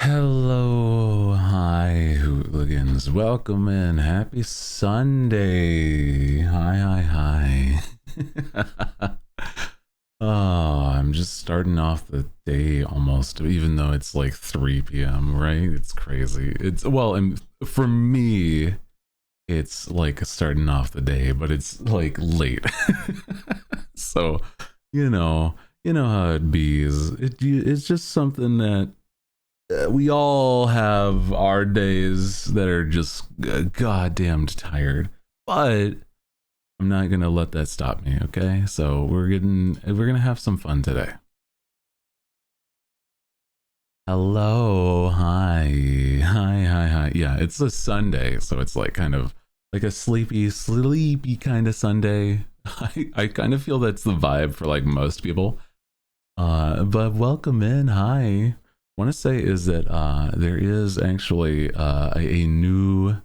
Hello, hi, hooligans. Welcome in. Happy Sunday. Hi. Oh, I'm just starting off the day almost, even though it's like 3 p.m., right? It's crazy. And for me, it's like starting off the day, but it's like late. So, you know how it be. It's just something that we all have our days that are just goddamn tired, but I'm not gonna let that stop me. Okay, so we're gonna have some fun today. Hello, hi. Yeah, it's a Sunday, so it's like kind of like a sleepy kind of Sunday. I kind of feel that's the vibe for like most people. But welcome in. Hi. Want to say is that there is actually a new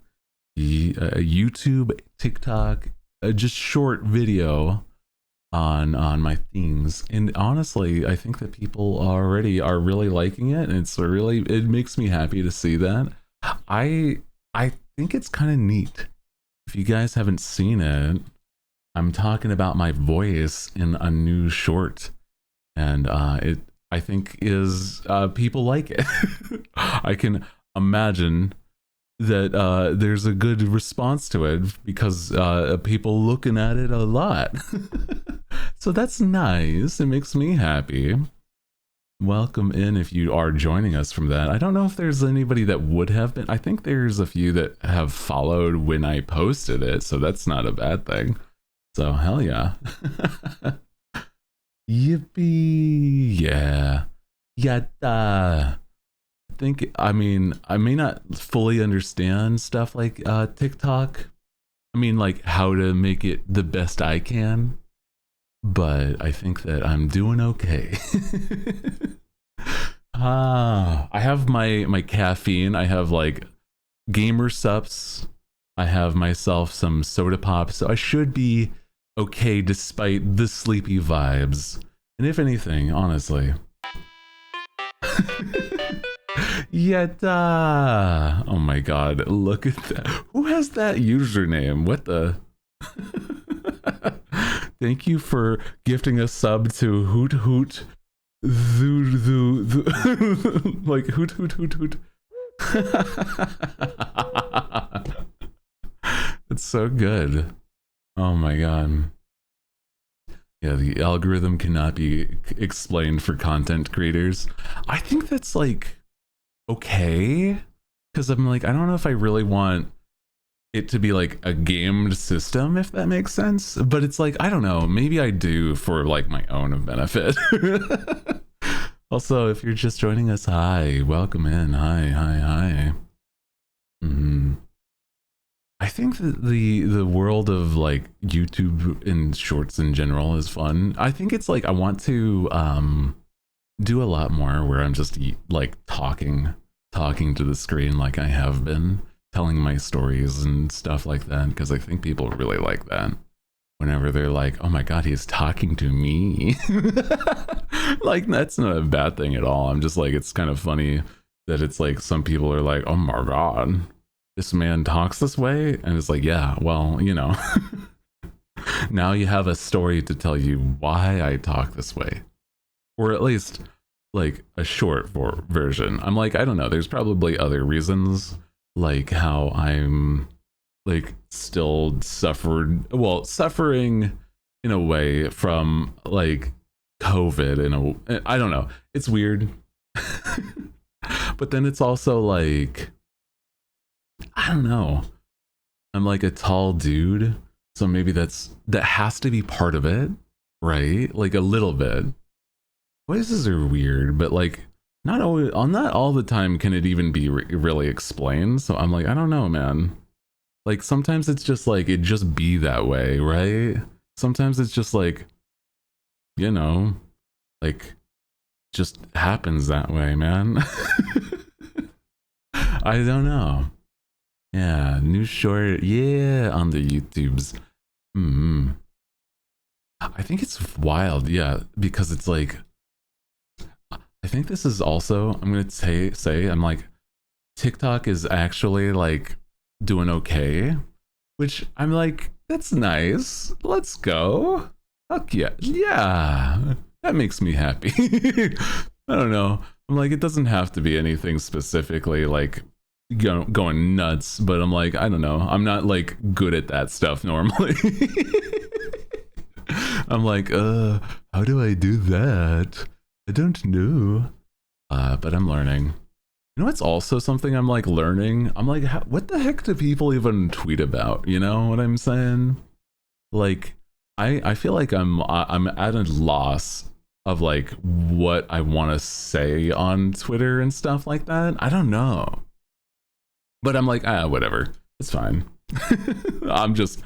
YouTube, TikTok, just short video on my themes, and honestly, I think that people already are really liking it, and it makes me happy to see that. I think it's kind of neat. If you guys haven't seen it, I'm talking about my voice in a new short, and I think is people like it. I can imagine that there's a good response to it because people looking at it a lot. So that's nice. It makes me happy. Welcome in if you are joining us from that. I don't know if there's anybody that would have been. I think there's a few that have followed when I posted it, so that's not a bad thing. So hell yeah. Yippee! Yeah, yatta. I mean, I may not fully understand stuff like TikTok. I mean, like how to make it the best I can, but I think that I'm doing okay. I have my caffeine. I have like gamer sups. I have myself some soda pop, so I should be okay despite the sleepy vibes. And if anything, honestly. Yeta! Oh my god, look at that. Who has that username? What the? Thank you for gifting a sub to Hoot Hoot. Like Hoot. It's so good. Oh my god. Yeah, the algorithm cannot be explained for content creators. I think that's like okay, because I'm like, I don't know if I really want it to be like a gamed system, if that makes sense. But it's like, I don't know, maybe I do for like my own benefit. Also, if you're just joining us, hi, welcome in. Hi. I think that the world of like YouTube and shorts in general is fun. I think it's like I want to do a lot more where I'm just like talking to the screen like I have been, telling my stories and stuff like that, because I think people really like that. Whenever they're like, oh my god, he's talking to me. Like, that's not a bad thing at all. I'm just like, it's kind of funny that it's like some people are like, oh my god, this man talks this way, and it's like, yeah, well, now you have a story to tell you why I talk this way, or at least like a short version. I'm like, I don't know, there's probably other reasons, like how I'm like still suffering in a way from like COVID. I don't know, it's weird. But then it's also like, I don't know, I'm like a tall dude, so maybe that has to be part of it, right? Like a little bit. Voices are weird, but like not all the time can it even be really explained. So I'm like, I don't know, man. Like sometimes it's just like it just be that way, right? Sometimes it's just like, like just happens that way, man. I don't know. Yeah, new short, yeah, on the YouTubes. I think it's wild, yeah, because it's like I think this is also, I'm gonna say I'm like, TikTok is actually like doing okay, which I'm like, that's nice. Let's go. Fuck yeah. Yeah. That makes me happy. I don't know. I'm like, it doesn't have to be anything specifically like going nuts, but I'm like, I don't know. I'm not like good at that stuff normally. I'm like, how do I do that? I don't know. But I'm learning. You know what's also something I'm like learning? I'm like, what the heck do people even tweet about? You know what I'm saying? Like, I feel like I'm at a loss of like what I want to say on Twitter and stuff like that. I don't know. But I'm like, whatever. It's fine. I'm just,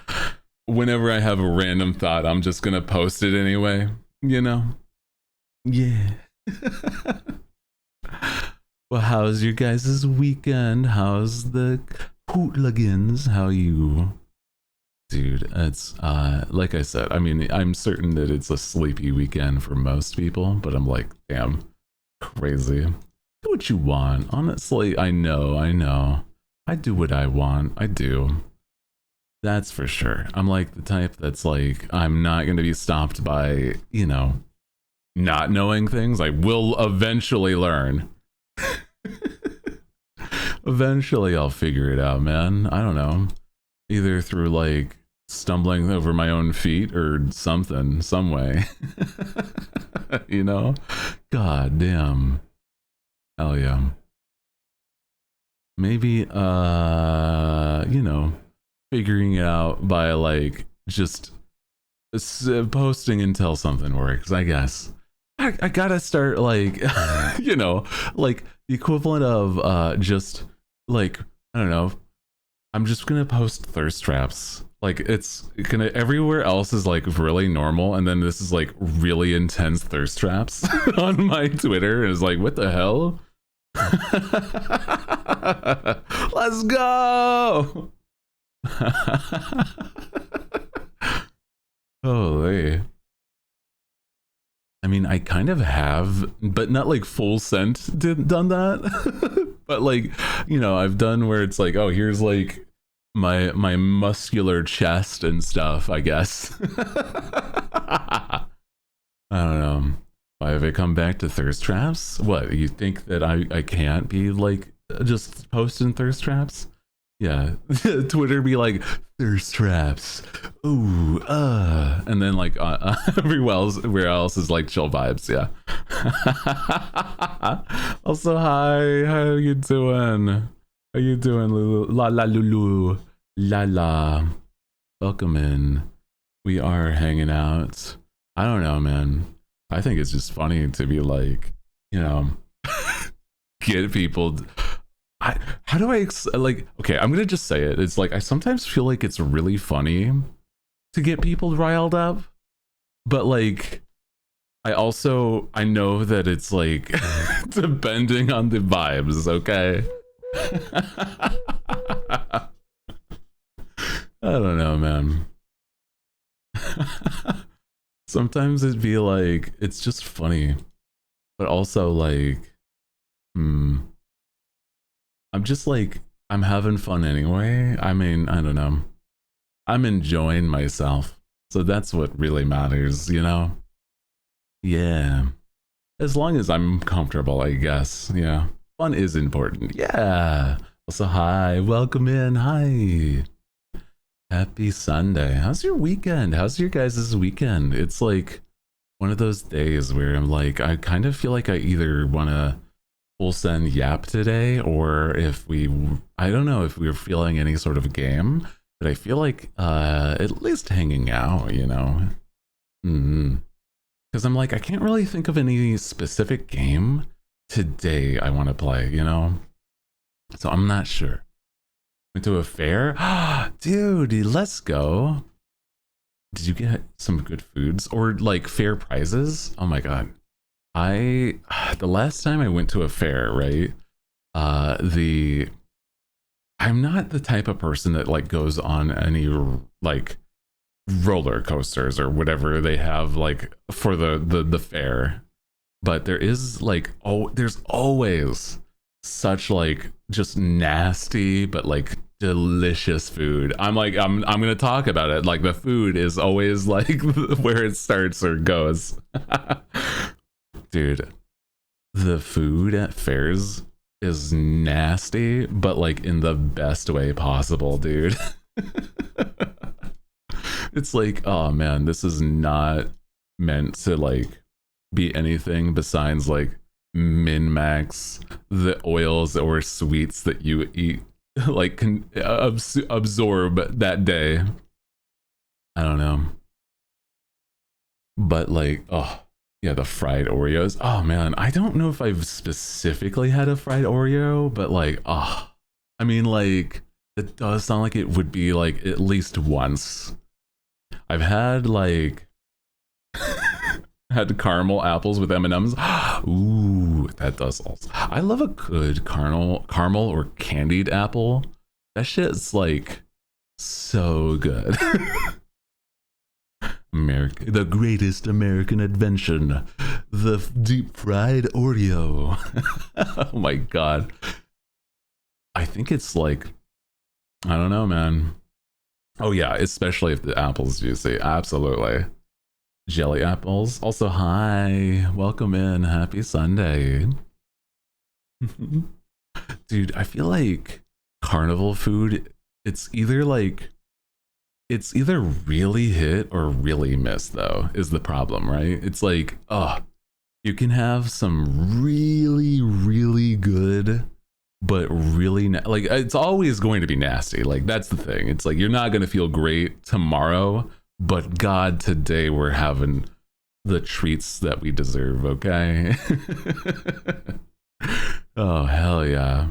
whenever I have a random thought, I'm just gonna post it anyway, you know? Yeah. Well, how's your guys' weekend? How's the hooligans? How you? Dude, it's like I said, I mean, I'm certain that it's a sleepy weekend for most people, but I'm like, damn, crazy. Do what you want. Honestly, I know. I do what I want. I do. That's for sure. I'm like the type that's like, I'm not going to be stopped by, you know, not knowing things. I will eventually learn. Eventually I'll figure it out, man. I don't know. Either through like stumbling over my own feet or something, some way. You know? God damn. Hell yeah. Maybe, you know, figuring it out by like just posting until something works, I guess. I gotta start like, you know, like the equivalent of just like, I don't know, I'm just gonna post thirst traps. Like it's gonna, everywhere else is like really normal, and then this is like really intense thirst traps on my Twitter, and it's like, what the hell? Let's go. Holy. I mean, I kind of have, but not like full sent done that. But like, you know, I've done where it's like, oh, here's like my muscular chest and stuff, I guess. I don't know. Why have I come back to thirst traps? What, you think that I can't be like just posting thirst traps? Yeah. Twitter be like, thirst traps. Ooh, and then like everywhere else is like chill vibes. Yeah. Also, hi, how you doing? How you doing, Lulu? La la Lulu. La la. Welcome in. We are hanging out. I don't know, man. I think it's just funny to be like, you know, get people. How do I like? Okay, I'm gonna just say it. It's like I sometimes feel like it's really funny to get people riled up, but like I know that it's like depending on the vibes. Okay. I don't know, man. Sometimes it'd be like it's just funny, but also like, I'm just like, I'm having fun anyway. I mean, I don't know. I'm enjoying myself. So that's what really matters, you know? Yeah. As long as I'm comfortable, I guess. Yeah. Fun is important. Yeah. Also, hi. Welcome in. Hi. Happy Sunday. How's your weekend? How's your guys' weekend? It's like one of those days where I'm like, I kind of feel like I either want to full send yap today, or if I don't know if we're feeling any sort of game, but I feel like at least hanging out, you know. Because I'm like, I can't really think of any specific game today I want to play, you know. So I'm not sure. Went to a fair. Dude, let's go. Did you get some good foods or like fair prizes? Oh my god. The last time I went to a fair, right? I'm not the type of person that like goes on any like roller coasters or whatever they have like for the fair. but there is like, oh, there's always such like just nasty but like delicious food. I'm gonna talk about it. Like the food is always like where it starts or goes. Dude, the food at fairs is nasty, but like in the best way possible, dude. It's like, oh man, this is not meant to like be anything besides like min max the oils or sweets that you eat, like can absorb that day. I don't know, but like, oh yeah, the fried Oreos. Oh man, I don't know if I've specifically had a fried Oreo, but like, oh, I mean, like, it does sound like it would be like at least once. I've had like had caramel apples with M&Ms. Ooh, that does also. I love a good caramel or candied apple. That shit's like so good. America, the greatest American invention, the deep fried Oreo. Oh my god. I think it's like, I don't know, man. Oh yeah, especially if the apple's juicy. Absolutely. Jelly apples. Also, hi. Welcome in. Happy Sunday. Dude, I feel like carnival food, it's either really hit or really miss though, is the problem, right? It's like, oh, you can have some really, really good, but really like it's always going to be nasty. Like that's the thing. It's like you're not going to feel great tomorrow, but god, today we're having the treats that we deserve, okay? Oh hell yeah.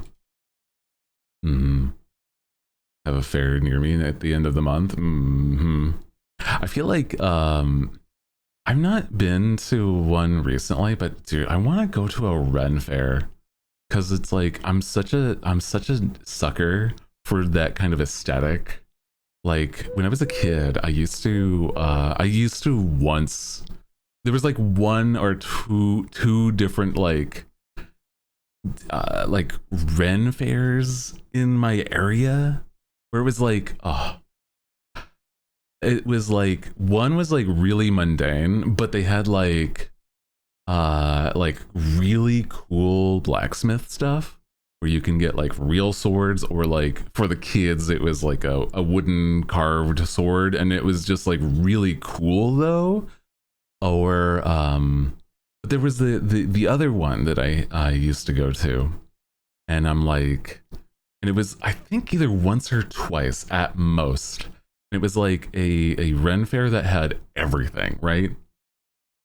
Have a fair near me at the end of the month. I feel like I've not been to one recently, but dude, I want to go to a Ren fair, because it's like I'm such a sucker for that kind of aesthetic. Like when I was a kid, I used to once, there was like one or two different like Ren fairs in my area where it was like, oh, it was like one was like really mundane, but they had like really cool blacksmith stuff where you can get like real swords, or like for the kids it was like a wooden carved sword, and it was just like really cool though. Or but there was the other one that I used to go to, and I'm like, and it was I think either once or twice at most. It was like a Ren fair that had everything, right?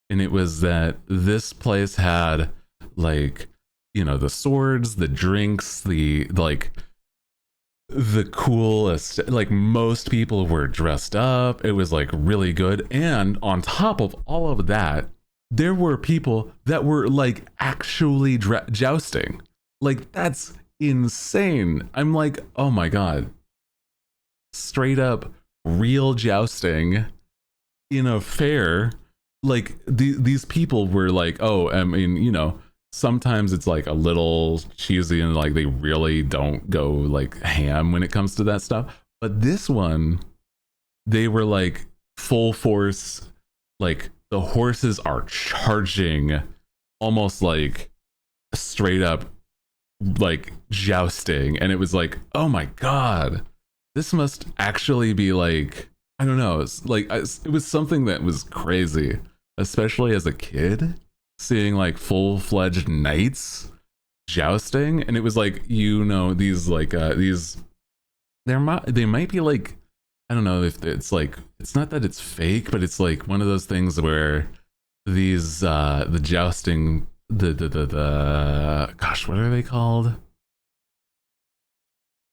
And it was that this place had like, you know, the swords, the drinks, the like the coolest, like most people were dressed up. It was like really good. And on top of all of that, there were people that were like actually jousting. Like that's insane. I'm like, oh my god, straight up real jousting in a fair. Like these people were like, oh, I mean, you know, sometimes it's like a little cheesy and like they really don't go like ham when it comes to that stuff, but this one, they were like full force, like the horses are charging, almost like straight up like jousting. And it was like, oh my god, this must actually be like, I don't know, it's like it was something that was crazy, especially as a kid, seeing like full-fledged knights jousting. And it was like, you know, these like these they might be like, I don't know if it's like, it's not that it's fake, but it's like one of those things where these the jousting, the gosh, what are they called,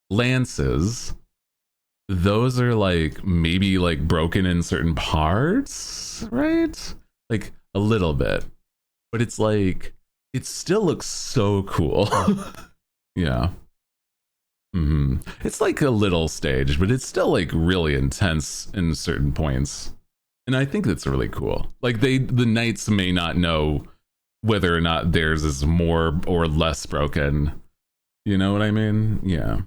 lances, those are like maybe like broken in certain parts, right? Like a little bit, but it's like it still looks so cool. Yeah. It's like a little stage, but it's still like really intense in certain points, and I think that's really cool. Like the knights may not know whether or not theirs is more or less broken. You know what I mean? Yeah.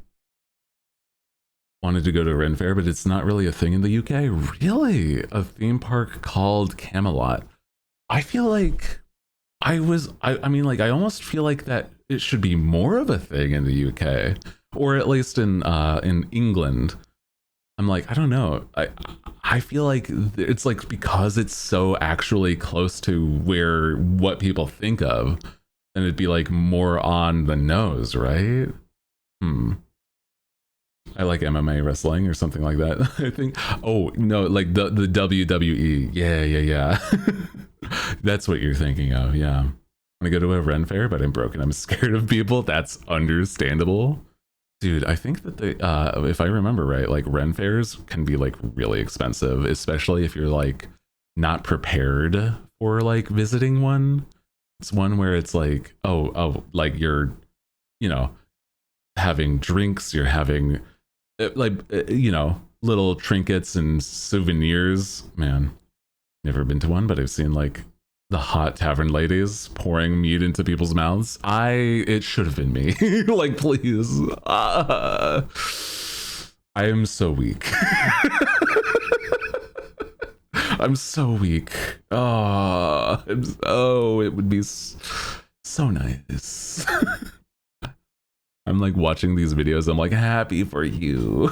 Wanted to go to a Ren Fair, but it's not really a thing in the UK. Really? A theme park called Camelot. I feel like I mean, like, I almost feel like that it should be more of a thing in the UK, or at least in England. I'm like, I don't know. I feel like it's like, because it's so actually close to where what people think of, and it'd be like more on the nose, right? I like MMA wrestling or something like that. I think. Oh no, like the WWE. Yeah. That's what you're thinking of. Yeah. I go to a Ren Fair, but I'm broken. I'm scared of people. That's understandable. Dude, I think that if I remember right, like Ren Fairs can be like really expensive, especially if you're like not prepared for like visiting one. It's one where it's like, like you're, having drinks, you're having little trinkets and souvenirs. Man, never been to one, but I've seen like the hot tavern ladies pouring meat into people's mouths. It should have been me. Like, please. I am so weak. I'm so weak. It would be so nice. I'm like watching these videos. I'm like, happy for you.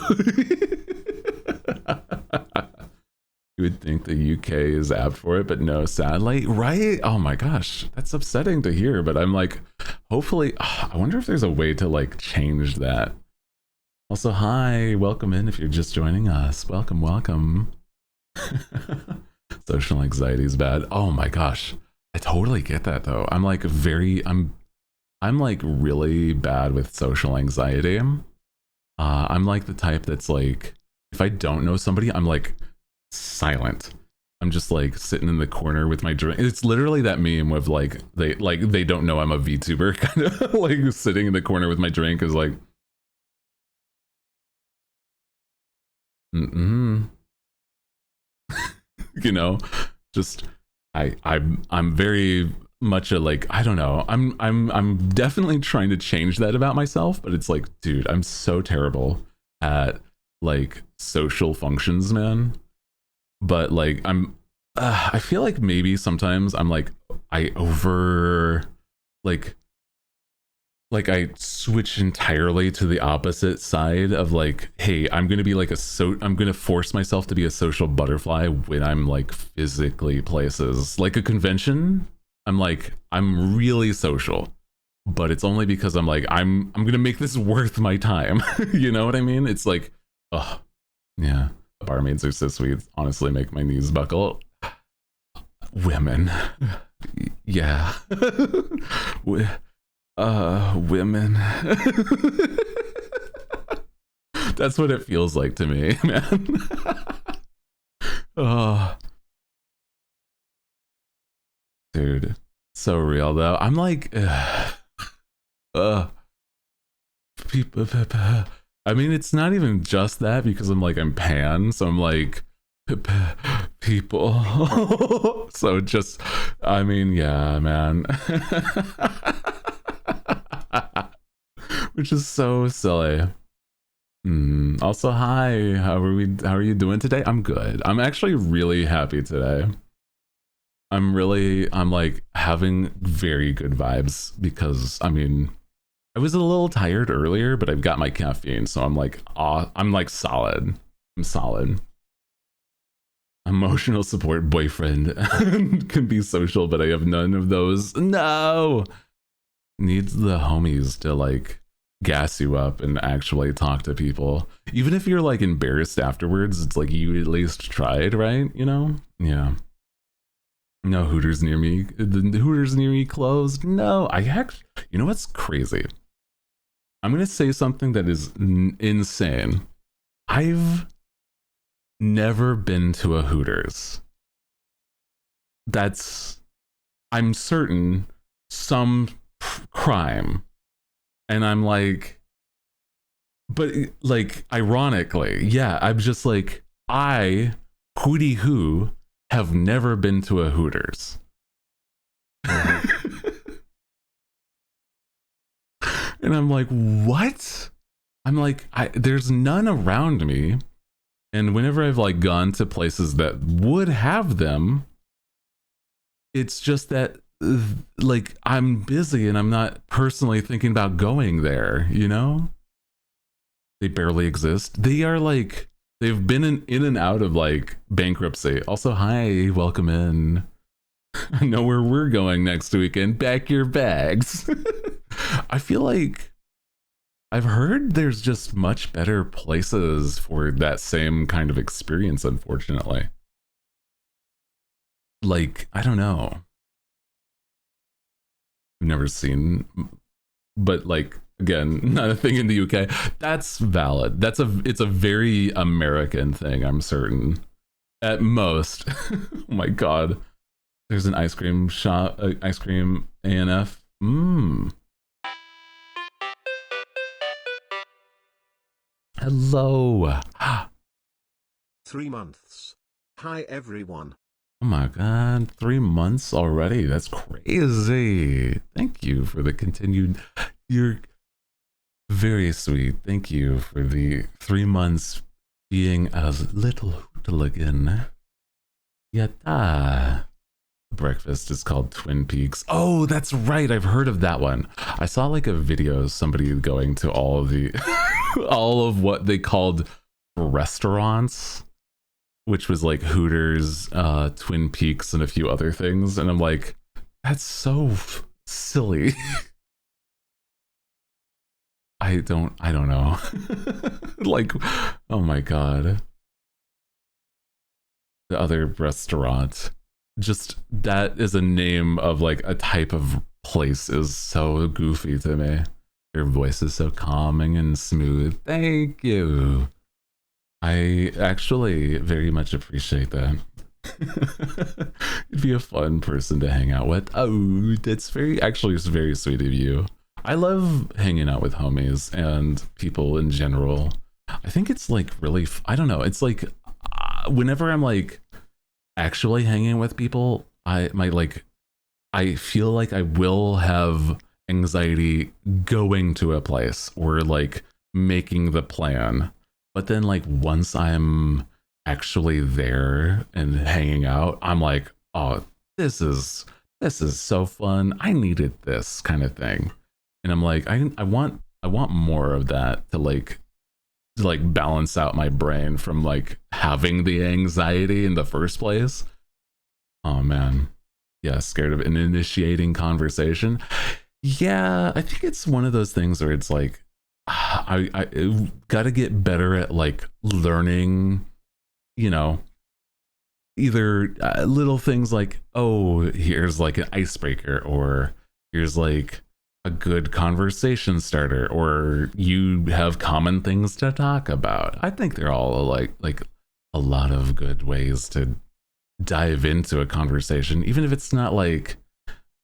You would think the UK is apt for it, but no, sadly, right? Oh my gosh, that's upsetting to hear. But I'm like, hopefully, I wonder if there's a way to like change that. Also, hi, welcome in if you're just joining us. Welcome. Social anxiety is bad. Oh my gosh, I totally get that though. I'm like I'm like really bad with social anxiety. I'm like the type that's like, if I don't know somebody, I'm like silent. I'm just like sitting in the corner with my drink. It's literally that meme of like they don't know I'm a VTuber, kind of like sitting in the corner with my drink is like, just I'm very much a like, I don't know. I'm definitely trying to change that about myself, but it's like, dude, I'm so terrible at like social functions, man. But like I feel like maybe sometimes I'm like I I switch entirely to the opposite side of like, hey, I'm gonna be like I'm gonna force myself to be a social butterfly when I'm like physically places, like a convention. I'm really social, but it's only because I'm like I'm gonna make this worth my time. You know what I mean? It's like, oh yeah. Barmaids are so sweet. Honestly, make my knees buckle. Women. Yeah. Women. That's what it feels like to me, man. Oh. Dude. So real though. I'm like people. I mean, it's not even just that, because I'm pan, so I'm like people. So just, I mean, yeah, man. Which is so silly. Also, hi. How are you doing today? I'm good. I'm actually really happy today. I'm like having very good vibes, because I mean, I was a little tired earlier, but I've got my caffeine, so I'm like solid. I'm solid. Emotional support boyfriend can be social, but I have none of those. No, needs the homies to like gas you up and actually talk to people, even if you're like embarrassed afterwards. It's like you at least tried, right? Yeah. No Hooters near me. The Hooters near me closed. No, you know what's crazy? I'm going to say something that is insane. I've never been to a Hooters. I'm certain, some crime. And I'm like, but like, ironically, yeah, I'm just like, Hooty have never been to a Hooters. And I'm like, what? I'm like, there's none around me. And whenever I've like gone to places that would have them, it's just that like I'm busy and I'm not personally thinking about going there, you know? They barely exist. They are like, they've been in and out of like bankruptcy. Also, hi, welcome in. I know where we're going next weekend. Pack your bags. I feel like I've heard there's just much better places for that same kind of experience, unfortunately. Like, I don't know. I've never seen, but like, again, not a thing in the UK. That's valid. It's a very American thing, I'm certain. At most. Oh my god. There's an ice cream shop, ice cream ANF. Hello. 3 months. Hi everyone. Oh my god, 3 months already. That's crazy. Thank you for the continued. You're very sweet. Thank you for the 3 months being a little hooligan. Yatta. Breakfast is called Twin Peaks. Oh, that's right. I've heard of that one. I saw like a video of somebody going to all of the all of what they called restaurants, which was like Hooters, Twin Peaks, and a few other things. And I'm like, that's so silly. I don't know. Like, oh my god. The other restaurant. Just that is a name of like a type of place is so goofy to me. Your voice is so calming and smooth. Thank you. I actually very much appreciate that. You'd be a fun person to hang out with. Oh, that's actually it's very sweet of you. I love hanging out with homies and people in general. I think it's like really, I don't know. It's like whenever I'm like actually hanging with people, I feel like I will have anxiety going to a place or like making the plan. But then like once I'm actually there and hanging out, I'm like, oh, this is so fun. I needed this kind of thing. And I'm like, I want more of that to like balance out my brain from like having the anxiety in the first place. Oh man. Yeah, scared of initiating conversation. Yeah, I think it's one of those things where it's like I gotta get better at like learning, you know, either little things like, oh, here's like an icebreaker, or here's like a good conversation starter, or you have common things to talk about. I think they're all like a lot of good ways to dive into a conversation, even if it's not like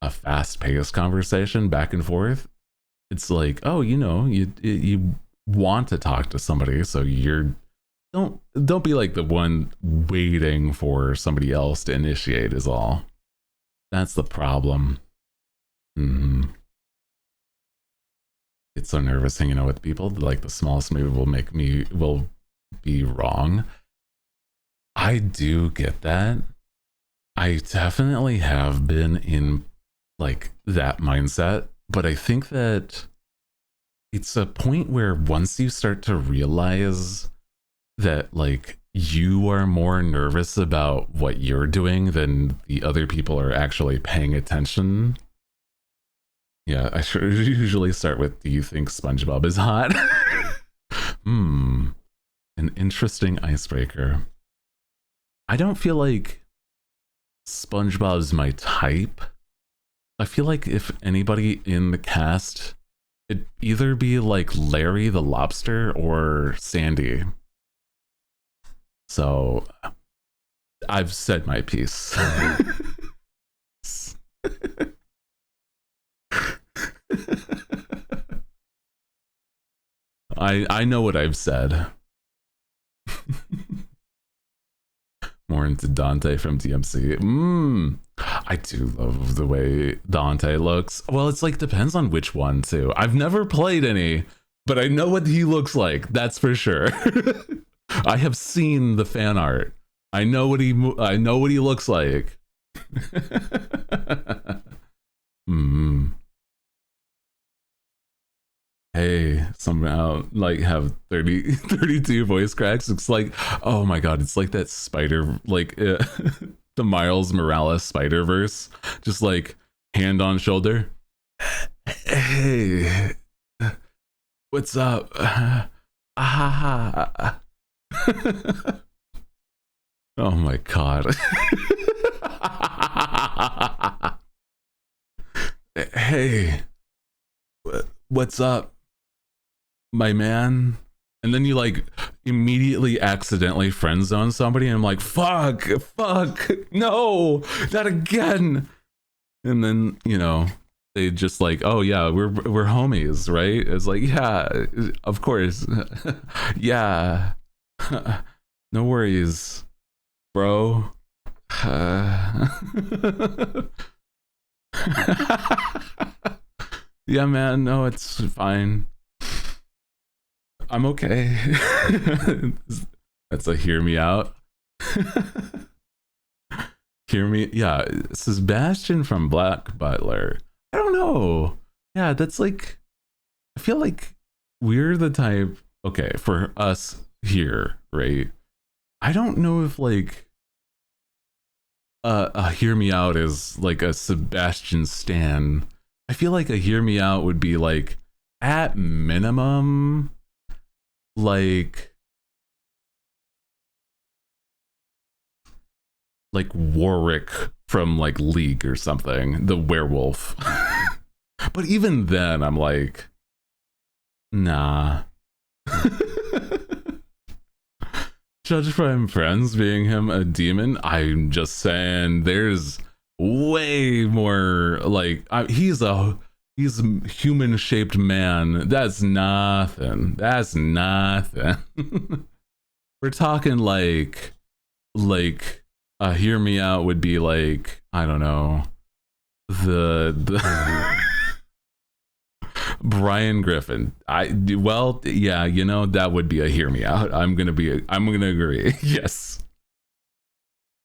a fast-paced conversation back and forth. It's like, oh, you know, you want to talk to somebody, so you're don't be like the one waiting for somebody else to initiate is all. That's the problem. It's so nervous hanging out with people. Like the smallest move will be wrong. I do get that. I definitely have been in like that mindset, but I think that it's a point where once you start to realize that like you are more nervous about what you're doing than the other people are actually paying attention. Yeah, I usually start with, do you think SpongeBob is hot? An interesting icebreaker. I don't feel like SpongeBob's my type. I feel like if anybody in the cast, it'd either be like Larry the Lobster or Sandy. So I've said my piece. I know what I've said. More into Dante from DMC. I do love the way Dante looks. Well, it's like depends on which one too. I've never played any, but I know what he looks like. That's for sure. I have seen the fan art. I know what he looks like. mm. Hey, somehow like have 32 voice cracks. It's like, oh my god, it's like that spider, like the Miles Morales Spider-Verse, just like hand on shoulder. Hey, what's up? Ah. Oh my god. Hey, what's up, my man? And then you like immediately accidentally friend zone somebody, and I'm like, fuck, no, not again. And then, you know, they just like, oh yeah, we're homies, right? It's like, yeah, of course. Yeah. No worries, bro. Yeah, man, no, it's fine. I'm okay. That's a hear me out. Hear me, yeah. Sebastian from Black Butler. I don't know. Yeah, that's like, I feel like we're the type, okay, for us here, right? I don't know if like a hear me out is like a Sebastian stan. I feel like a hear me out would be like at minimum like Warwick from like League or something, the werewolf. But even then I'm like, nah. Judge from friends being him a demon, I'm just saying there's way more like he's a human shaped man. That's nothing. We're talking like hear me out would be like, I don't know, the Brian Griffin. Well, yeah, you know, that would be a hear me out. I'm gonna agree. Yes.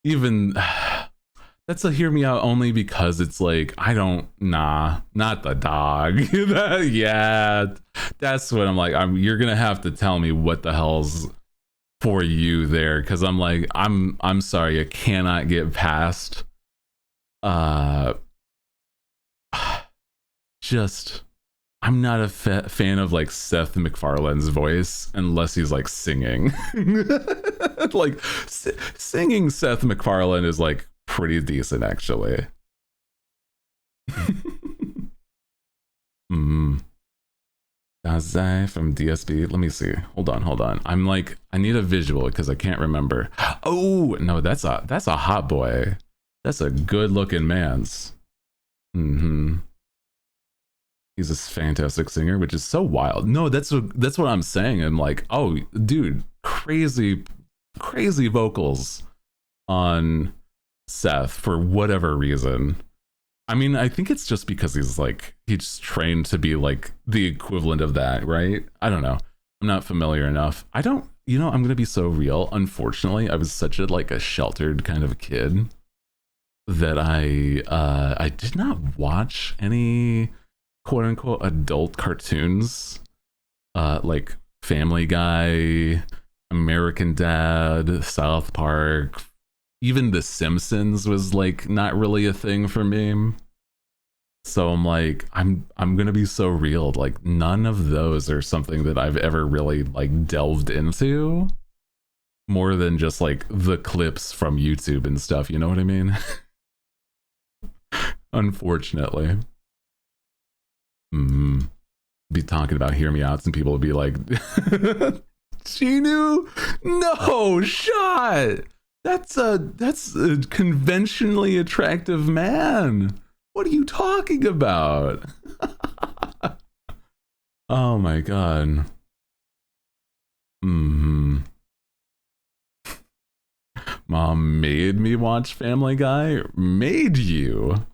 Even that's a hear me out only because it's like, not the dog. Yeah, that's what I'm like. You're gonna have to tell me what the hell's for you there, because I'm like, I'm sorry, I cannot get past just I'm not a fan of like Seth MacFarlane's voice unless he's like singing. Like singing Seth MacFarlane is like pretty decent actually. Dazai from DSB. Let me see. Hold on. I'm like, I need a visual because I can't remember. Oh no, that's a hot boy. That's a good looking man's. He's a fantastic singer, which is so wild. No, that's what I'm saying. I'm like, oh, dude, crazy vocals on Seth for whatever reason. I mean, I think it's just because he's trained to be like the equivalent of that, right? I don't know. I'm not familiar enough. I don't, I'm gonna be so real. Unfortunately, I was such a sheltered kind of kid that I did not watch any quote unquote adult cartoons, like Family Guy, American Dad, South Park, even The Simpsons was like not really a thing for me. So I'm like, I'm gonna be so real. Like none of those are something that I've ever really like delved into more than just like the clips from YouTube and stuff. You know what I mean? Unfortunately. Be talking about hear me outs and people would be like, Chinu, no shot. That's a conventionally attractive man. What are you talking about? Oh my god. Mom made me watch Family Guy? Made you?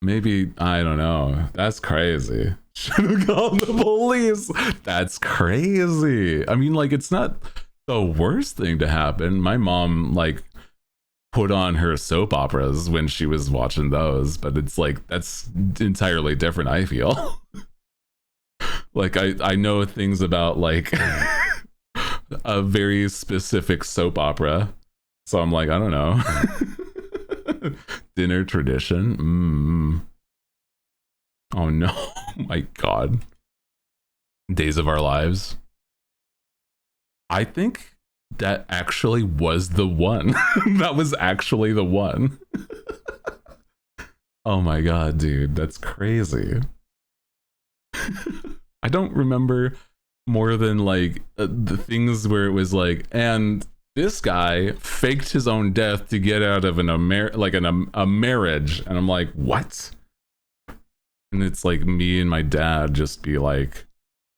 Maybe, I don't know. That's crazy. Should have called the police. That's crazy. I mean, like, it's not the worst thing to happen. My mom, like, put on her soap operas when she was watching those, but it's like, that's entirely different, I feel. Like, I know things about, like, a very specific soap opera. So I'm like, I don't know. Dinner tradition. Oh no. My God. Days of Our Lives. I think that actually was the one. That was actually the one. Oh my God, dude. That's crazy. I don't remember more than like the things where it was like, and this guy faked his own death to get out of a marriage. And I'm like, what? And it's like me and my dad just be like,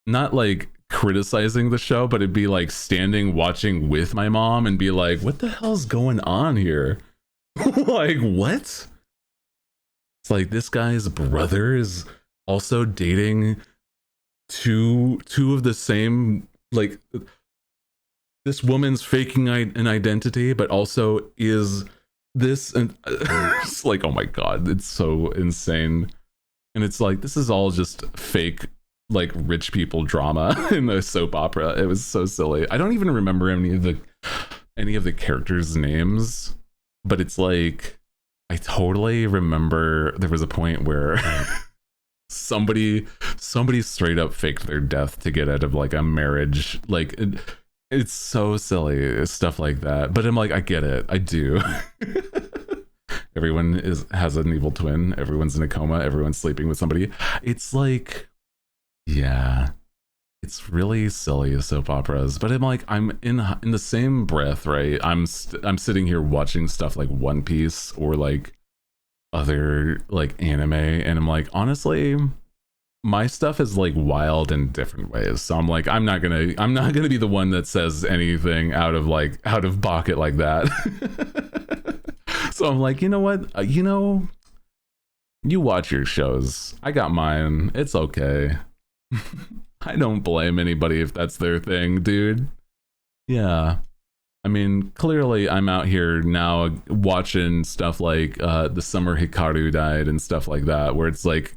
not like criticizing the show, but it'd be like standing watching with my mom and be like, what the hell's going on here? Like, what? It's like this guy's brother is also dating two of the same, like, this woman's faking an identity, but also is this, and it's like, oh my God, it's so insane. And it's like, this is all just fake, like, rich people drama in the soap opera. It was so silly. I don't even remember any of the characters' names, but it's like, I totally remember there was a point where somebody straight up faked their death to get out of like a marriage. Like, it's so silly, stuff like that. But I'm like, I get it. I do. Everyone has an evil twin. Everyone's in a coma. Everyone's sleeping with somebody. It's like, yeah, it's really silly, soap operas. But I'm like, I'm in the same breath, right? I'm sitting here watching stuff like One Piece or like other like anime, and I'm like, honestly, my stuff is like wild in different ways. So I'm like, I'm not gonna be the one that says anything out of pocket like that. So I'm like, you know what? You watch your shows. I got mine. It's okay. I don't blame anybody if that's their thing, dude. Yeah. I mean, clearly I'm out here now watching stuff like The Summer Hikaru Died and stuff like that, where it's like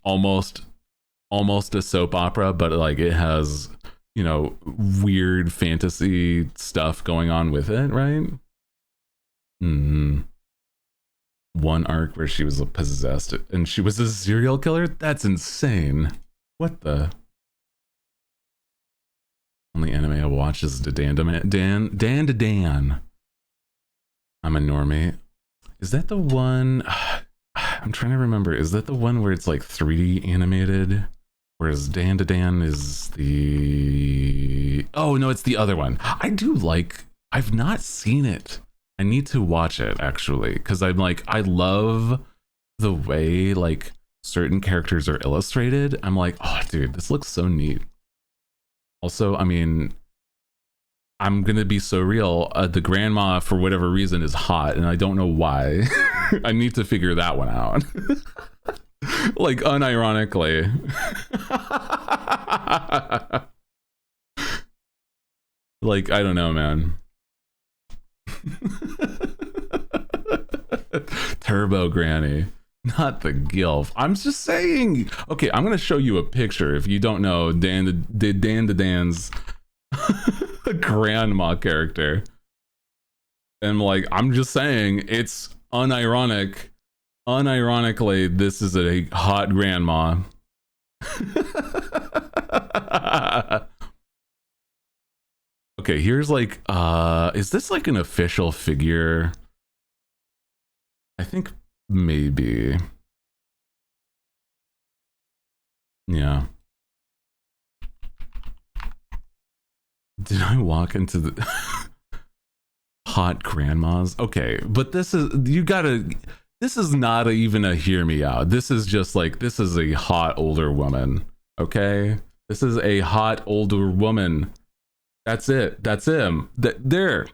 almost a soap opera, but like it has, weird fantasy stuff going on with it, right? One arc where she was possessed and she was a serial killer? That's insane. What the? Only anime I watch is Dan to Dan. I'm a normie. Is that the one? I'm trying to remember. Is that the one where it's like 3D animated? Whereas Dan to Dan is the... Oh, no, it's the other one. I've not seen it. I need to watch it, actually, because I'm like, I love the way like certain characters are illustrated. I'm like, oh, dude, this looks so neat. Also, I mean, I'm gonna be so real. The grandma, for whatever reason, is hot, and I don't know why. I need to figure that one out. Like, unironically. Like, I don't know, man. Turbo Granny, not the gilf. I'm just saying. Okay, I'm gonna show you a picture if you don't know Dan to Dan's grandma character. And like, I'm just saying, it's unironically, this is a hot grandma. Okay, here's like, is this like an official figure? I think maybe. Yeah. Did I walk into the hot grandmas? Okay, but this is, this is not even a hear me out. This is just like, this is a hot older woman. Okay? This is a hot older woman. That's it. That's him. There.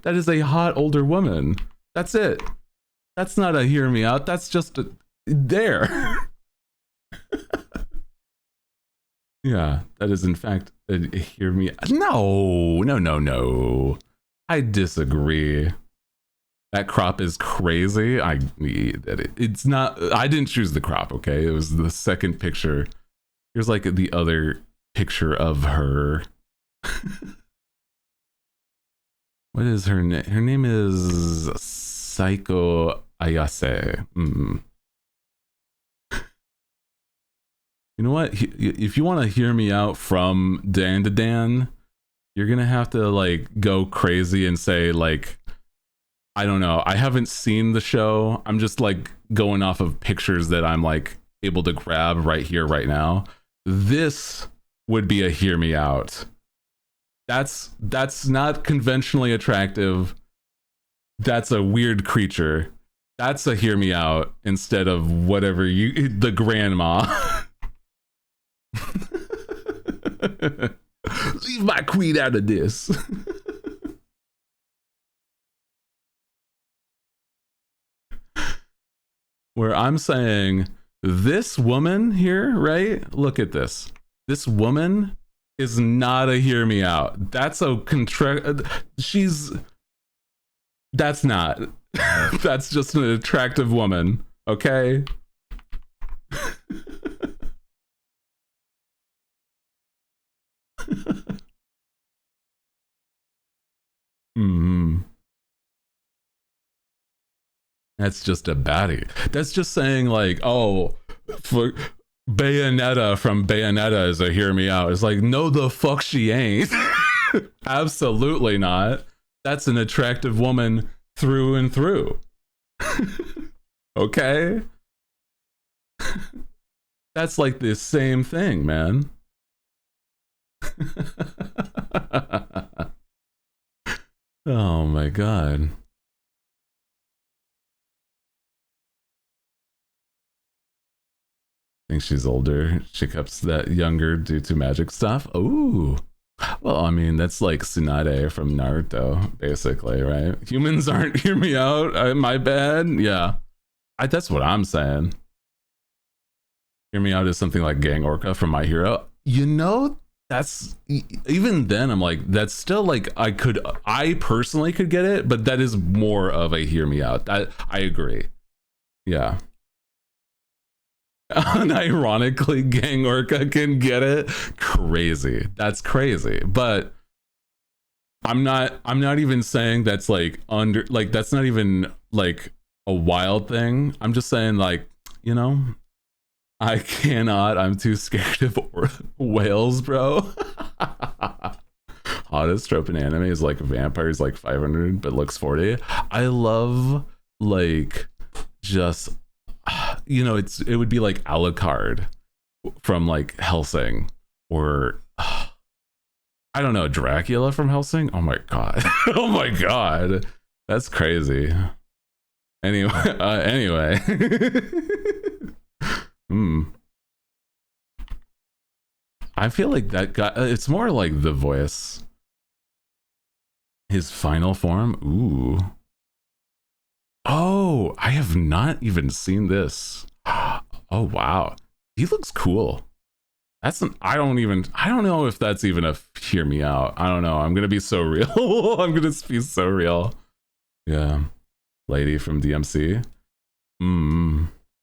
That is a hot older woman. That's it. That's not a hear me out. That's just there. Yeah, that is in fact a hear me. No. I disagree. That crop is crazy. It's not. I didn't choose the crop. Okay, it was the second picture. Here's like the other picture of her. What is her name? Her name is Saiko Ayase. You know what? If you want to hear me out from Dan to Dan, you're gonna have to like go crazy and say like, I don't know. I haven't seen the show. I'm just like going off of pictures that I'm like able to grab right here, right now. This would be a hear me out. That's not conventionally attractive. That's a weird creature. That's a hear me out instead of whatever the grandma. Leave my queen out of this. Where I'm saying this woman here, right? Look at this. This woman is not a hear me out. That's a that's not. That's just an attractive woman, okay? That's just a baddie. That's just saying like, oh, for Bayonetta from Bayonetta is a hear me out. It's like, no the fuck she ain't. Absolutely not. That's an attractive woman through and through. Okay? That's like the same thing, man. Oh my god. I think she's older. She keeps that younger due to magic stuff. Ooh. Well, I mean, that's like Tsunade from Naruto, basically, right? Humans aren't hear me out. My bad. Yeah. That's what I'm saying. Hear me out is something like Gang Orca from My Hero. You know, that's even then I'm like, that's still like I personally could get it, but that is more of a hear me out. I agree. Yeah. Unironically, Gang Orca can get it. Crazy. That's crazy. But I'm not even saying that's like that's not even like a wild thing. I'm just saying like, you know, I cannot. I'm too scared of whales, bro. Hottest trope in anime is like vampires like 500 but looks 40. I love like just, you know, it would be like Alucard from like Helsing, or I don't know, Dracula from Helsing. Oh my god. Oh my god, that's crazy. Anyway. I feel like that guy, it's more like the voice, his final form. Ooh. Oh, I have not even seen this. Oh wow, he looks cool. That's I don't know if that's even a hear me out. I don't know. I'm gonna be so real. I'm gonna be so real. Yeah, lady from DMC.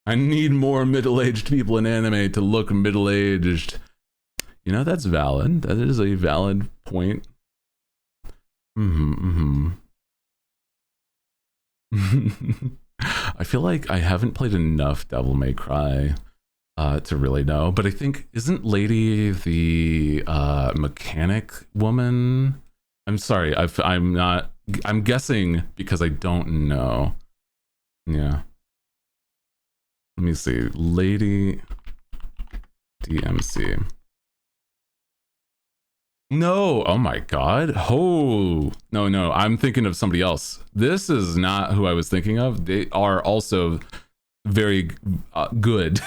I need more middle-aged people in anime to look middle-aged. You know, that's valid. That is a valid point. I feel like I haven't played enough Devil May Cry to really know, but I think, isn't Lady the mechanic woman? I'm sorry, I'm guessing because I don't know. Yeah. Let me see. Lady DMC. No, oh my god. Oh, no, I'm thinking of somebody else. This is not who I was thinking of. They are also very good.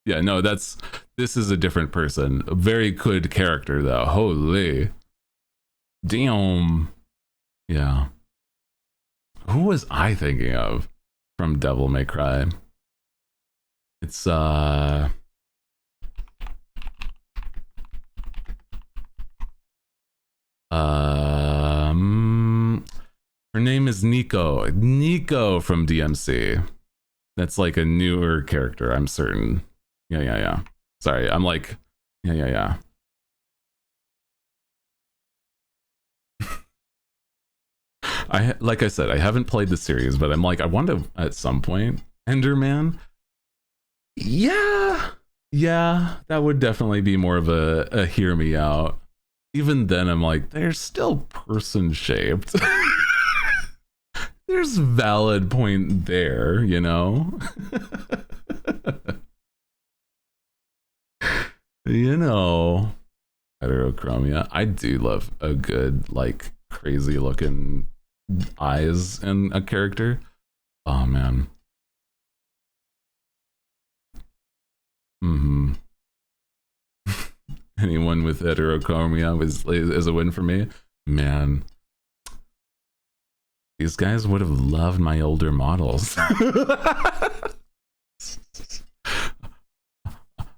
Yeah, no, this is a different person. A very good character though. Holy. Damn. Yeah. Who was I thinking of from Devil May Cry? It's her name is Nico. Nico from DMC. That's like a newer character, I'm certain. Yeah. Sorry, I'm like, yeah. Like I said, I haven't played the series, but I'm like, I want to at some point. Enderman. Yeah, that would definitely be more of a hear me out. Even then, I'm like, they're still person shaped. There's valid point there, you know. You know, heterochromia. I do love a good, like, crazy looking eyes in a character. Oh man. Anyone with heterochromia is a win for me. Man, these guys would have loved my older models.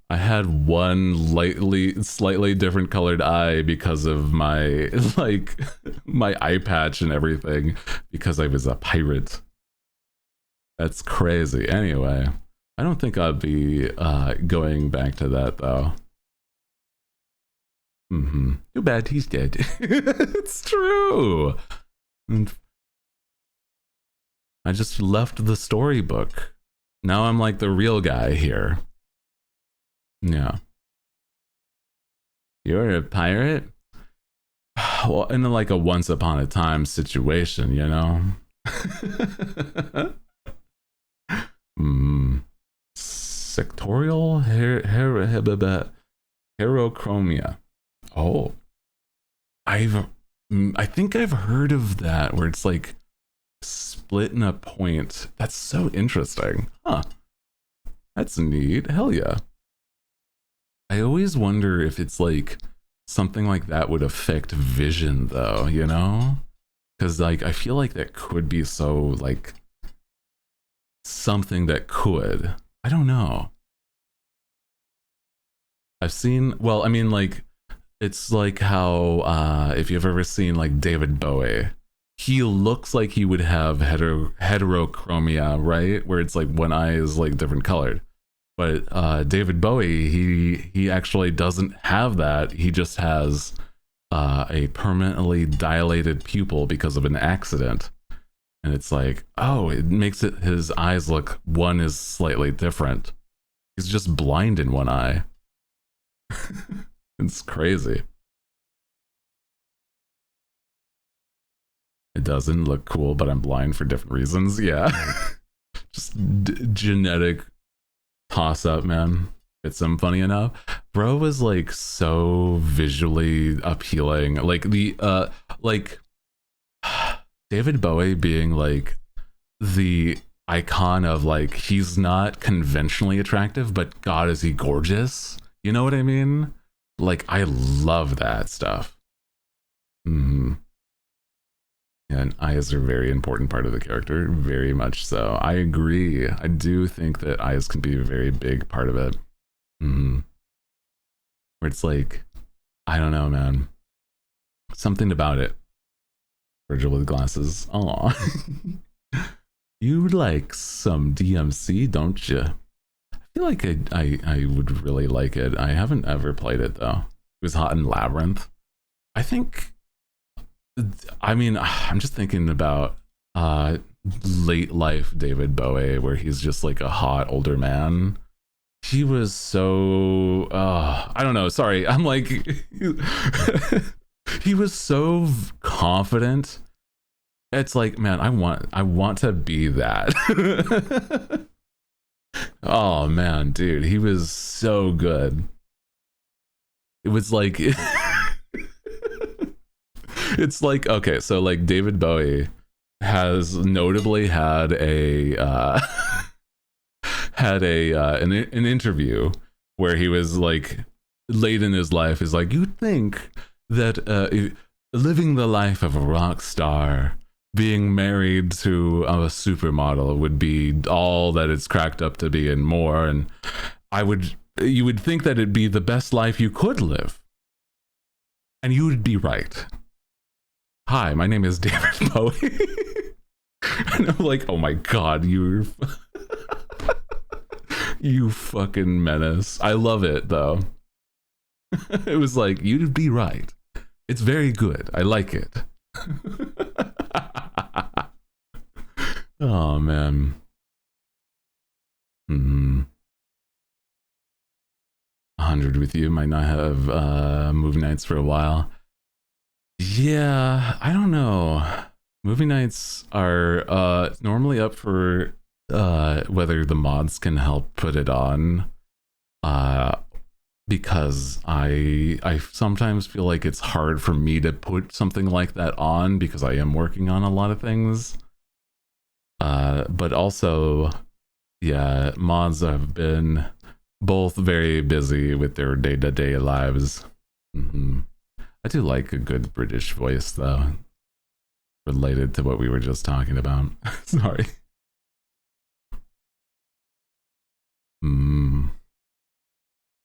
I had one slightly different colored eye because of my my eye patch and everything, because I was a pirate. That's crazy. Anyway, I don't think I'd be going back to that though. Too bad he's dead. It's true. And I just left the storybook. Now I'm like the real guy here. Yeah. You're a pirate? Well, in like a once upon a time situation, you know? Sectorial herochromia. Oh. I think I've heard of that, where it's like split in a point. That's so interesting. Huh. That's neat. Hell yeah. I always wonder if it's like something like that would affect vision though, you know? Because like I feel like that could be so like something that could. I don't know. I've seen, well, I mean, like, it's like how if you've ever seen like David Bowie, he looks like he would have heterochromia, right? Where it's like one eye is like different colored. But David Bowie, he actually doesn't have that. He just has a permanently dilated pupil because of an accident. And it's like, oh, it makes it his eyes look, one is slightly different. He's just blind in one eye. It's crazy. It doesn't look cool, but I'm blind for different reasons. Yeah. Just genetic toss up, man. It's some funny enough. Bro was like so visually appealing. Like the like David Bowie being like the icon of like, he's not conventionally attractive, but God, is he gorgeous? You know what I mean? Like, I love that stuff. Yeah, and eyes are a very important part of the character, very much so. I agree. I do think that eyes can be a very big part of it. Where it's like, I don't know, man. Something about it. Virgil with glasses. Aw. You like some DMC, don't you? I feel like I would really like it. I haven't ever played it though. It was hot in Labyrinth. I think, I mean, I'm just thinking about late life David Bowie, where he's just like a hot older man. He was so I don't know, sorry, I'm like he was so confident. It's like, man, I want to be that. Oh man, dude, he was so good. It was like it's like, okay, so like David Bowie has notably had a an interview where he was like, late in his life, is like, you'd think that living the life of a rock star being married to a supermodel would be all that it's cracked up to be and more. And you would think that it'd be the best life you could live. And you would be right. Hi, my name is David Bowie. And I'm like, oh my God, you fucking menace. I love it though. It was like, you'd be right. It's very good. I like it. Oh man. 100 with you might not have movie nights for a while. Yeah, I don't know. Movie nights are normally up for whether the mods can help put it on. Because I sometimes feel like it's hard for me to put something like that on because I am working on a lot of things. But also, yeah, mods have been both very busy with their day-to-day lives. I do like a good British voice though, related to what we were just talking about. Sorry.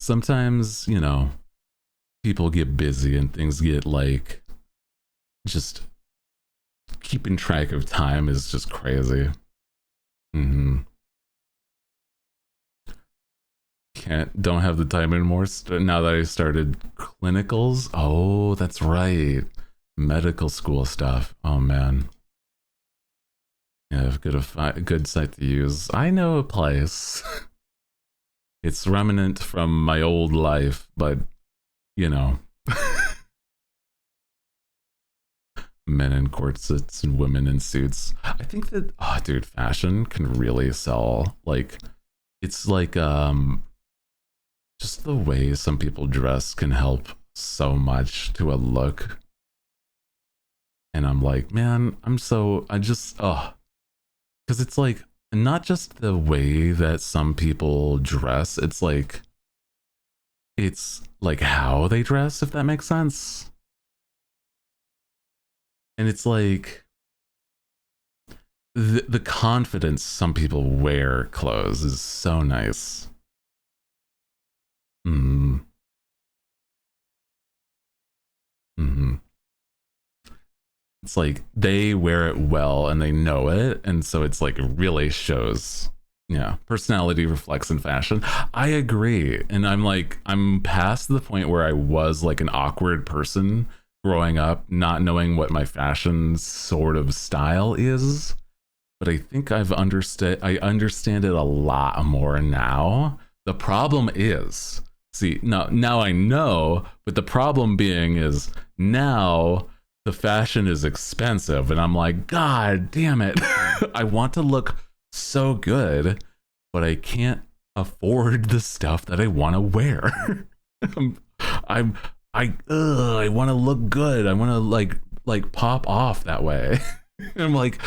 Sometimes, you know, people get busy and things get like, just keeping track of time is just crazy. Don't have the time anymore now that I started clinicals. Oh, that's right. Medical school stuff. Oh man. Yeah, I've got a good site to use. I know a place. It's remnant from my old life, but you know. Men in corsets and women in suits. I think that, oh dude, fashion can really sell. Like, it's like just the way some people dress can help so much to a look. And I'm like, man, because it's like not just the way that some people dress, it's like how they dress, if that makes sense. And it's like the confidence some people wear clothes is so nice. It's like they wear it well and they know it, and so it's like it really shows. Yeah, personality reflects in fashion. I agree. And I'm past the point where I was like an awkward person growing up, not knowing what my fashion sort of style is. But I think I understand it a lot more now. The problem is, see, now I know, but the problem being is now the fashion is expensive, and I'm like, God damn it. I want to look so good, but I can't afford the stuff that I want to wear. I want to look good. I want to like pop off that way. I'm like,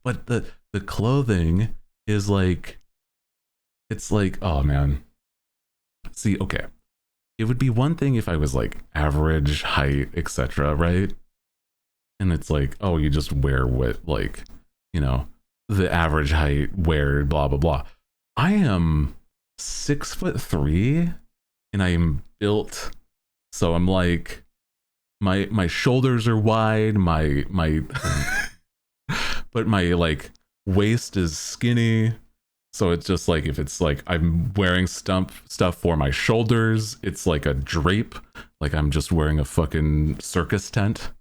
but the clothing is like, it's like, oh man. See, okay. It would be one thing if I was like average height, etc., right? And it's like, oh, you just wear what, like, you know, the average height wear, blah blah blah. I am 6'3", and I am built, so I'm like, my shoulders are wide, my but my like waist is skinny. So it's just like, if it's like I'm wearing stuff for my shoulders, it's like a drape, like I'm just wearing a fucking circus tent.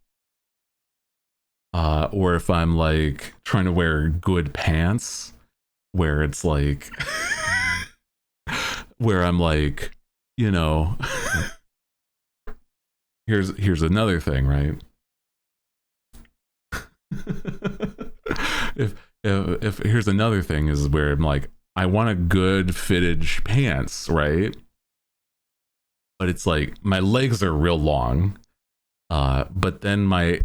Or if I'm like trying to wear good pants, where it's like, where I'm like, you know, here's another thing, right? if here's another thing is where I'm like, I want a good fitted pants, right? But it's like my legs are real long, but then my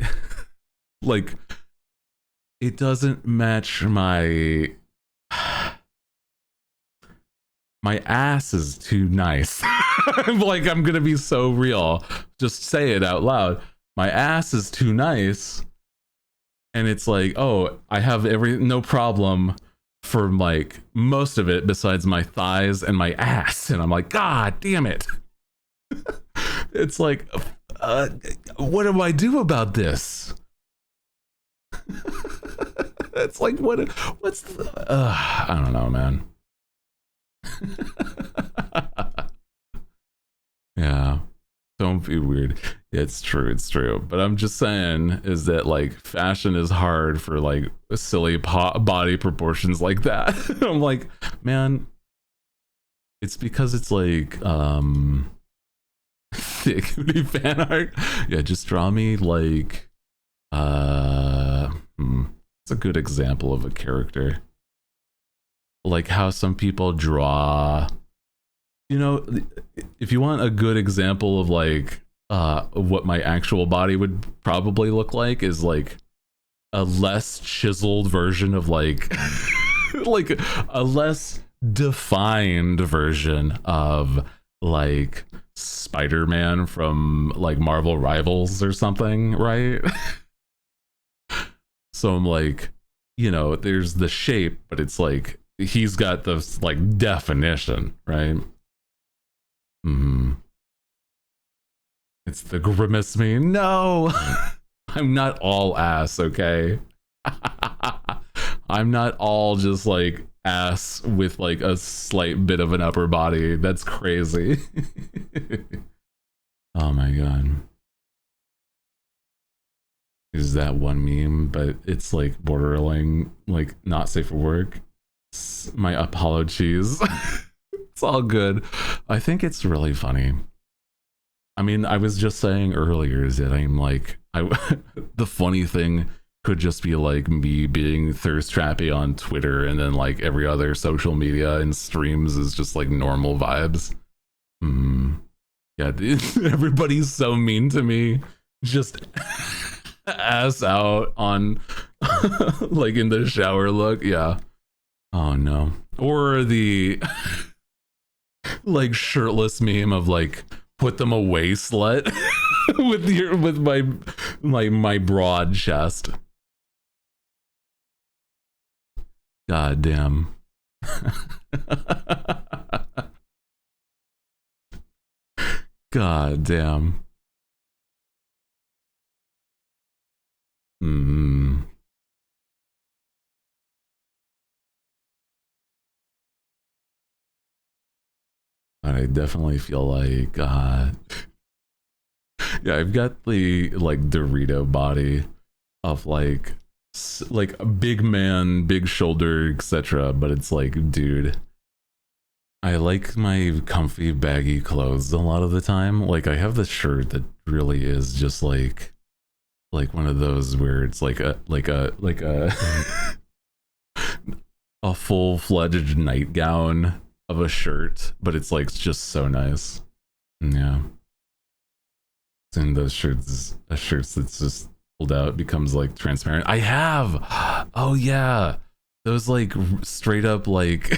like, it doesn't match my ass is too nice. I'm like, I'm gonna be so real, just say it out loud. My ass is too nice, And it's like, oh, I have no problem for like most of it besides my thighs and my ass. And I'm like, God damn it. It's like, what do I do about this? It's like, what's the, I don't know, man. Yeah. Don't be weird. It's true. But I'm just saying is that like fashion is hard for like silly body proportions like that. I'm like, man, it's because it's like thick Hooty fan art. Yeah, just draw me like it's a good example of a character. Like how some people draw, you know, if you want a good example of like what my actual body would probably look like is like a less chiseled version of like like a less defined version of like Spider-Man from like Marvel Rivals or something, right? So I'm like, you know, there's the shape, but it's like he's got this like definition, right? It's the grimace meme. No, I'm not all ass, okay? I'm not all just like ass with like a slight bit of an upper body. That's crazy. Oh my god. Is that one meme, but it's like borderline like not safe for work. My apologies. It's all good. I think it's really funny. I mean, I was just saying earlier is that I'm like, the funny thing could just be like me being thirst trappy on Twitter, and then like every other social media and streams is just like normal vibes. Yeah, dude, everybody's so mean to me. Just ass out on like in the shower look. Yeah. Oh no. Or the like shirtless meme of like put them away, slut. with my broad chest. God damn. God damn. I definitely feel like yeah, I've got the like Dorito body of like a big man, big shoulder, etc. But it's like, dude, I like my comfy baggy clothes a lot of the time. Like I have this shirt that really is just like one of those where it's like a a full-fledged nightgown of a shirt, but it's like just so nice. Yeah. And those shirts that's just pulled out becomes like transparent. I have. Oh yeah. Those like straight up like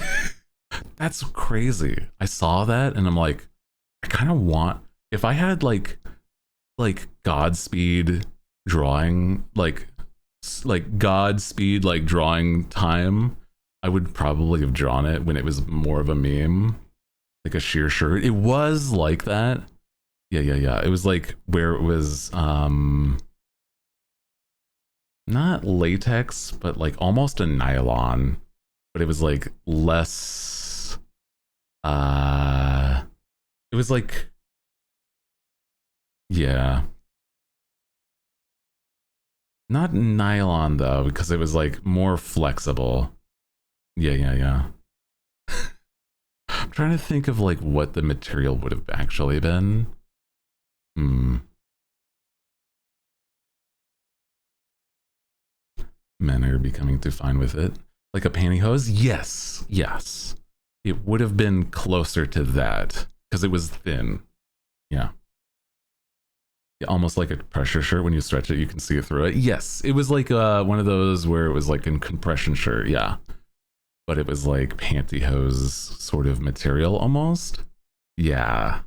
that's crazy. I saw that and I'm like, I kind of want, if I had like Godspeed drawing, like Godspeed like drawing time, I would probably have drawn it when it was more of a meme, like a sheer shirt. It was like that. Yeah. It was like where it was not latex, but like almost a nylon, but it was like less it was like, yeah, not nylon though, because it was like more flexible. Yeah. I'm trying to think of like what the material would have actually been. Men are becoming too fine with it. Like a pantyhose? Yes. It would have been closer to that because it was thin. Yeah. Almost like a pressure shirt. When you stretch it, you can see it through it. Yes. It was like one of those where it was like a compression shirt. Yeah. But it was like pantyhose sort of material almost. Yeah.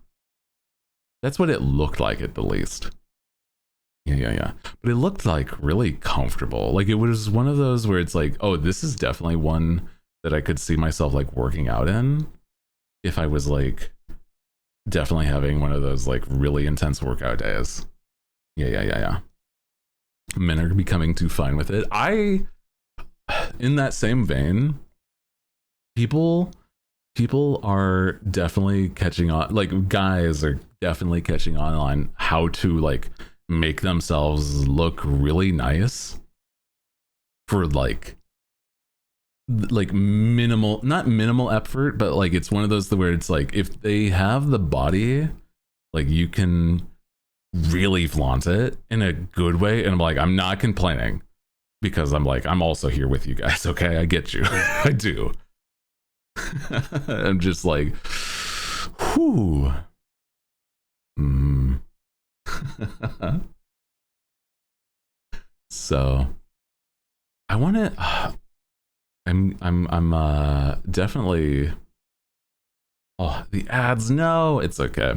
That's what it looked like at the least. Yeah. But it looked like really comfortable. Like it was one of those where it's like, oh, this is definitely one that I could see myself like working out in if I was like definitely having one of those like really intense workout days. Yeah. Men are becoming too fine with it. In that same vein, people are definitely catching on, like guys are definitely catching on how to like make themselves look really nice for like minimal, not minimal effort, but like it's one of those where it's like if they have the body, like you can really flaunt it in a good way. And I'm like, I'm not complaining because I'm like, I'm also here with you guys. Okay, I get you. I do. I'm just like, whew. So I want to. I'm definitely. Oh, the ads. No, it's okay.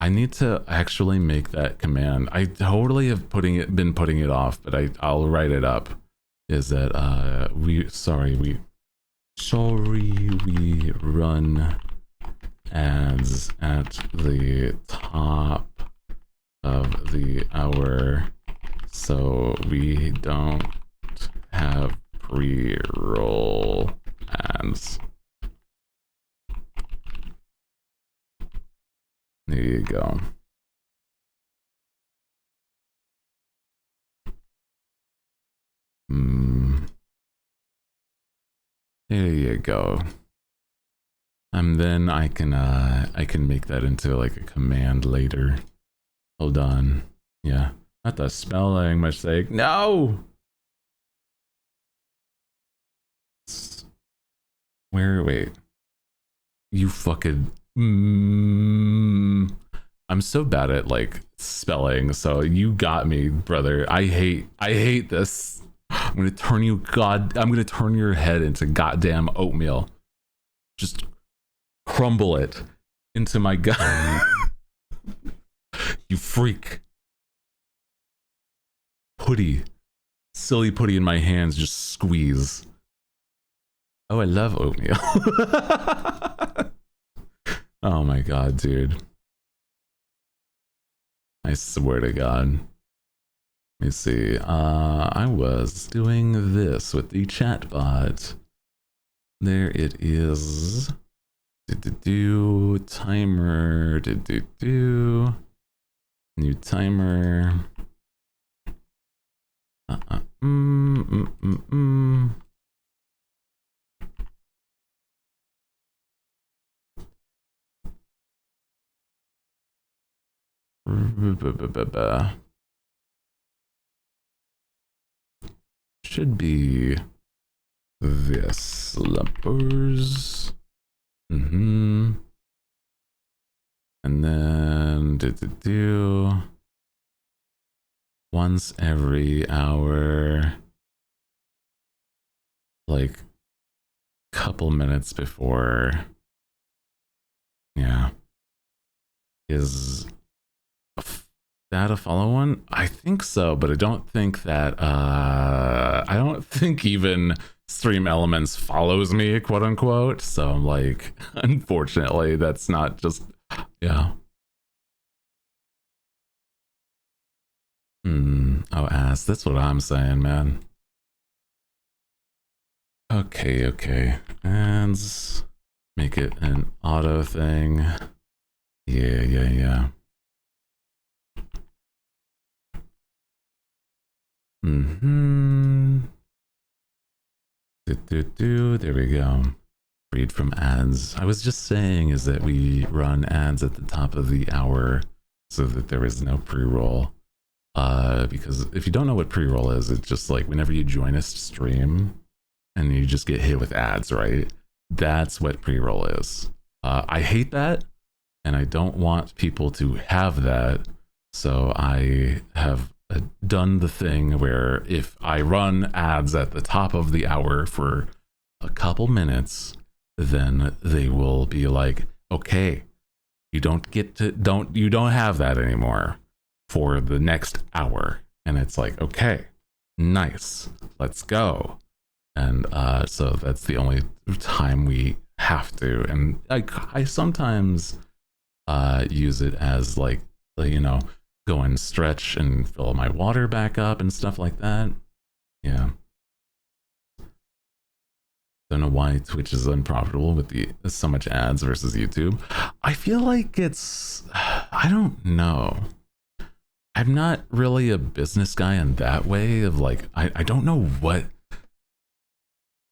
I need to actually make that command. I totally have been putting it off, but I'll write it up. Is that we run ads at the top of the hour so we don't have pre-roll ads. There you go. There you go. And then I can make that into like a command later. Hold on. Yeah. Not the spelling mistake. No! Wait. You fucking I'm so bad at like spelling, so you got me, brother. I hate this. I'm gonna turn your head into goddamn oatmeal. Just crumble it into my gut. You freak. Putty. Silly putty in my hands, just squeeze. Oh, I love oatmeal. Oh my god, dude. I swear to god. Let me see. I was doing this with the chatbot. There it is. Timer. New timer. Should be this lumpers. And then once every hour, like couple minutes before. Yeah. Is that a follow one? I think so, but I don't think that I don't think even Stream Elements follows me, quote unquote. So I'm like, unfortunately, that's not just, yeah. Oh, ass. That's what I'm saying, man. Okay. And make it an auto thing. Yeah. There we go. Read from ads. I was just saying is that we run ads at the top of the hour so that there is no pre-roll. Because if you don't know what pre-roll is, it's just like whenever you join a stream and you just get hit with ads, right? That's what pre-roll is. I hate that, and I don't want people to have that. So I have done the thing where if I run ads at the top of the hour for a couple minutes, then they will be like, okay, you don't have that anymore. for the next hour. And it's like, okay, nice, let's go. And so that's the only time we have to. And I sometimes use it as like, you know, go and stretch and fill my water back up and stuff like that. Yeah. Don't know why Twitch is unprofitable with so much ads versus YouTube. I feel like it's, I don't know. I'm not really a business guy in that way of like, I don't know what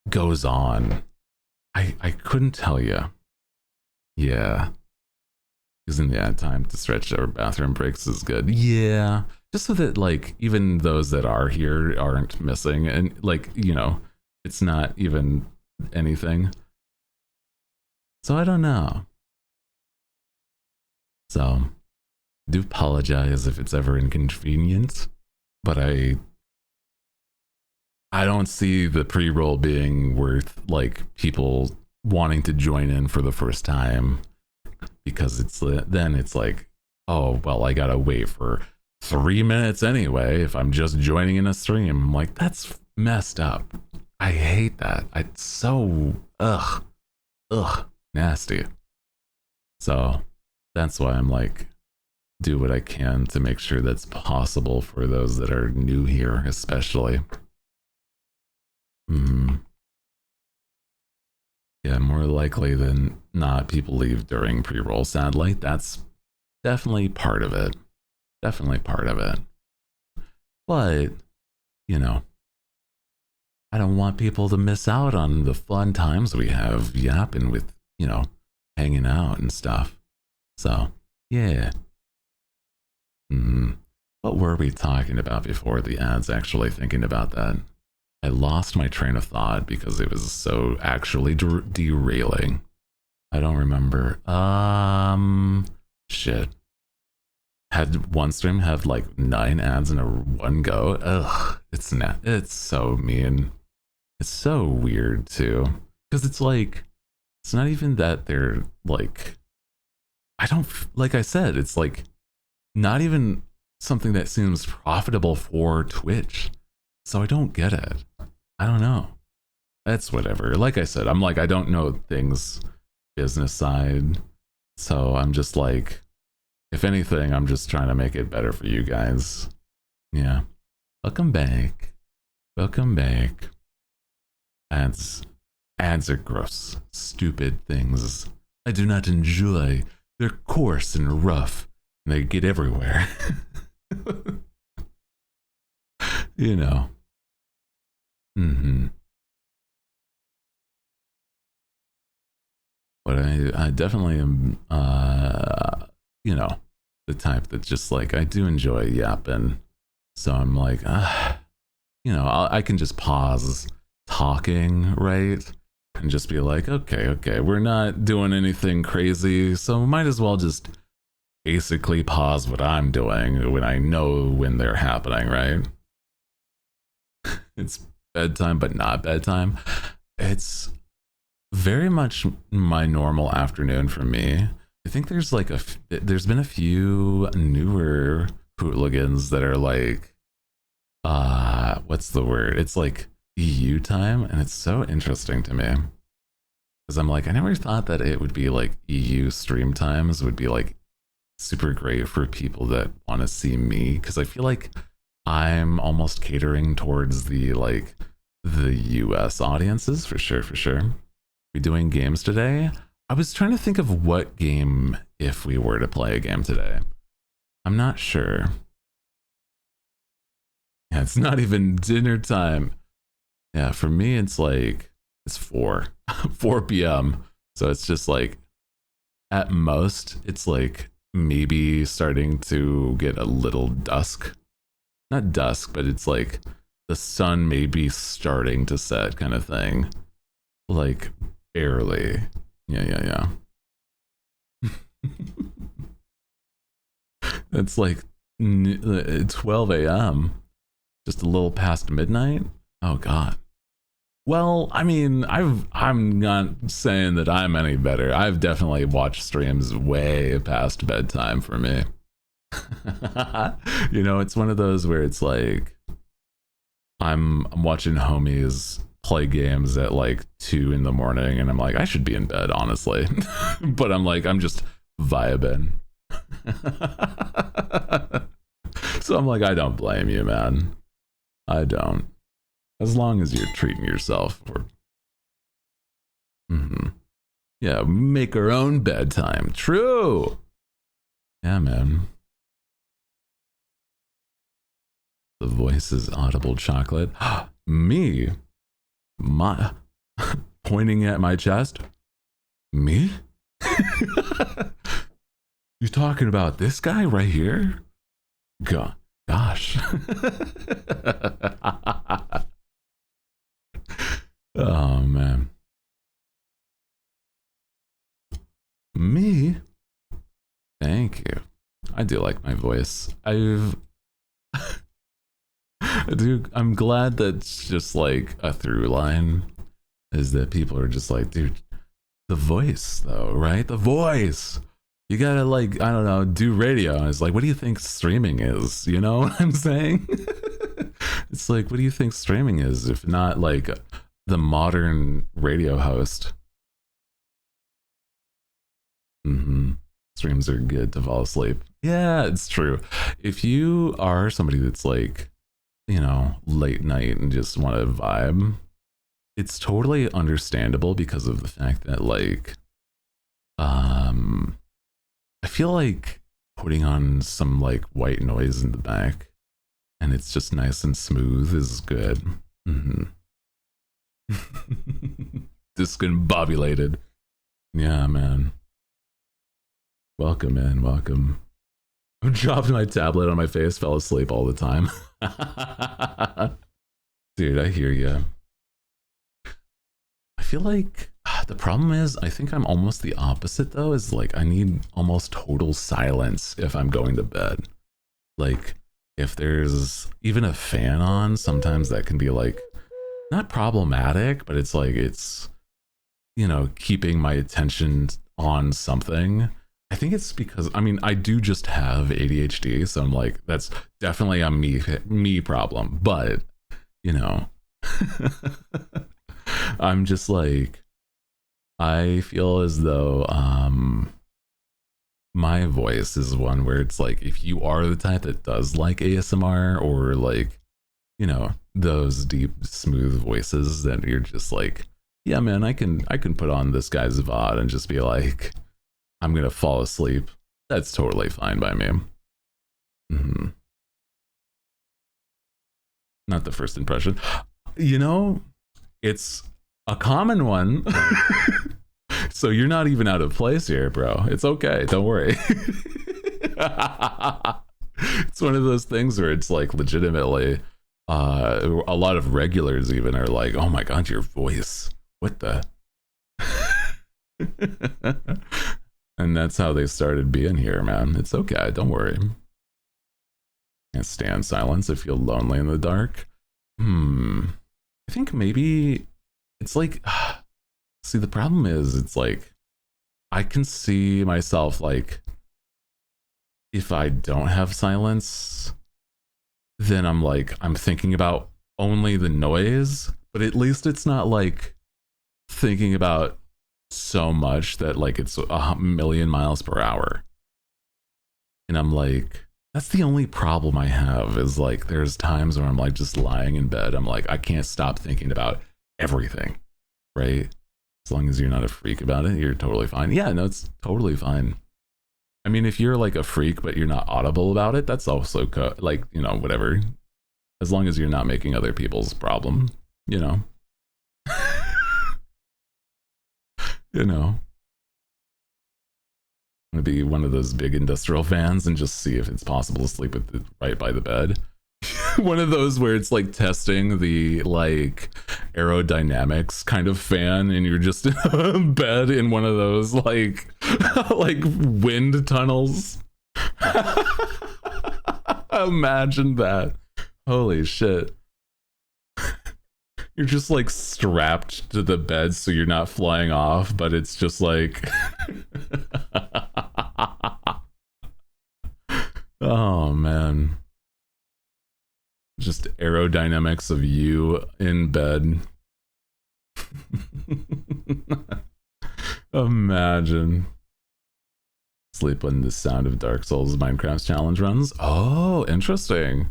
goes on. I couldn't tell you. Yeah. Using the ad time to stretch our bathroom breaks is good. Yeah. Just so that like even those that are here aren't missing, and like, you know, it's not even anything. So I don't know. So I do apologize if it's ever inconvenient, but I don't see the pre-roll being worth like people wanting to join in for the first time, because then it's like, oh well, I gotta wait for 3 minutes anyway if I'm just joining in a stream. I'm like, that's messed up. I hate that. It's so nasty. So that's why I'm like, do what I can to make sure that's possible for those that are new here, especially. Yeah, more likely than not, people leave during pre-roll. Sadly, that's definitely part of it. Definitely part of it. But, you know, I don't want people to miss out on the fun times we have yapping with, you know, hanging out and stuff. So, yeah. What were we talking about before the ads? Actually thinking about that. I lost my train of thought because it was so actually derailing. I don't remember. Shit. Had one stream have like 9 ads in one go. Ugh, it's so mean. It's so weird too. Because it's like, it's not even that they're like, like I said, it's like not even something that seems profitable for Twitch. So I don't get it. I don't know. That's whatever. Like I said, I'm like, I don't know things business side. So I'm just like, if anything, I'm just trying to make it better for you guys. Yeah. Welcome back. Welcome back. Ads are gross. Stupid things. I do not enjoy. They're coarse and rough. And they get everywhere. You know. But I definitely am, you know, the type that just like, I do enjoy yapping. So I'm like, you know, I can just pause talking, right? And just be like, okay, we're not doing anything crazy. So might as well just basically pause what I'm doing when I know when they're happening, right? It's bedtime, but not bedtime. It's very much my normal afternoon for me. I think there's like there's been a few newer hooligans that are like, what's the word? It's like EU time, and it's so interesting to me. Because I'm like, I never thought that it would be like EU stream times would be like super great for people that want to see me. Because I feel like I'm almost catering towards the like the US audiences for sure. We doing games today? I was trying to think of what game if we were to play a game today. I'm not sure. Yeah, it's not even dinner time. Yeah, for me it's like it's 4 p.m. So it's just like at most it's like maybe starting to get a little dusk. Not dusk, but it's like the sun may be starting to set kind of thing. Like barely. Yeah. It's like 12 a.m. Just a little past midnight. Oh god. Well, I mean, I'm not saying that I'm any better. I've definitely watched streams way past bedtime for me. You know, it's one of those where it's like I'm watching homies play games at like 2 in the morning, and I'm like, I should be in bed, honestly. But I'm like, I'm just vibing. So I'm like, I don't blame you, man. I don't. As long as you're treating yourself. Or... Yeah, make our own bedtime. True. Yeah, man. The voice is audible chocolate. Me? My pointing at my chest? Me? You talking about this guy right here? Gosh. Oh man. Me? Thank you. I do like my voice. Dude, I'm glad that's just like a through line, is that people are just like, dude, the voice though, right? The voice. You gotta like, I don't know, do radio. It's like, what do you think streaming is? You know what I'm saying? It's like, what do you think streaming is if not like the modern radio host? Streams are good to fall asleep. Yeah, it's true. If you are somebody that's like, you know, late night and just want to vibe, it's totally understandable because of the fact that like, I feel like putting on some like white noise in the back and it's just nice and smooth is good. Discombobulated. Yeah, man. Welcome in, welcome. I dropped my tablet on my face, fell asleep all the time. Dude, I hear you. I feel like the problem is, I think I'm almost the opposite though, is like I need almost total silence if I'm going to bed. Like if there's even a fan on, sometimes that can be like, not problematic, but it's like, it's, you know, keeping my attention on something. I think it's because, I mean, I do just have ADHD, so I'm like, that's definitely a me problem. But, you know, I'm just like, I feel as though my voice is one where it's like, if you are the type that does like ASMR or like, you know, those deep, smooth voices that you're just like, yeah, man, I can put on this guy's VOD and just be like, I'm gonna fall asleep. That's totally fine by me. Not the first impression. You know, it's a common one. So you're not even out of place here, bro. It's okay. Don't worry. It's one of those things where it's like legitimately a lot of regulars even are like, oh my god, your voice. What the? And that's how they started being here, man. It's okay. Don't worry. Can't stand silence. I feel lonely in the dark. I think maybe it's like, see, the problem is it's like, I can see myself like, if I don't have silence, then I'm like, I'm thinking about only the noise, but at least it's not like thinking about so much that like it's 1,000,000 miles per hour. And I'm like, that's the only problem I have is like, there's times where I'm like just lying in bed. I'm like, I can't stop thinking about everything, right? As long as you're not a freak about it, you're totally fine. Yeah, no, it's totally fine. I mean, if you're like a freak, but you're not audible about it, that's also like, you know, whatever. As long as you're not making other people's problem, you know. You know, I'm gonna be one of those big industrial fans and just see if it's possible to sleep with right by the bed. One of those where it's like testing the like aerodynamics kind of fan, and you're just in a bed in one of those like like wind tunnels. Imagine that. Holy shit. You're just like strapped to the bed so you're not flying off, but it's just like man. Just aerodynamics of you in bed. Imagine. Sleep when the sound of Dark Souls Minecraft challenge runs. Oh, interesting.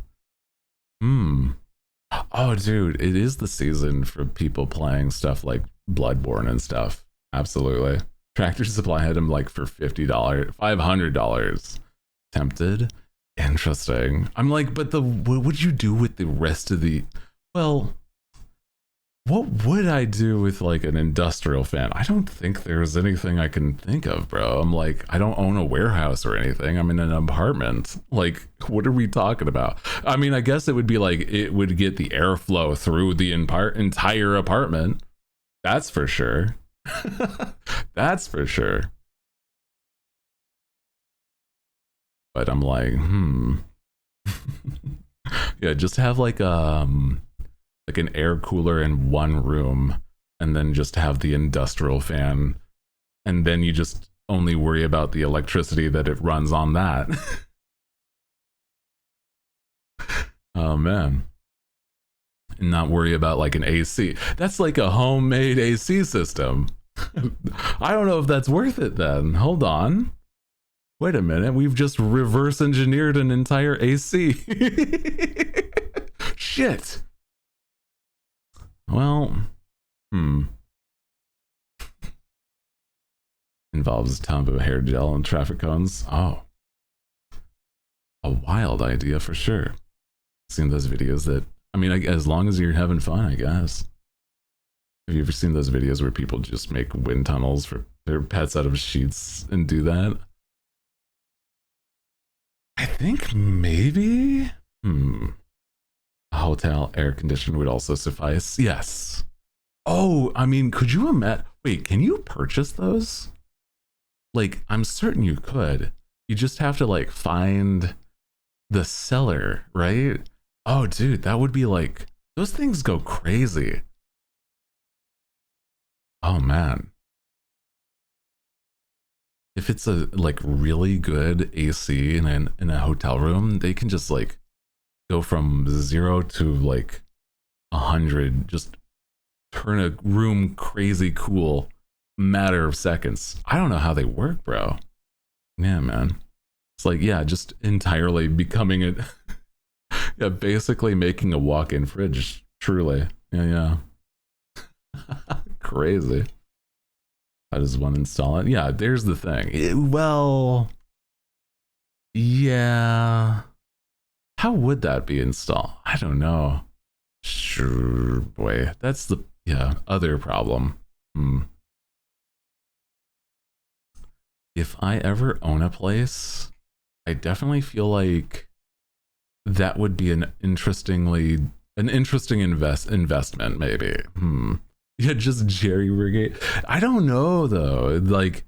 Oh, dude, it is the season for people playing stuff like Bloodborne and stuff. Absolutely. Tractor Supply had him like for $50, $500. Tempted? Interesting. I'm like, but what would you do with the rest of the... Well, what would I do with like an industrial fan? I don't think there's anything I can think of, bro. I'm like, I don't own a warehouse or anything. I'm in an apartment. Like, what are we talking about? I mean, I guess it would be like, it would get the airflow through the entire apartment. That's for sure. That's for sure. But I'm like, yeah, just have like an air cooler in one room, and then just have the industrial fan, and then you just only worry about the electricity that it runs on that. Oh man. And not worry about like an AC. That's like a homemade AC system. I don't know if that's worth it then. Hold on. Wait a minute, we've just reverse engineered an entire AC. Shit. Well, Involves a ton of hair gel and traffic cones. Oh. A wild idea for sure. Seen those videos that, I mean, as long as you're having fun, I guess. Have you ever seen those videos where people just make wind tunnels for their pets out of sheets and do that? I think maybe, a hotel air conditioner would also suffice. Yes. Oh, I mean, could you imagine? Wait, can you purchase those? Like, I'm certain you could. You just have to like find the seller, right? Oh, dude, that would be like, those things go crazy. Oh man. If it's a like really good AC in a hotel room, they can just like go from 0 to like 100, just turn a room crazy cool, matter of seconds. I don't know how they work, bro. Yeah, man. It's like, yeah, just entirely becoming it. Yeah, basically making a walk-in fridge. Truly. Yeah. Crazy. How does one install it? Yeah, there's the thing. Well, yeah. How would that be installed? I don't know. Sure, boy. That's the, other problem. If I ever own a place, I definitely feel like that would be an interesting investment, maybe. Yeah, just jerry rig. I don't know though. Like,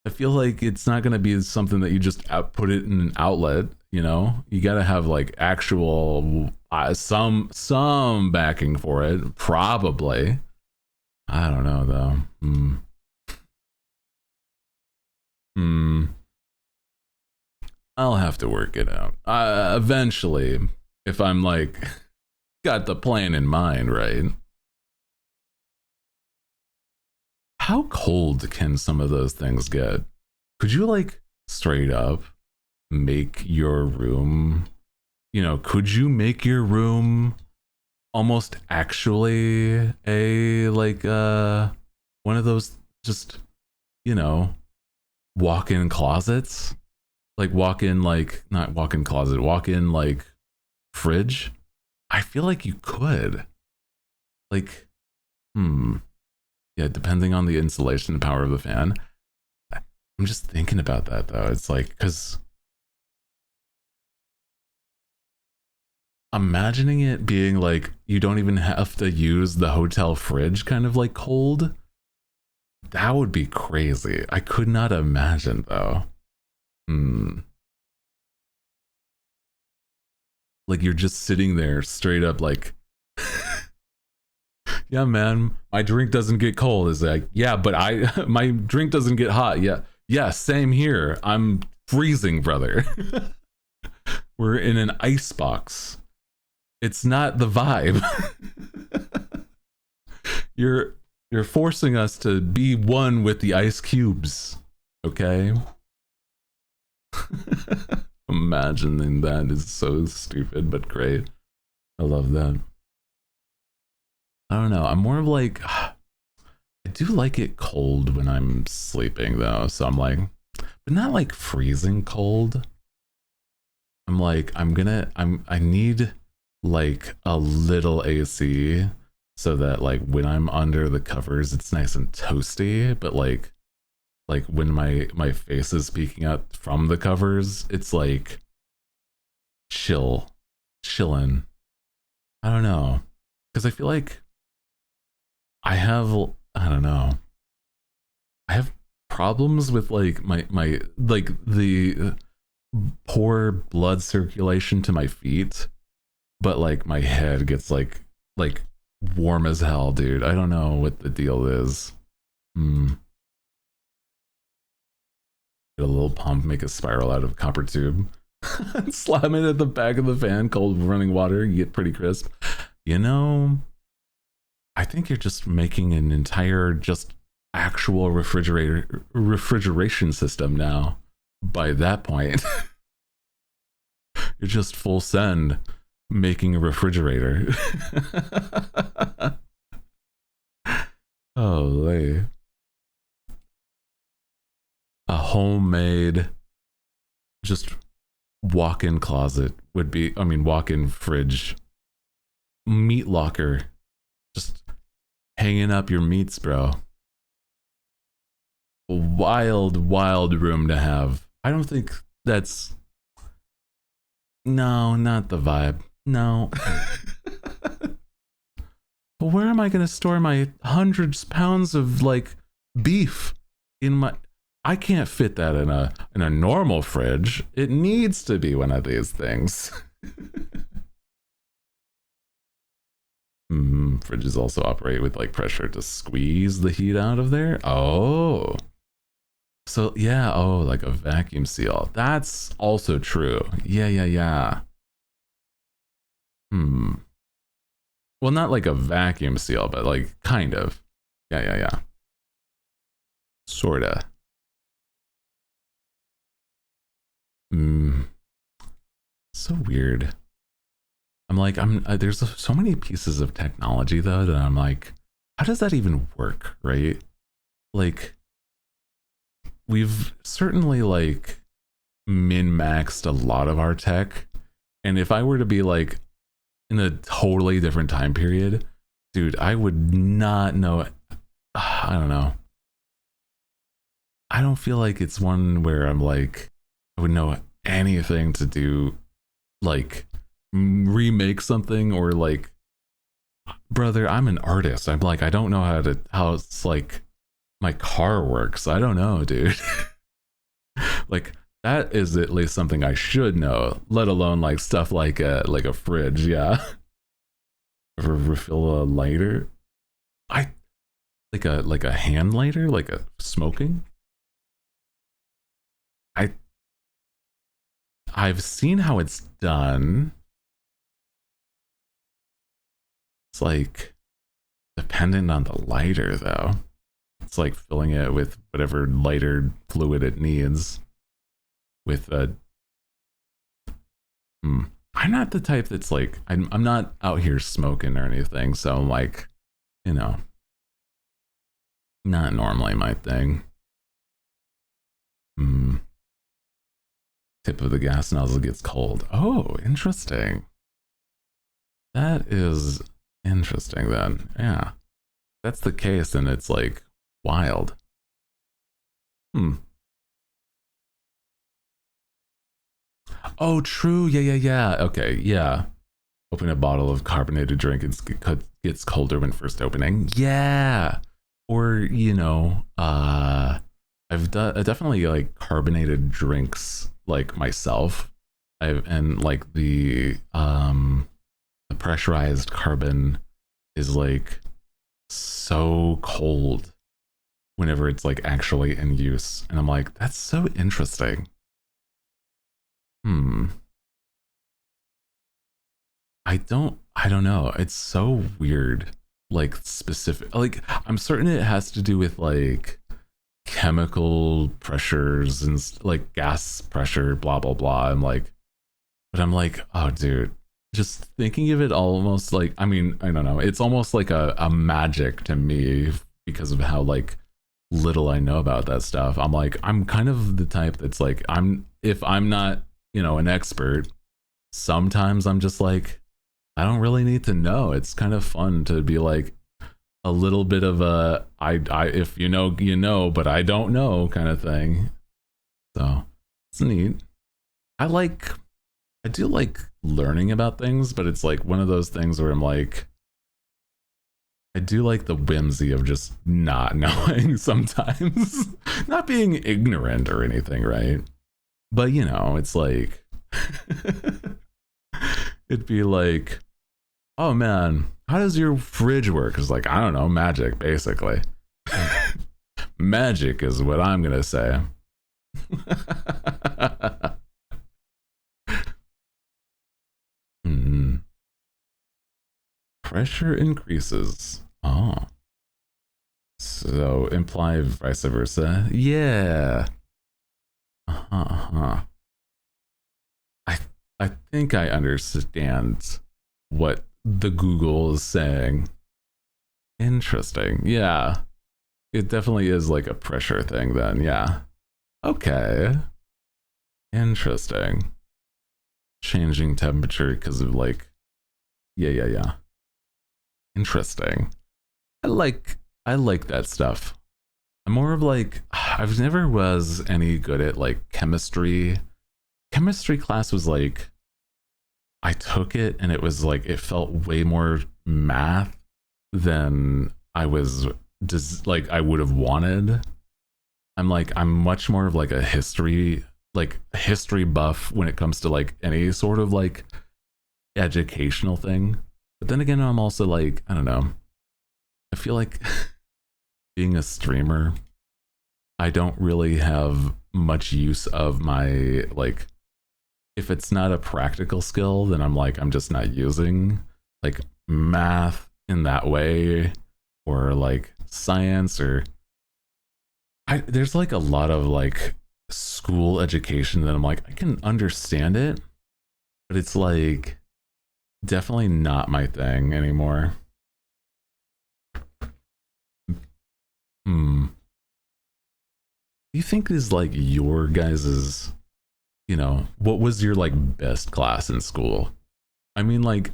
I feel like it's not going to be something that you just put it in an outlet. You know, you got to have like actual some backing for it. Probably. I don't know though. I'll have to work it out. Eventually, if I'm like got the plan in mind, right? How cold can some of those things get? Could you like straight up make your room, could you make your room almost actually a like one of those just walk-in closets? Like walk-in, like not walk-in closet, walk-in like fridge? I feel like you could. Like, yeah, depending on the insulation power of the fan. I'm just thinking about that though. It's like, because imagining it being like you don't even have to use the hotel fridge kind of like cold, that would be crazy. I could not imagine though. Like you're just sitting there straight up like, yeah, man, my drink doesn't get cold. It's like, yeah, but my drink doesn't get hot. Yeah, same here. I'm freezing, brother. We're in an ice box. It's not the vibe. You're forcing us to be one with the ice cubes. Okay? Imagining that is so stupid but great. I love that. I don't know. I'm more of like, I do like it cold when I'm sleeping though. So I'm like, but not like freezing cold. I'm like, I need like a little AC so that like when I'm under the covers, it's nice and toasty. But like when my face is peeking out from the covers, it's like chilling. I don't know, because I feel like I don't know. I have problems with like my like the poor blood circulation to my feet, but like my head gets like warm as hell, dude. I don't know what the deal is. Get a little pump, make a spiral out of a copper tube. Slam it at the back of the fan, cold running water, you get pretty crisp. You know, I think you're just making an entire just actual refrigeration system now. By that point, you're just full send making a refrigerator. Holy. A homemade just walk-in closet would be, I mean, walk-in fridge, meat locker, just hanging up your meats, bro. A wild room to have. I don't think that's, no, not the vibe. No. But where am I going to store my hundreds pounds of like beef in my, I can't fit that in a normal fridge. It needs to be one of these things. Fridges also operate with like pressure to squeeze the heat out of there. Oh. So yeah, oh, like a vacuum seal. That's also true. Yeah. Well, not like a vacuum seal, but like kind of. Yeah. Sorta. So weird. I'm like, there's so many pieces of technology though that I'm like, how does that even work, right? Like, we've certainly like min-maxed a lot of our tech, and if I were to be like in a totally different time period, dude, I would not know. I don't know. I don't feel like it's one where I'm like, I would know anything to do, like remake something, or like, brother, I'm an artist. I'm like, I don't know how it's like my car works. I don't know, dude. Like, that is at least something I should know, let alone like stuff like a fridge. Yeah. Ever refill a lighter? Like a hand lighter, like a smoking. I've seen how it's done. It's like dependent on the lighter though. It's like filling it with whatever lighter fluid it needs. With a I'm not the type that's like, I'm not out here smoking or anything, so I'm like, you know, not normally my thing. Tip of the gas nozzle gets cold. Oh, interesting. That is interesting then. Yeah. That's the case, and it's like wild. Oh, true. Yeah. Okay, yeah. Open a bottle of carbonated drink, it gets colder when first opening. Yeah. Or, you know, I've definitely like carbonated drinks like myself. And like the pressurized carbon is like so cold whenever it's like actually in use, and I'm like, that's so interesting. I don't know. It's so weird. Like specific, like I'm certain it has to do with like chemical pressures and like gas pressure, blah blah blah. But I'm like, oh dude, just thinking of it almost like, I mean, I don't know. It's almost like a magic to me because of how like little I know about that stuff. I'm like, I'm kind of the type that's like, if I'm not, an expert, sometimes I'm just like, I don't really need to know. It's kind of fun to be like a little bit of a, if you know, but I don't know kind of thing. So it's neat. I do like learning about things, but it's like one of those things where I'm like, I do like the whimsy of just not knowing sometimes. Not being ignorant or anything, right? But it's like it'd be like, oh man, how does your fridge work? It's like, I don't know, magic, basically. Magic is what I'm gonna say. Pressure increases. Oh. So imply vice versa. Yeah. Uh-huh. I think I understand what the Google is saying. Interesting. Yeah. It definitely is like a pressure thing then. Yeah. Okay. Interesting. Changing temperature because of like, yeah. Interesting. I like that stuff. I'm more of like, I've never was any good at like chemistry. Chemistry class was like, I took it and it was like, it felt way more math than I was like I would have wanted. I'm much more of like a history buff when it comes to like any sort of like educational thing. But then again, I'm also like, I don't know. I feel like being a streamer, I don't really have much use of my like, if it's not a practical skill, then I'm just not using like math in that way, or like science, or there's like a lot of like school education that I'm like, I can understand it, but it's like definitely not my thing anymore. Do you think is like your guys's, what was your like best class in school? I mean, like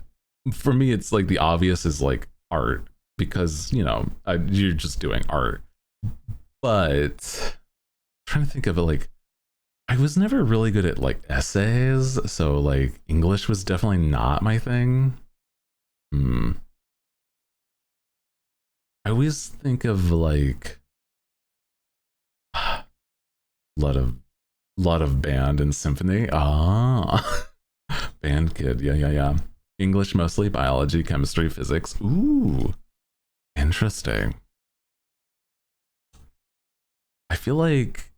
for me, it's like the obvious is like art, because you're just doing art. But I'm trying to think of it, like I was never really good at like essays, so like English was definitely not my thing. I always think of like a lot of band and symphony. Band kid. Yeah. English mostly, biology, chemistry, physics. Ooh, interesting. I feel like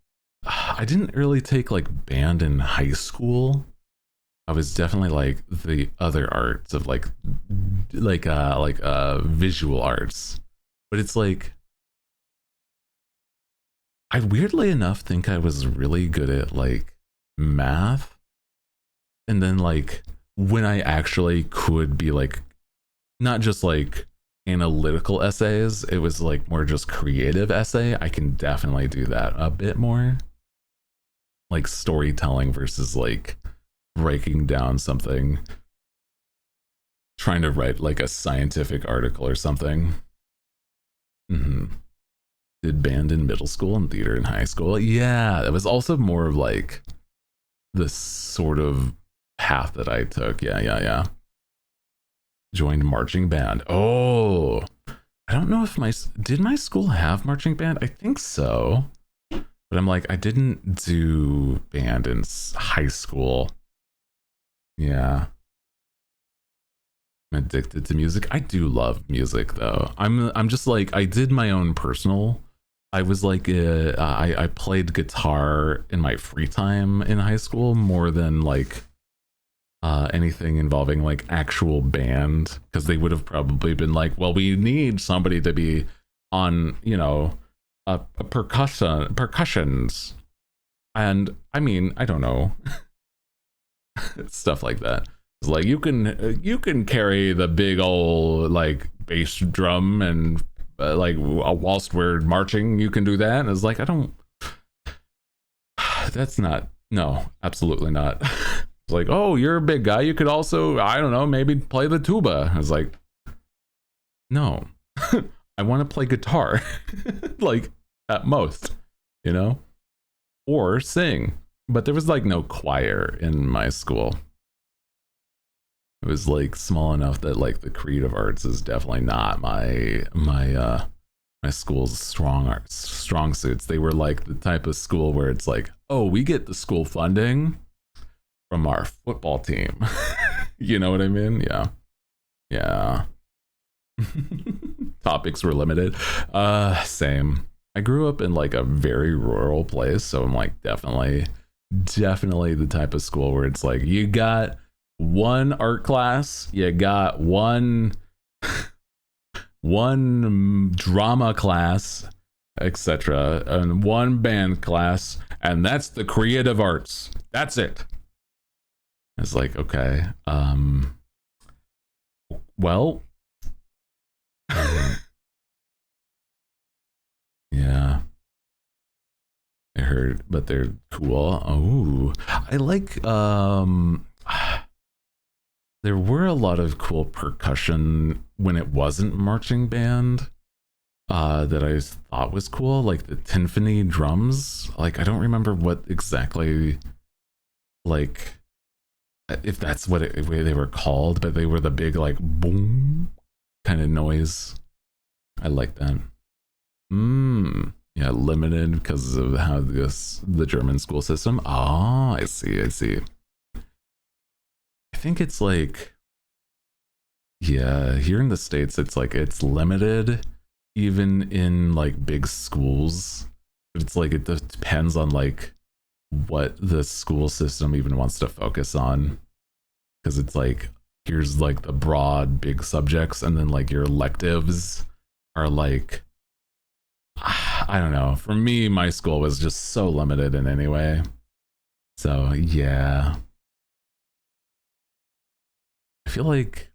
I didn't really take like band in high school. I was definitely like the other arts of like visual arts. But it's like, I weirdly enough think I was really good at like math. And then like when I actually could be like, not just like analytical essays, it was like more just creative essay. I can definitely do that a bit more. Like storytelling versus like breaking down something, trying to write like a scientific article or something. Did band in middle school and theater in high school. Yeah, it was also more of like the sort of path that I took. Yeah. Joined marching band. Oh, I don't know if did my school have marching band? I think so. But I'm like, I didn't do band in high school. Yeah. I'm addicted to music. I do love music though. I'm just like, I did my own personal. I was like, I played guitar in my free time in high school more than like anything involving like actual band, because they would have probably been like, well, we need somebody to be on, you know, a percussions, and I mean, I don't know, stuff like that. It's like you can carry the big old like bass drum and like whilst we're marching, you can do that. And it's like, I don't. That's not. No, absolutely not. It's like, oh, you're a big guy. You could also, I don't know, maybe play the tuba. I was like, no, I want to play guitar, like at most, you know, or sing. But there was like no choir in my school. It was like small enough that like the creative arts is definitely not my school's strong suits. They were like the type of school where it's like, oh, we get the school funding from our football team. You know what I mean? Yeah. Yeah. Topics were limited. Same. I grew up in like a very rural place, so I'm like definitely the type of school where it's like you got one art class, you got one drama class, etc., and one band class, and that's the creative arts. That's it. It's like, okay, well, yeah, I heard, but they're cool. Oh, I like, there were a lot of cool percussion when it wasn't marching band, that I thought was cool, like the timpani drums. Like, I don't remember what exactly, like, if that's what way they were called, but they were the big like boom kind of noise. I like that. Yeah, limited because of how the German school system. Ah, I see. I think it's like, yeah, here in the States, it's like it's limited even in like big schools. But it's like it depends on like what the school system even wants to focus on, because it's like, here's like the broad big subjects, and then like your electives are like, I don't know. For me, my school was just so limited in any way. So yeah, I feel like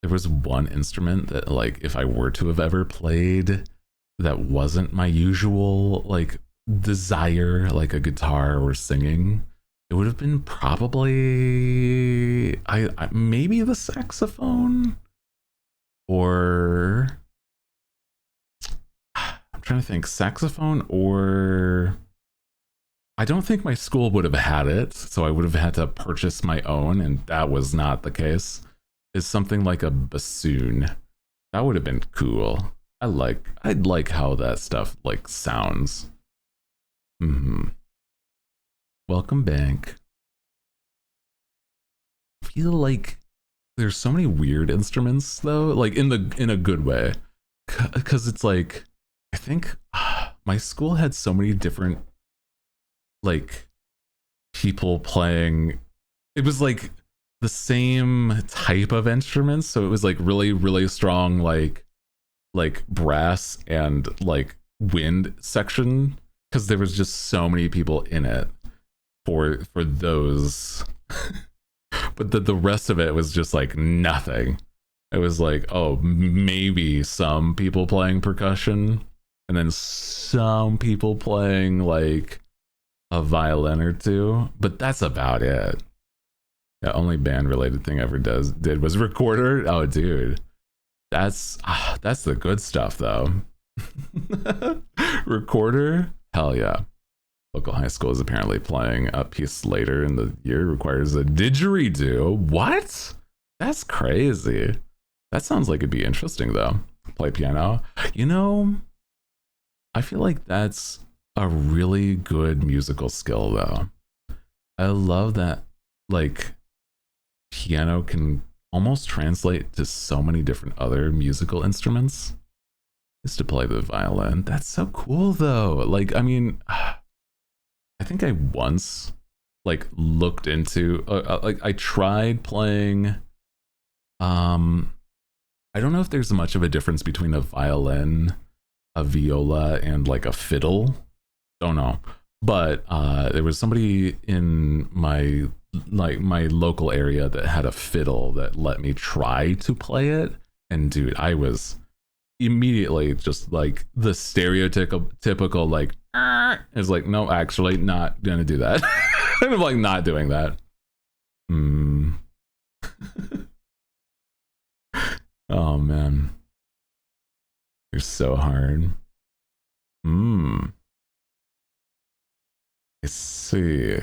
there was one instrument that like if I were to have ever played that wasn't my usual like desire, like a guitar or singing, it would have been probably I maybe the saxophone, or I'm trying to think, saxophone, or I don't think my school would have had it, so I would have had to purchase my own, and that was not the case. Is something like a bassoon. That would have been cool. I'd like how that stuff like sounds. Welcome back. I feel like there's so many weird instruments though, like in a good way, because it's like, I think my school had so many different like people playing. It was like the same type of instruments, so it was like really strong like brass and like wind section, because there was just so many people in it for those. But the rest of it was just like nothing. It was like, oh, maybe some people playing percussion, and then some people playing like a violin or two, but that's about it. The only band related thing I ever did was recorder. Oh dude, that's the good stuff though. Recorder, hell yeah. Local high school is apparently playing a piece later in the year requires a didgeridoo. What? That's crazy. That sounds like it'd be interesting though. Play piano. You know, I feel like that's a really good musical skill though. I love that like piano can almost translate to so many different other musical instruments. Is to play the violin. That's so cool though. Like, I mean, I think I once like looked into. Like I tried playing. I don't know if there's much of a difference between a violin, a viola, and like a fiddle. Don't know, but there was somebody in my local area that had a fiddle that let me try to play it, and dude, I was immediately just like the stereotypical like it's like, no, actually not gonna do that. I'm like not doing that. Oh man, you're so hard. I see.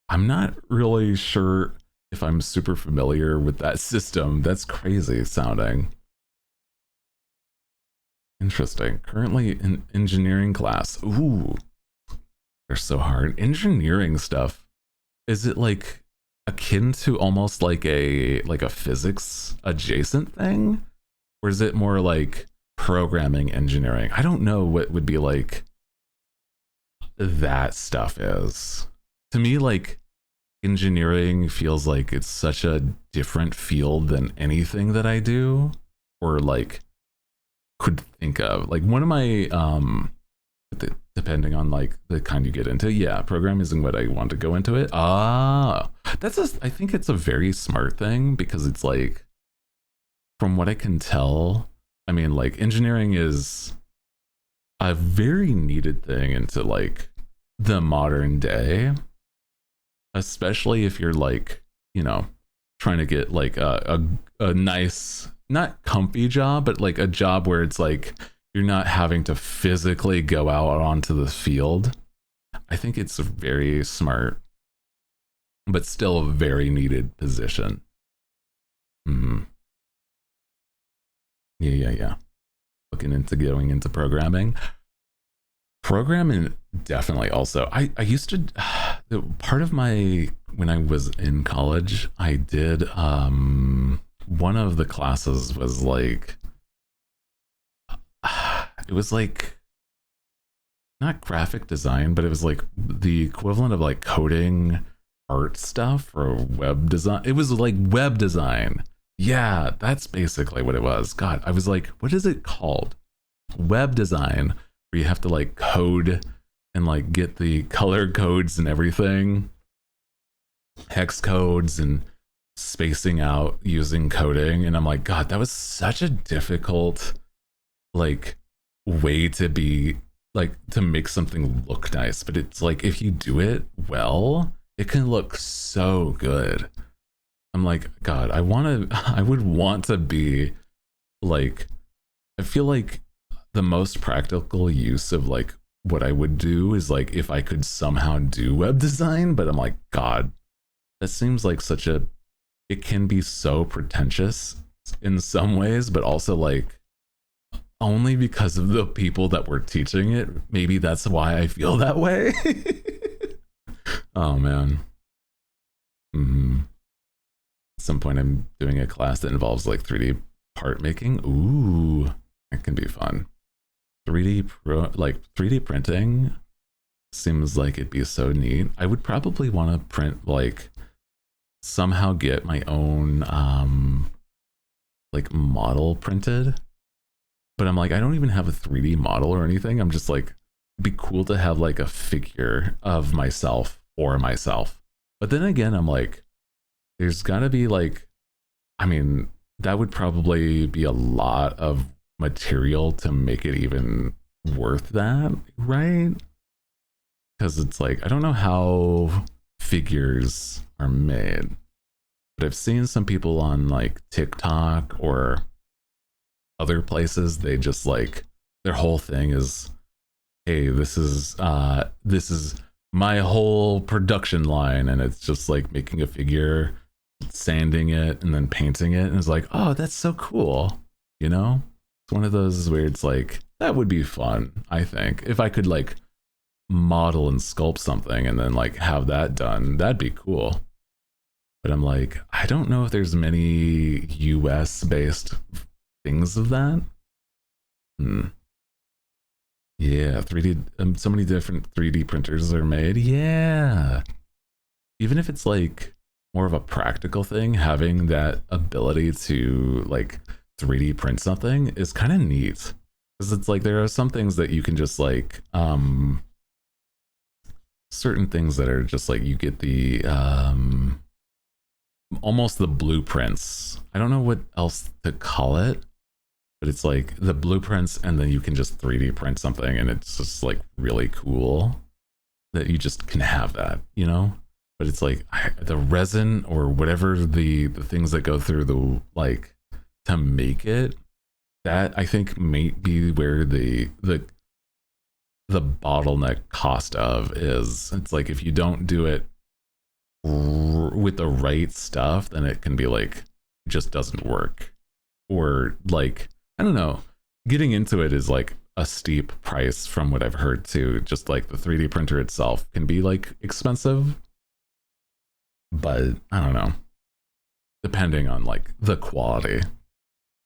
I'm not really sure if I'm super familiar with that system. That's crazy sounding. Interesting. Currently in engineering class. Ooh, they're so hard. Engineering stuff. Is it like akin to almost like a physics adjacent thing? Or is it more like programming engineering? I don't know what would be like that stuff is. To me, like engineering feels like it's such a different field than anything that I do or like could think of. Like one of my depending on like the kind you get into, yeah, programming isn't what I want to go into it. I think it's a very smart thing because it's like, from what I can tell, I mean, like engineering is a very needed thing into like the modern day, especially if you're like, you know, trying to get like a nice, not comfy job, but like a job where it's like you're not having to physically go out onto the field. I think it's a very smart, but still a very needed position. Yeah. Looking into going into programming. Programming definitely also. I used to part of my when I was in college, I did one of the classes was like it was like not graphic design, but it was like the equivalent of like coding art stuff or web design. It was like web design. Yeah, that's basically what it was. God, I was like, what is it called? Web design, where you have to like code and like get the color codes and everything, hex codes and spacing out using coding. And I'm like, God, that was such a difficult like way to be like to make something look nice. But it's like if you do it well, it can look so good. I'm like, God, I would want to be like, I feel like the most practical use of like what I would do is like if I could somehow do web design, but I'm like, God, that seems like it can be so pretentious in some ways, but also like only because of the people that were teaching it. Maybe that's why I feel that way. Oh man. At some point I'm doing a class that involves like 3D part making. Ooh, that can be fun. 3D printing seems like it'd be so neat. I would probably want to print like somehow get my own like model printed. But I'm like, I don't even have a 3D model or anything. I'm just like, it'd be cool to have like a figure of myself or myself. But then again, I'm like, there's gotta be like, I mean, that would probably be a lot of material to make it even worth that, right? Because it's like, I don't know how figures are made, but I've seen some people on like TikTok or other places, they just like, their whole thing is, hey, this is my whole production line, and it's just like making a figure, sanding it and then painting it, and it's like, oh, that's so cool, you know? It's one of those where it's like, that would be fun. I think if I could like model and sculpt something and then like have that done, that'd be cool. But I'm like, I don't know if there's many US based things of that. Yeah, 3D, so many different 3D printers are made. Yeah, even if it's like more of a practical thing, having that ability to like 3D print something is kind of neat. Because it's like there are some things that you can just like certain things that are just like you get the almost the blueprints. I don't know what else to call it, but it's like the blueprints and then you can just 3D print something and it's just like really cool that you just can have that, you know? But it's like the resin or whatever the things that go through the like to make it, that I think may be where the bottleneck cost of is. It's like if you don't do it with the right stuff, then it can be like it just doesn't work. Or like I don't know, getting into it is like a steep price from what I've heard too. Just like the 3D printer itself can be like expensive, but I don't know, depending on like the quality.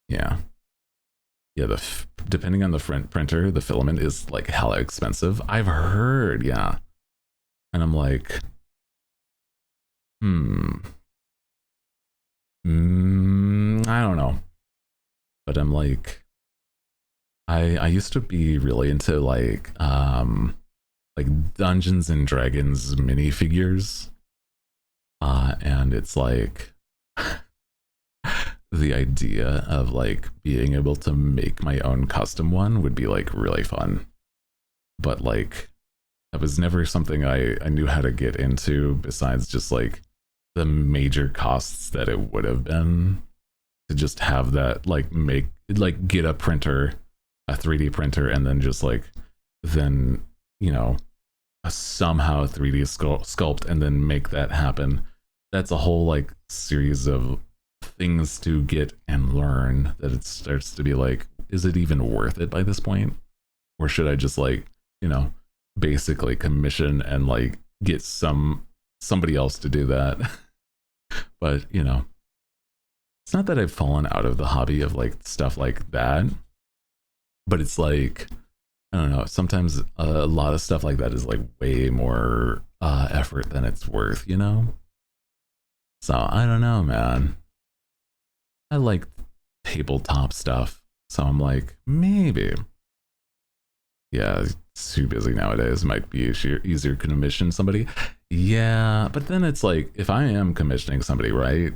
Yeah, depending on the printer, the filament is like hella expensive, I've heard. Yeah, and I'm like I don't know, but I'm like I used to be really into like Dungeons and Dragons minifigures, and it's like the idea of like being able to make my own custom one would be like really fun, but like that was never something I knew how to get into, besides just like the major costs that it would have been to just have that like make like get a printer, a 3D printer, and then just like then you know somehow 3D sculpt and then make that happen. That's a whole like series of things to get and learn that it starts to be like, is it even worth it by this point? Or should I just like, you know, basically commission and like get somebody else to do that? But you know, it's not that I've fallen out of the hobby of like stuff like that, but it's like I don't know, sometimes a lot of stuff like that is like way more effort than it's worth, you know? So I don't know, man. I like tabletop stuff, so I'm like, maybe. Yeah, it's too busy nowadays. Might be easier to commission somebody. Yeah, but then it's like, if I am commissioning somebody, right?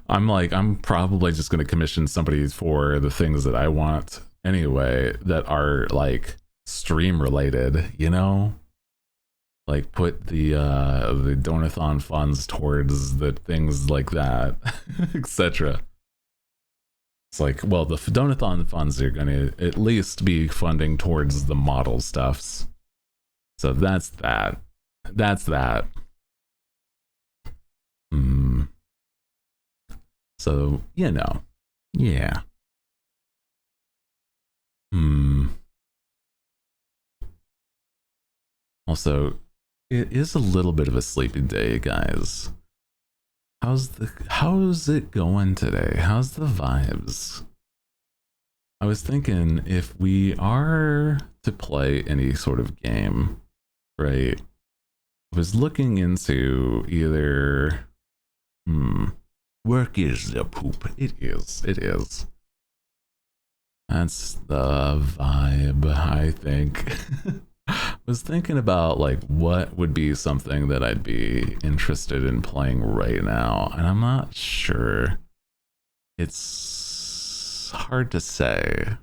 I'm probably just going to commission somebody for the things that I want anyway, that are like stream related, you know? Like put the donathon funds towards the things like that, etc. It's like, well, the donathon funds are going to at least be funding towards the model stuffs. So that's that. That's that. So, you know, yeah. Also, it is a little bit of a sleepy day, guys. How's it going today? How's the vibes? I was thinking if we are to play any sort of game, right? I was looking into either work is the poop. It is. That's the vibe, I think. Was thinking about like what would be something that I'd be interested in playing right now, and I'm not sure. It's hard to say.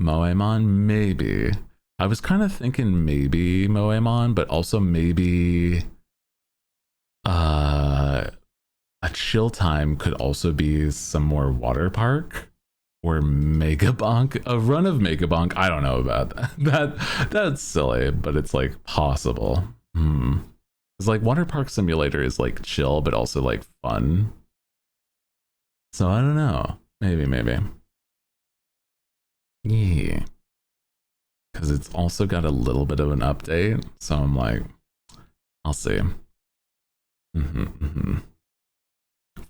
Moemon, maybe. I was kind of thinking maybe Moemon, but also maybe a chill time could also be some more water park. Or Megabonk, a run of Megabonk. I don't know about that. That's silly, but it's like possible. It's like Water Park Simulator is like chill, but also like fun. So I don't know. Maybe. Yeah. Because it's also got a little bit of an update. So I'm like, I'll see.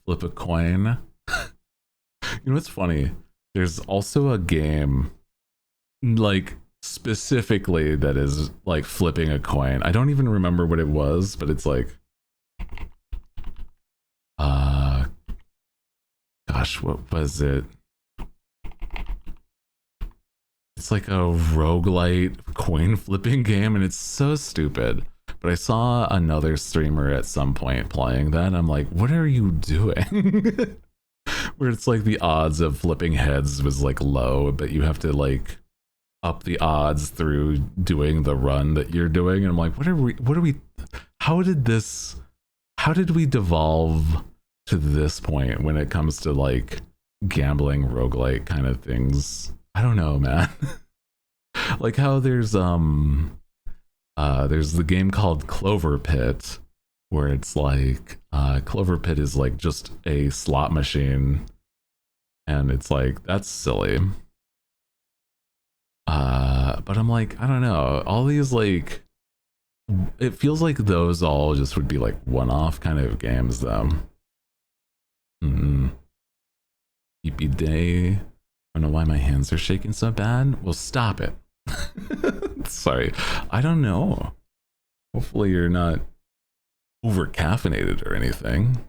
Flip a coin. You know what's funny? There's also a game, like specifically that is like flipping a coin. I don't even remember what it was, but it's like gosh, what was it? It's like a roguelite coin flipping game, and it's so stupid. But I saw another streamer at some point playing that, and I'm like, what are you doing? Where it's like the odds of flipping heads was like low, but you have to like up the odds through doing the run that you're doing. And I'm like, what are we, how did we devolve to this point when it comes to like gambling roguelite kind of things? I don't know, man. Like how there's the game called Clover Pit, where it's like Clover Pit is like just a slot machine, and it's like that's silly. But I'm like, I don't know, all these like, it feels like those all just would be like one-off kind of games though. Eepy day. I don't know why my hands are shaking so bad. Well, stop it. Sorry. I don't know. Hopefully you're not over caffeinated or anything.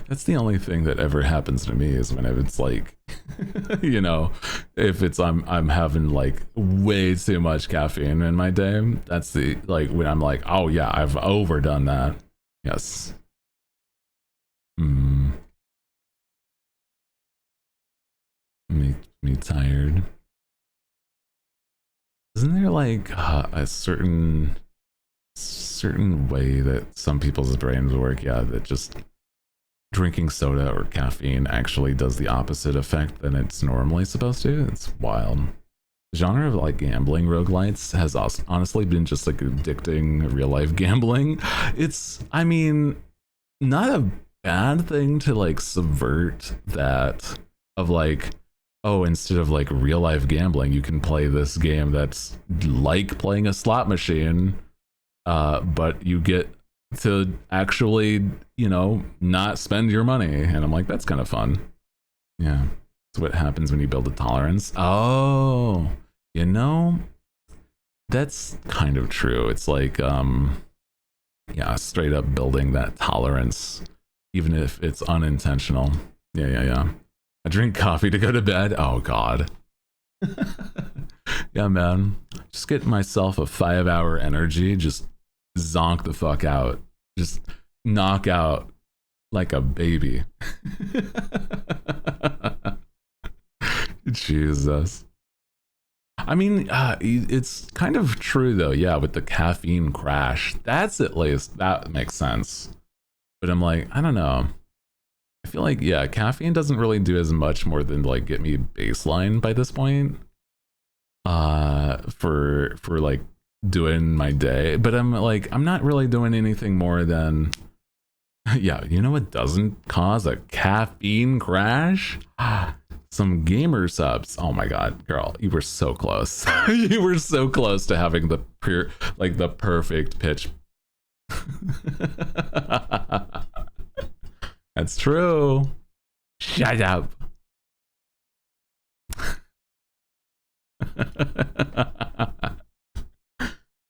That's the only thing that ever happens to me is whenever it's like, you know, if it's I'm having like way too much caffeine in my day. That's the like when I'm like, oh yeah, I've overdone that. Yes. Make me tired. Isn't there like a certain way that some people's brains work? Yeah, that just drinking soda or caffeine actually does the opposite effect than it's normally supposed to. It's wild. The genre of like gambling roguelites has honestly been just like addicting real life gambling. It's, I mean, not a bad thing to like subvert that of like, oh, instead of like real life gambling, you can play this game that's like playing a slot machine, but you get to actually, you know, not spend your money. And I'm like, that's kind of fun. Yeah. That's what happens when you build a tolerance. Oh, you know, that's kind of true. It's like, yeah, straight up building that tolerance, even if it's unintentional. Yeah. I drink coffee to go to bed. Oh, God. Yeah, man. Just get myself a 5-hour energy. Just zonk the fuck out. Just knock out like a baby. Jesus. I mean, it's kind of true though. Yeah, with the caffeine crash. That's at least, that makes sense. But I'm like, I don't know. I feel like, yeah, caffeine doesn't really do as much more than like get me baseline by this point. For like doing my day. But I'm like, I'm not really doing anything more than, yeah, you know what doesn't cause a caffeine crash? Some gamer subs. Oh my God, girl, you were so close. You were so close to having the like the perfect pitch. That's true. Shut up.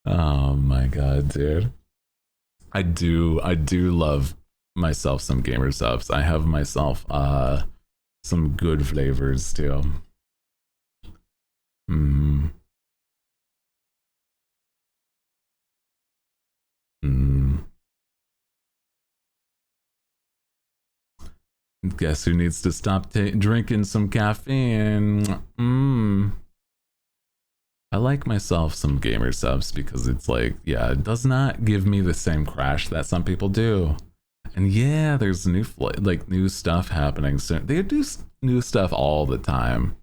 Oh my God, dude. I do love myself some gamer subs. I have myself some good flavors too. Guess who needs to stop drinking some caffeine? I like myself some gamer subs because it's like, yeah, it does not give me the same crash that some people do. And yeah, there's new stuff happening soon. They do new stuff all the time,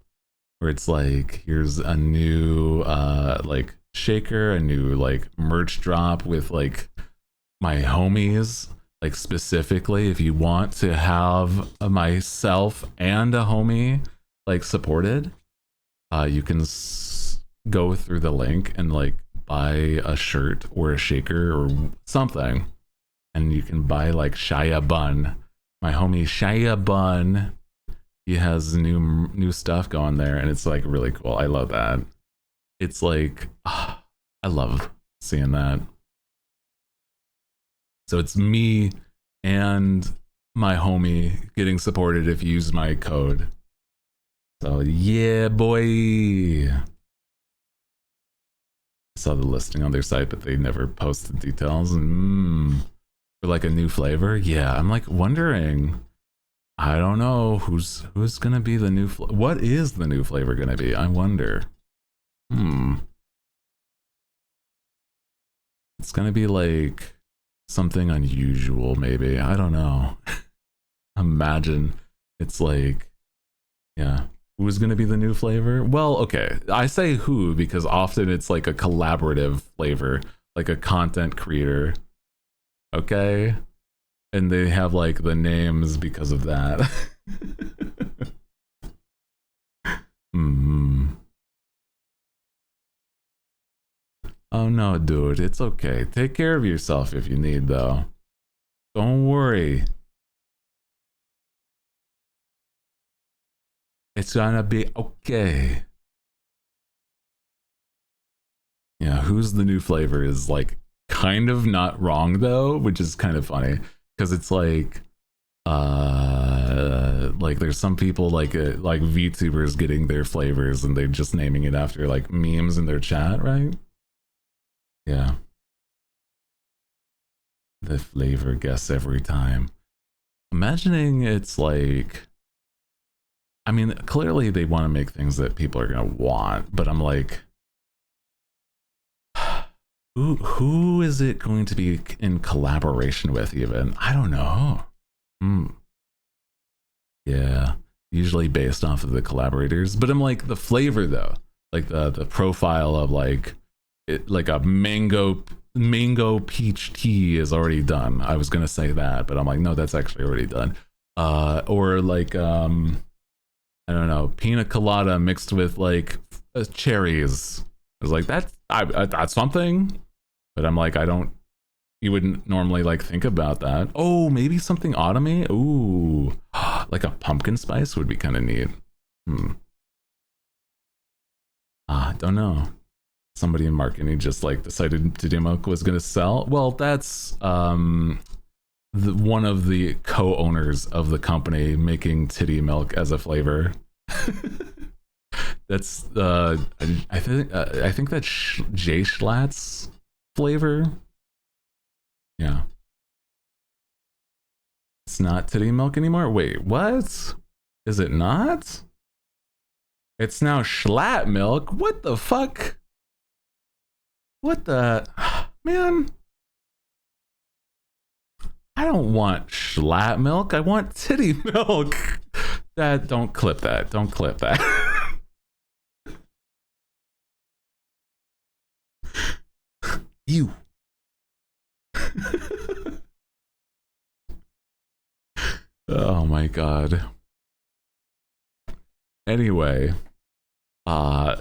where it's like, here's a new like shaker, a new like merch drop with like my homies. Like specifically, if you want to have myself and a homie like supported, you can go through the link and like buy a shirt or a shaker or something, and you can buy like Shia Bun, my homie Shia Bun, he has new stuff going there, and it's like really cool. I love that. It's like I love seeing that. So it's me and my homie getting supported if you use my code. So yeah, boy. I saw the listing on their site, but they never posted details. And for like a new flavor, yeah, I'm like wondering. I don't know who's gonna be the new. What is the new flavor gonna be? I wonder. It's gonna be like something unusual, maybe. I don't know. Imagine it's like, yeah. Who's gonna be the new flavor? Well, okay. I say who because often it's like a collaborative flavor, like a content creator. Okay. And they have like the names because of that. Oh no, dude, it's okay. Take care of yourself if you need, though. Don't worry. It's gonna be okay. Yeah, who's the new flavor is like kind of not wrong though, which is kind of funny because it's like there's some people like VTubers getting their flavors and they're just naming it after like memes in their chat, right? Yeah. The flavor guess every time. Imagining it's like, I mean, clearly they want to make things that people are gonna want, but I'm like, who is it going to be in collaboration with even? I don't know. Yeah, usually based off of the collaborators, but I'm like the flavor though, like the profile of like it, like a mango peach tea is already done. I was gonna say that, but I'm like, no, that's actually already done. Or like I don't know, pina colada mixed with like cherries. I was like, that's something, but I'm like, you wouldn't normally like think about that. Oh, maybe something autumny. Ooh, like a pumpkin spice would be kind of neat. Don't know. Somebody in marketing just like decided Titty Milk was gonna sell. Well, that's one of the co-owners of the company making Titty Milk as a flavor. That's I think that's Jay Schlatt's flavor. Yeah. It's not Titty Milk anymore. Wait, what? Is it not? It's now Schlatt Milk. What the fuck? What the man? I don't want Schlatt Milk. I want Titty Milk. Don't clip that. Don't clip that. You. Oh my god. Anyway, buy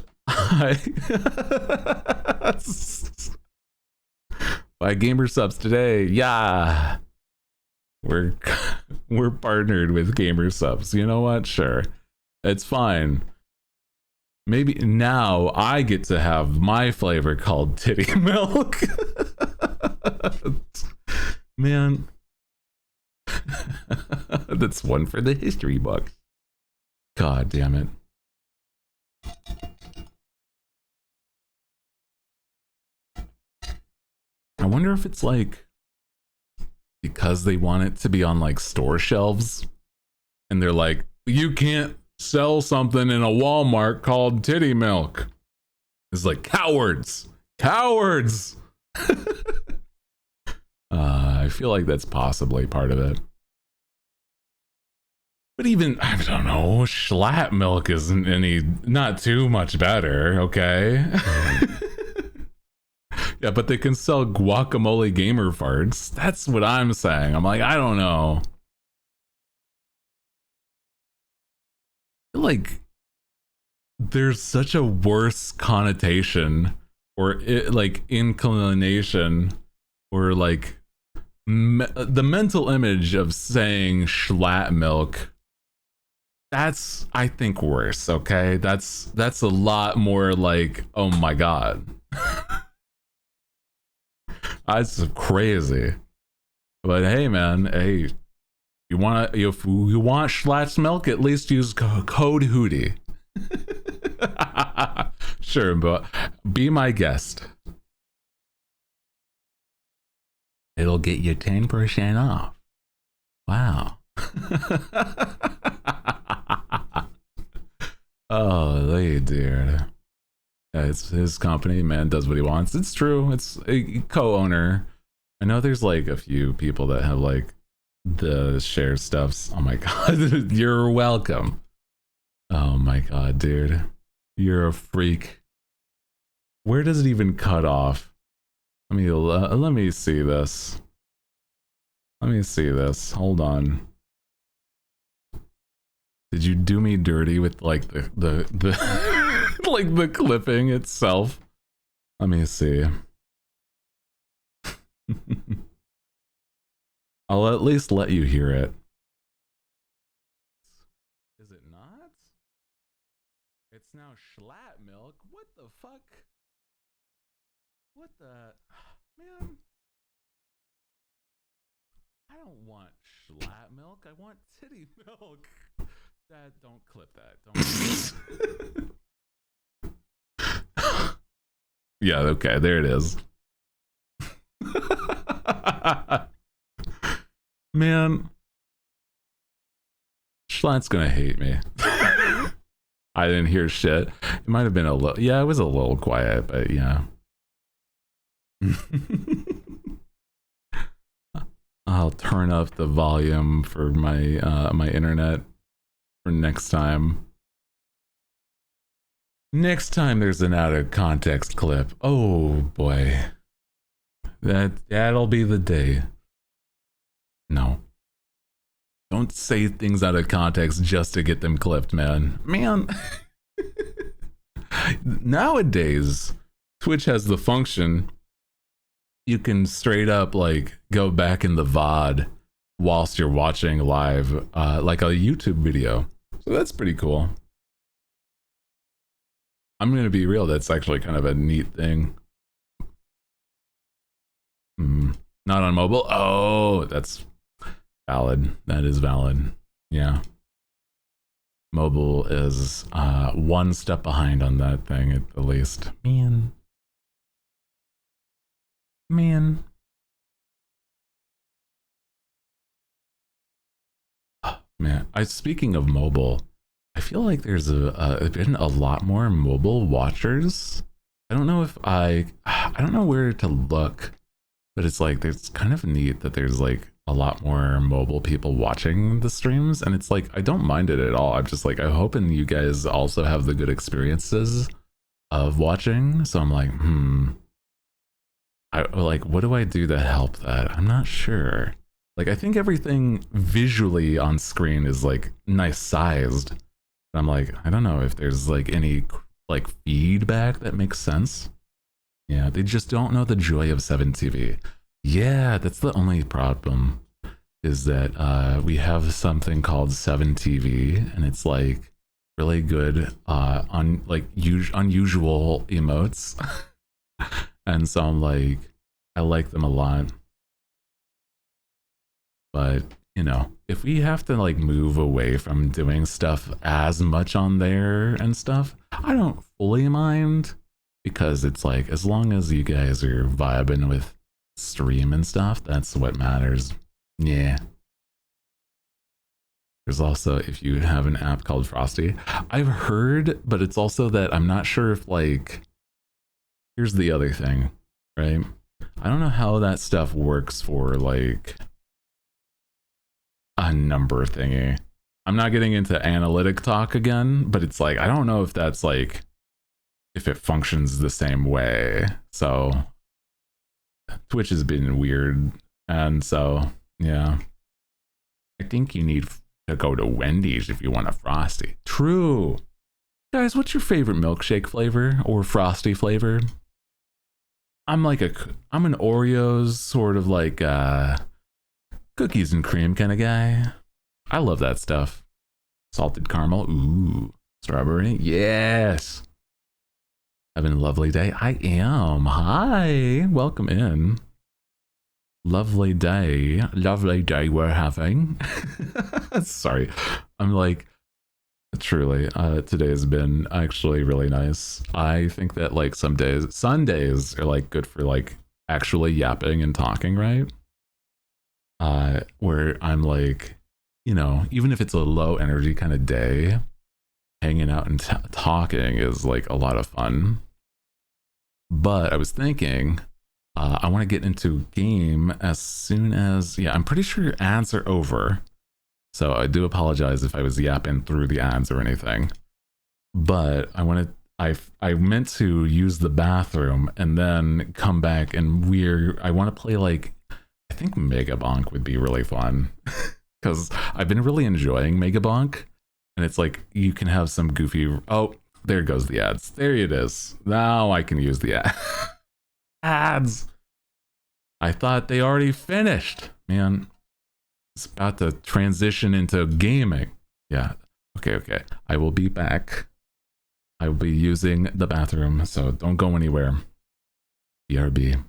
gamer subs today. Yeah. We're partnered with gamer subs. You know what? Sure. It's fine. Maybe now I get to have my flavor called Titty Milk. Man. That's one for the history book. God damn it. I wonder if it's like because they want it to be on like store shelves and they're like, you can't sell something in a Walmart called Titty Milk. It's like cowards. I feel like that's possibly part of it. But even, I don't know, Schlatt Milk isn't not too much better, okay? Yeah, but they can sell guacamole gamer farts. That's what I'm saying. I'm like, I don't know. Like, there's such a worse connotation or like inclination or like the mental image of saying Schlatt Milk That's, I think, worse. Okay, that's a lot more like, oh my god. That's crazy. But hey, man, hey, you want if you want Schlatt's milk, at least use code Hooty. Sure, but be my guest. It'll get you 10% off. Wow. Oh, they dear. Yeah, it's his company, man, does what he wants. It's true. It's a co-owner. I know there's like a few people that have like the share stuffs. Oh my god, you're welcome. Oh my god, dude. You're a freak. Where does it even cut off? Let me see this. Let me see this. Hold on. Did you do me dirty with like the like the clipping itself? Let me see. I'll at least let you hear it. Is it not? It's now Schlatt milk. What the fuck? What the man? I don't want Schlatt milk. I want titty milk. Dad, don't clip that. Don't. Yeah, okay, there it is. Man, Schlatt's gonna hate me. I didn't hear shit. It might have been a little, yeah, it was a little quiet, but yeah. I'll turn up the volume for my my internet for next time. Next time there's an out of context clip. Oh boy. That'll be the day. No. Don't say things out of context just to get them clipped, man. Man. Nowadays, Twitch has the function you can straight up like go back in the VOD whilst you're watching live, like a YouTube video. So that's pretty cool. I'm gonna be real, that's actually kind of a neat thing. Not on mobile? Oh, that's valid. That is valid. Yeah. Mobile is one step behind on that thing at the least. Man. Man, speaking of mobile, I feel like there's been a lot more mobile watchers. I don't know if I don't know where to look, but it's like it's kind of neat that there's like a lot more mobile people watching the streams, and it's like I don't mind it at all. I'm just like I'm hoping you guys also have the good experiences of watching. So I'm like, like, what do I do to help that? I'm not sure. Like, I think everything visually on screen is like nice sized. I'm like, I don't know if there's like any like feedback that makes sense. Yeah, they just don't know the joy of 7TV. Yeah, that's the only problem, is that we have something called 7TV, and it's like really good on like unusual emotes. And so I'm like, I like them a lot. But, you know, if we have to like move away from doing stuff as much on there and stuff, I don't fully mind, because it's like, as long as you guys are vibing with stream and stuff, that's what matters. Yeah. There's also, if you have an app called Frosty, I've heard, but it's also that I'm not sure if like, here's the other thing, right? I don't know how that stuff works for like a number thingy. I'm not getting into analytic talk again, but it's like, I don't know if that's like, if it functions the same way. So Twitch has been weird. And so, yeah, I think you need to go to Wendy's if you want a Frosty. True. Guys, what's your favorite milkshake flavor or Frosty flavor? I'm like I'm an Oreos sort of like cookies and cream kind of guy. I love that stuff. Salted caramel. Ooh. Strawberry. Yes. Having a lovely day. I am. Hi. Welcome in. Lovely day. Lovely day we're having. Sorry. I'm like, truly, today has been actually really nice. I think that like some days, Sundays are like good for like actually yapping and talking, right? Where I'm like, you know, even if it's a low energy kind of day, hanging out and talking is like a lot of fun. But I was thinking, I want to get into game as soon as, yeah, I'm pretty sure ads are over. So I do apologize if I was yapping through the ads or anything. But I meant to use the bathroom and then come back and I want to play like, I think Mega Bonk would be really fun. Because I've been really enjoying Mega Bonk. And it's like, you can have some goofy, oh, there goes the ads. There it is. Now I can use the ads. I thought they already finished. Man, it's about to transition into gaming. Yeah. Okay. I will be back. I will be using the bathroom, so don't go anywhere. BRB.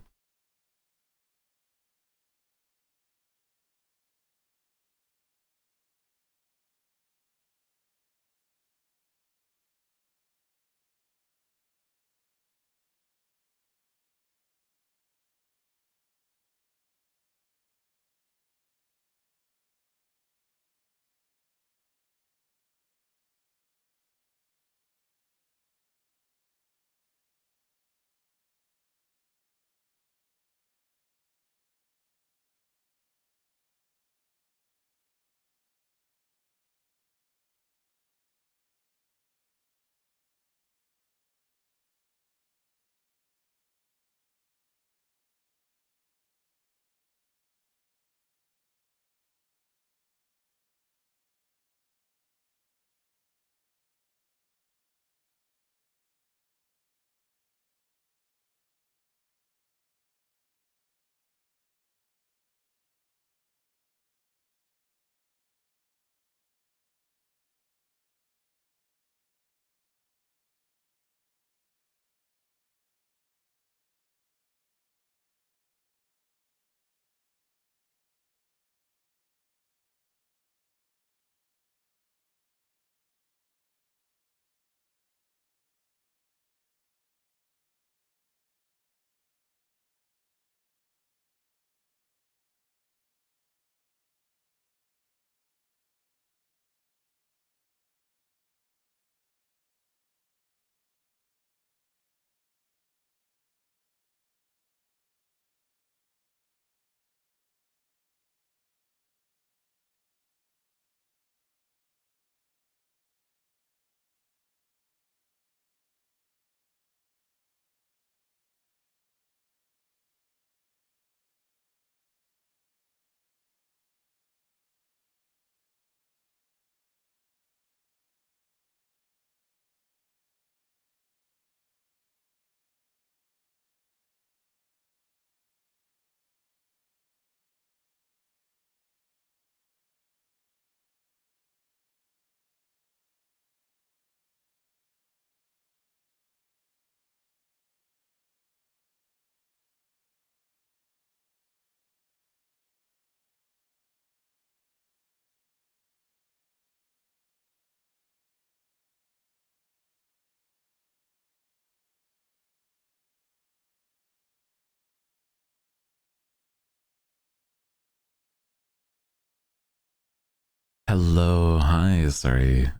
Hello, hi, sorry.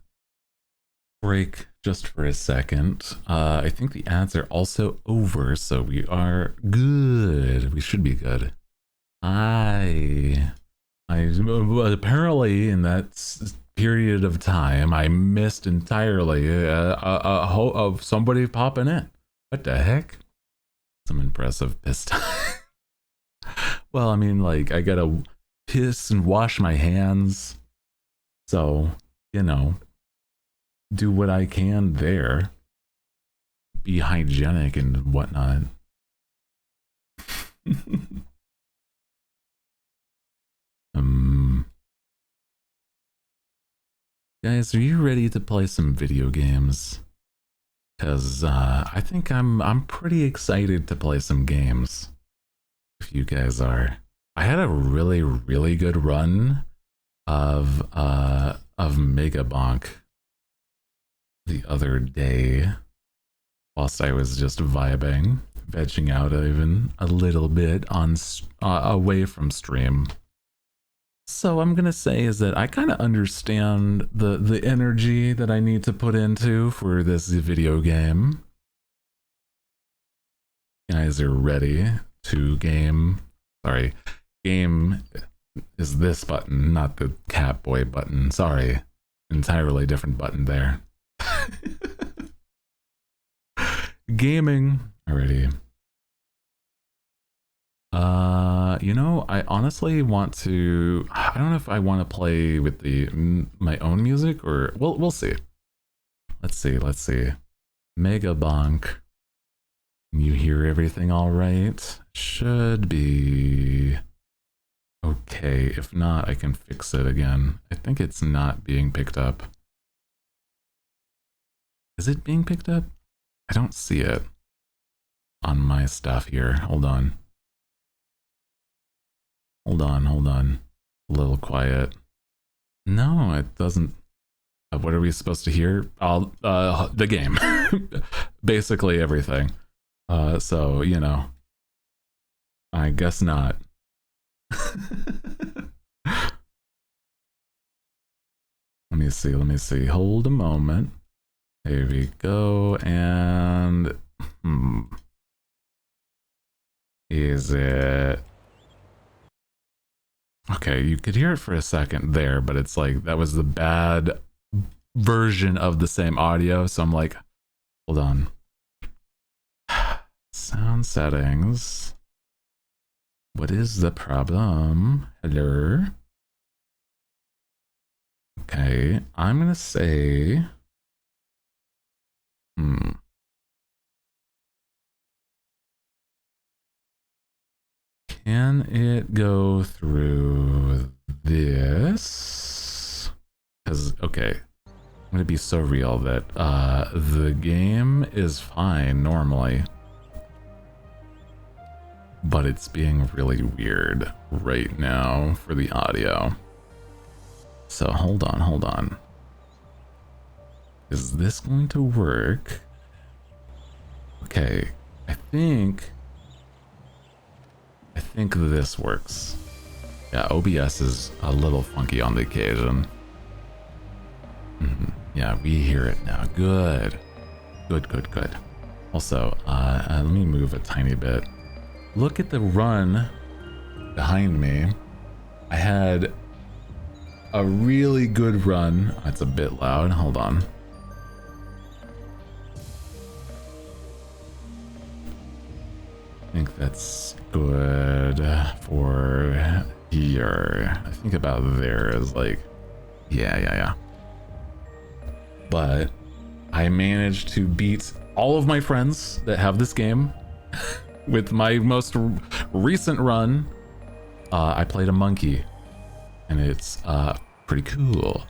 Break just for a second. I think the ads are also over, so we are good. We should be good. I apparently in that period of time, I missed entirely of somebody popping in. What the heck? Some impressive piss time. Well, I mean, like, I gotta piss and wash my hands. So, you know, do what I can there. Be hygienic and whatnot. um, Guys, are you ready to play some video games? Because I think I'm pretty excited to play some games. If you guys are. I had a really good run of Mega Bonk the other day, whilst I was just vibing, vegging out even a little bit on away from stream. So I'm gonna say is that I kind of understand the energy that I need to put into for this video game. You guys are ready to game. Sorry, game is this button, not the Catboy button. Sorry, entirely different button there. Gaming already. You know, I honestly want to. I don't know if I want to play with my own music or we'll see. Let's see. Mega Bonk. Can you hear everything all right? Should be okay. If not, I can fix it again. I think it's not being picked up. Is it being picked up? I don't see it on my stuff here. Hold on. Hold on. A little quiet. No, it doesn't. What are we supposed to hear? The game. Basically everything. So, you know. I guess not. Let me see. Hold a moment. Here we go. And is it okay? You could hear it for a second there, but it's like that was the bad version of the same audio. So I'm like, hold on. Sound settings. What is the problem? Hello. Okay, I'm gonna say can it go through this? Because, okay, I'm gonna be so real that the game is fine normally, but it's being really weird right now for the audio. So hold on. Is this going to work? Okay, I think this works. Yeah, OBS is a little funky on the occasion. Yeah, we hear it now. Good. Also, let me move a tiny bit. Look at the run behind me. I had a really good run. It's a bit loud. Hold on. I think that's good for here. I think about there is like, yeah. But I managed to beat all of my friends that have this game with my most recent run. I played a monkey, and it's pretty cool.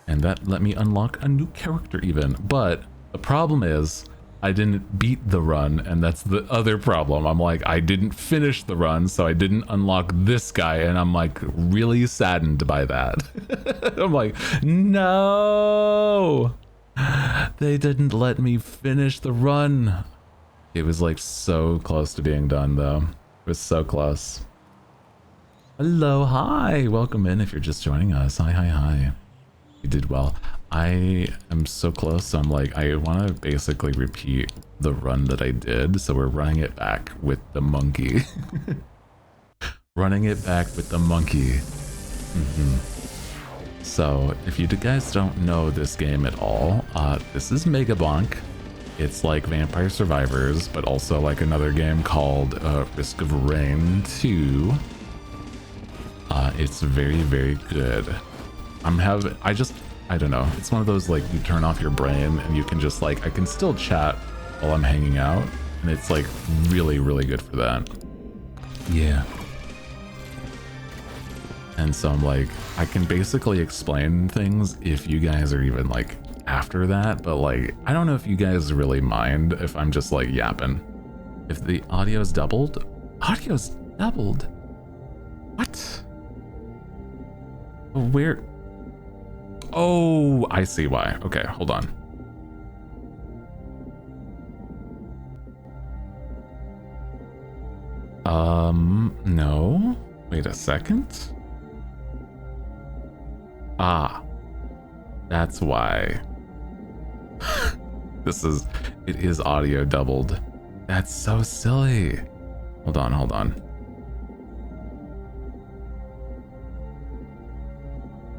And that let me unlock a new character even. But the problem is, I didn't beat the run, and that's the other problem. I'm like, I didn't finish the run, so I didn't unlock this guy, and I'm like really saddened by that. I'm like, no, they didn't let me finish the run. It was like so close to being done though. It was so close. Hello, hi, welcome in if you're just joining us. Hi. You did well. I am so close, so I'm like, I want to basically repeat the run that I did, so we're running it back with the monkey. Running it back with the monkey. So, if you guys don't know this game at all, this is Mega Bonk. It's like Vampire Survivors, but also like another game called Risk of Rain 2. It's very good. I don't know. It's one of those like you turn off your brain and you can just like, I can still chat while I'm hanging out. And it's like really good for that. Yeah. And so I'm like, I can basically explain things if you guys are even like after that, but like, I don't know if you guys really mind if I'm just like yapping. If the audio's doubled? Audio's doubled? What? Where? Oh, I see why. Okay, hold on. No. Wait a second. Ah, that's why. It is audio doubled. That's so silly. Hold on, hold on.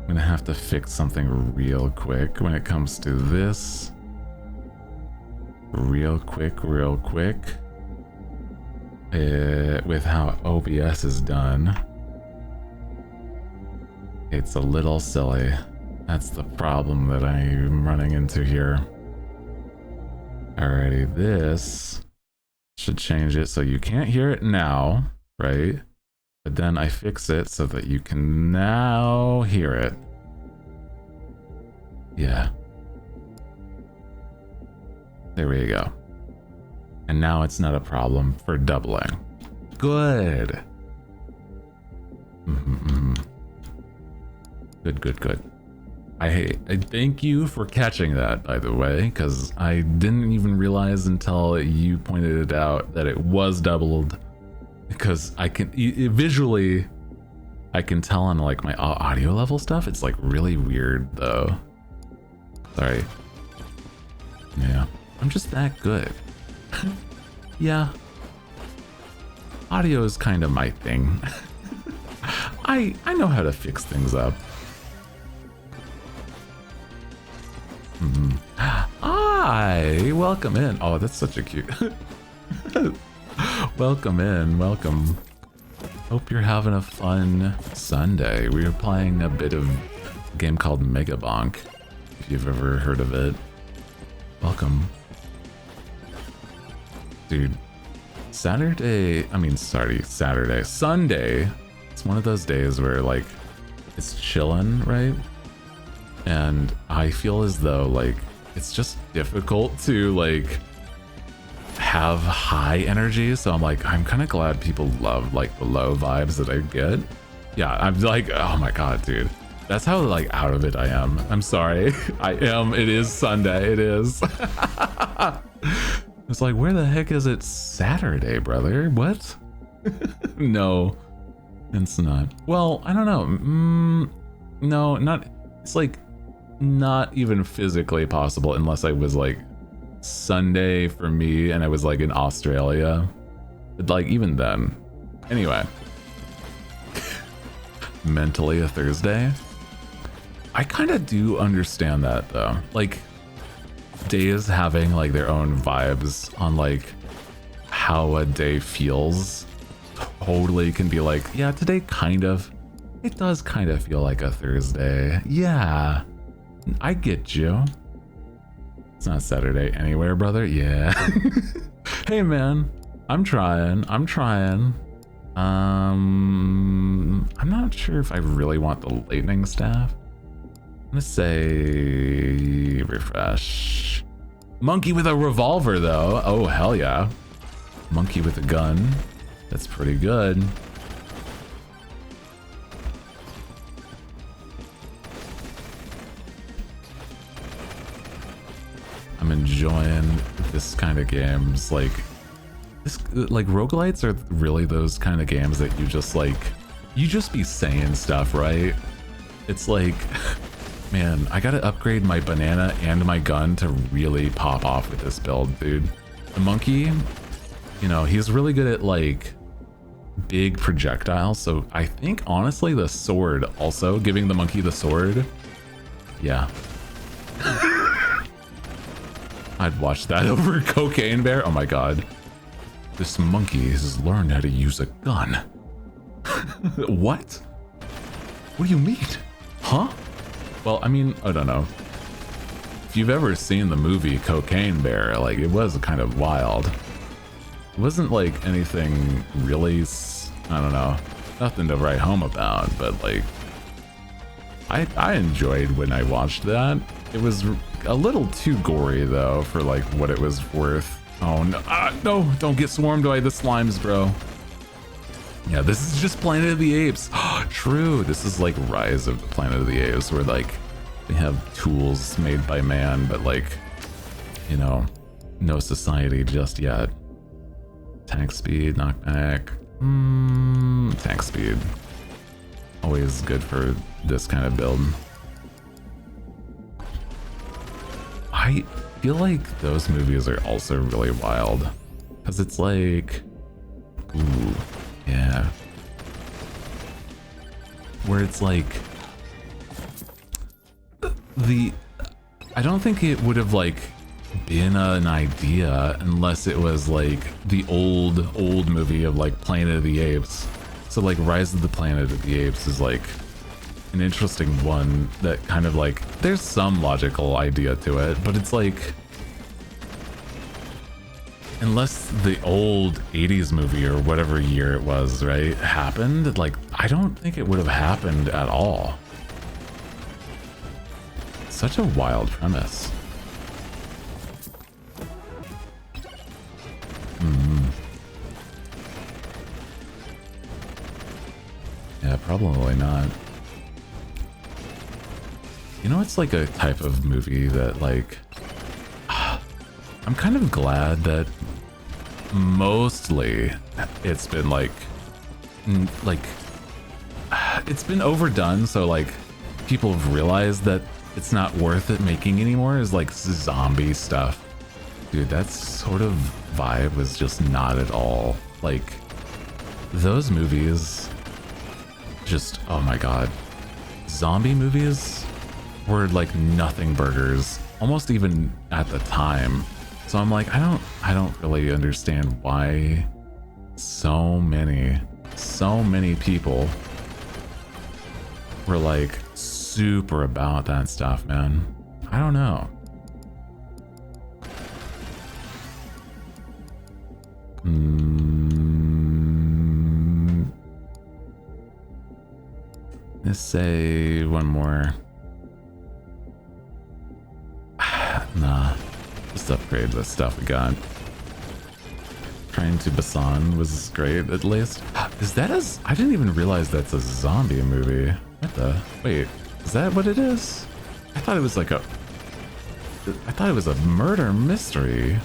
I'm gonna have to fix something real quick when it comes to this. Real quick. With how OBS is done, it's a little silly. That's the problem that I'm running into here. Alrighty, this should change it so you can't hear it now, right? But then I fix it so that you can now hear it. Yeah. There we go. And now it's not a problem for doubling. Good. Good. I thank you for catching that, by the way, because I didn't even realize until you pointed it out that it was doubled. Because I can visually, I can tell on like my audio level stuff. It's like really weird though. Sorry. Yeah, I'm just that good. Yeah. Audio is kind of my thing. I know how to fix things up. Hi, welcome in. Oh, that's such a cute. Welcome in, welcome. Hope you're having a fun Sunday. We are playing a bit of a game called Mega Bonk, if you've ever heard of it. Welcome. Dude, Sunday. It's one of those days where like it's chillin', right? And I feel as though like it's just difficult to like have high energy. So I'm like, I'm kind of glad people love like the low vibes that I get. Yeah, I'm like, oh my god, dude. That's how like out of it I am. I'm sorry. I am. It is Sunday. It is. It's like, where the heck is it Saturday, brother? What? No, it's not. Well, I don't know. No, not. It's like not even physically possible unless I was like Sunday for me and I was like in Australia. But like even then. Anyway. Mentally a Thursday. I kind of do understand that though. Like days having like their own vibes on like how a day feels totally can be like, yeah, today it does kind of feel like a Thursday. Yeah, I get you. It's not Saturday anywhere, brother. Yeah. Hey man, I'm trying. I'm not sure if I really want the lightning staff. I'm gonna say refresh. Monkey with a revolver though. Oh hell yeah. Monkey with a gun. That's pretty good. I'm enjoying this kind of games. Like roguelites are really those kind of games that you just be saying stuff, right? It's like, man, I gotta upgrade my banana and my gun to really pop off with this build, dude. The monkey, you know, he's really good at like big projectiles. So I think honestly the sword also, giving the monkey the sword. Yeah. I'd watch that over Cocaine Bear. Oh my god. This monkey has learned how to use a gun. What? What do you mean? Huh? Well, I mean, I don't know. If you've ever seen the movie Cocaine Bear, like, it was kind of wild. It wasn't like anything really, I don't know. nothing to write home about, but like I enjoyed when I watched that. It was a little too gory though for like what it was worth. Oh no, no, don't get swarmed by the slimes, bro. Yeah, this is just Planet of the Apes. True, this is like Rise of the Planet of the Apes, where like they have tools made by man, but like, you know, no society just yet. Attack speed, knockback. Attack speed. Always good for this kind of build. I feel like those movies are also really wild. Because it's like... Ooh, yeah. Where it's like... I don't think it would have like been an idea unless it was like the old movie of like Planet of the Apes. So like Rise of the Planet of the Apes is like an interesting one that kind of like, there's some logical idea to it, but it's like, unless the old 80s movie or whatever year it was, right, happened, like I don't think it would have happened at all. Such a wild premise. Yeah, probably not. You know, it's like a type of movie that like... I'm kind of glad that mostly it's been like... it's been overdone, so like people have realized that it's not worth it making anymore, is like zombie stuff. Dude, that sort of vibe was just not at all. Like, those movies... just, oh my god. Zombie movies were like nothing burgers, almost even at the time. So I'm like, I don't really understand why so many people were like super about that stuff, man. I don't know. Let's say one more. Nah, just upgrade the stuff we got. Train to Busan was great, at least. Is that I didn't even realize that's a zombie movie. What the? Wait, is that what it is? I thought it was like I thought it was a murder mystery.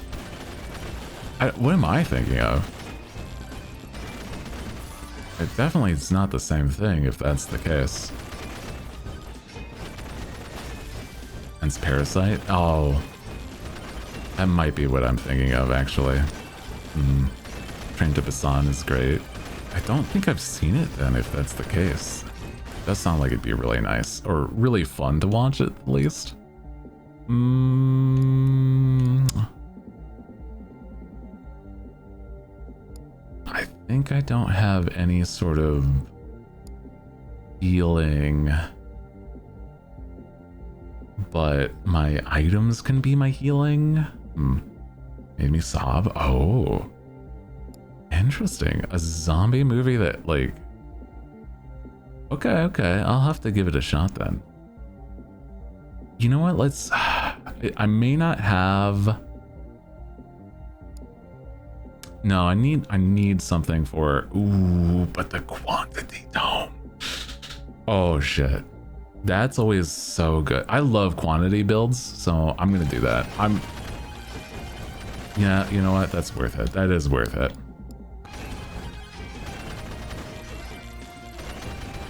What am I thinking of? It definitely is not the same thing if that's the case. And it's Parasite? Oh. That might be what I'm thinking of, actually. Train to Busan is great. I don't think I've seen it then, if that's the case. It does sound like it'd be really nice, or really fun to watch it, at least. I think I don't have any sort of healing, but my items can be my healing. Made me sob. Oh, interesting. A zombie movie that like, okay, I'll have to give it a shot then. You know what, let's, I may not have, no, I need something for, ooh, but the quantity dome. Oh shit. That's always so good. I love quantity builds, so I'm gonna do that. Yeah, you know what? That's worth it. That is worth it.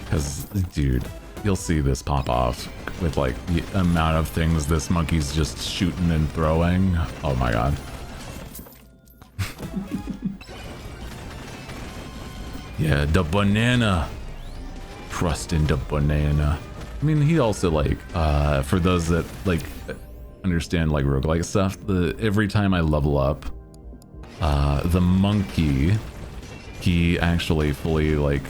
Because, dude, you'll see this pop off with like the amount of things this monkey's just shooting and throwing. Oh my god. Yeah, the banana. Trust in the banana. I mean, he also like, for those that like understand like roguelike stuff, every time I level up, the monkey, he actually fully like,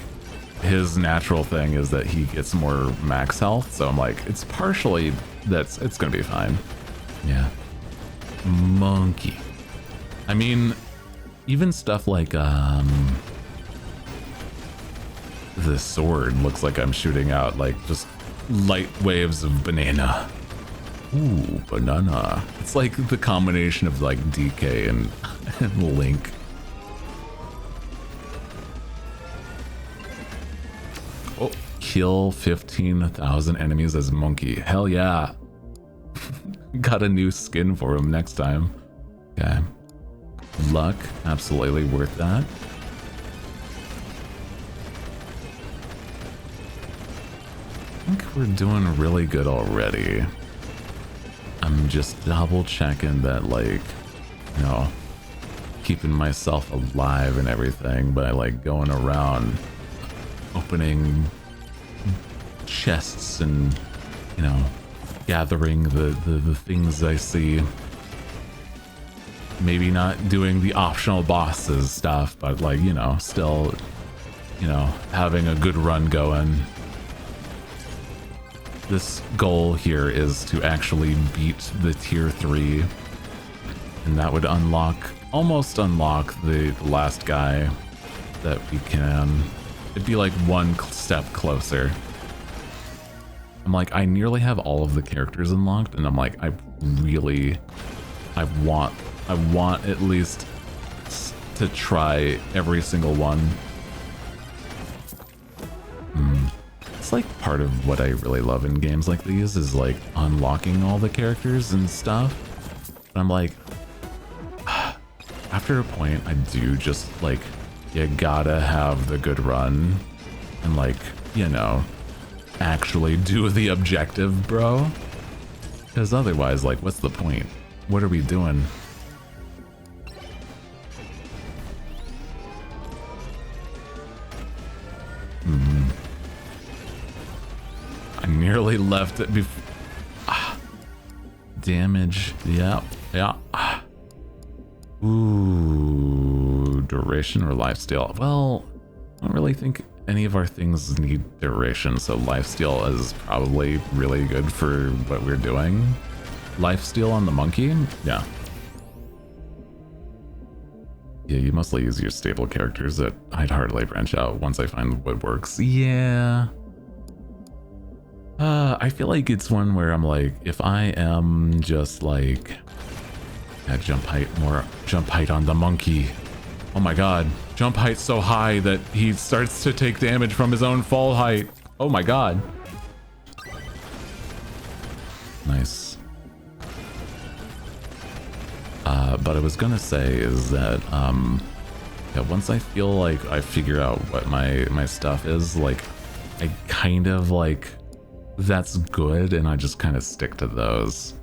his natural thing is that he gets more max health. So I'm like, it's partially it's gonna be fine. Yeah. Monkey. I mean, even stuff like, the sword looks like I'm shooting out like just light waves of banana. Ooh, banana. It's like the combination of like DK and Link. Oh, kill 15,000 enemies as monkey. Hell yeah. Got a new skin for him next time. Okay. Luck, absolutely worth that. I think we're doing really good already. I'm just double checking that, like, you know, keeping myself alive and everything by like going around opening chests and, you know, gathering the things I see. Maybe not doing the optional bosses stuff, but like, you know, still, you know, having a good run going. This goal here is to actually beat the tier 3, and that would almost unlock the last guy that we can. It'd be like one step closer. I'm like, I nearly have all of the characters unlocked, and I'm like, I want at least to try every single one. It's like part of what I really love in games like these is like unlocking all the characters and stuff. But I'm like, after a point, I do just like, you gotta have the good run and like, you know, actually do the objective, bro. Because otherwise, like, what's the point? What are we doing? I nearly left it before. Damage. Yeah. Ooh, duration or lifesteal? Well, I don't really think any of our things need duration, so lifesteal is probably really good for what we're doing. Lifesteal on the monkey? Yeah. Yeah, you mostly use your stable characters that I'd hardly branch out once I find what works. Yeah. I feel like it's one where I'm like, if I am just like, jump height on the monkey. Oh my god, jump height so high that he starts to take damage from his own fall height. Oh my god. Nice. But I was gonna say is that, yeah, once I feel like I figure out what my stuff is, like, I kind of like, that's good, and I just kind of stick to those.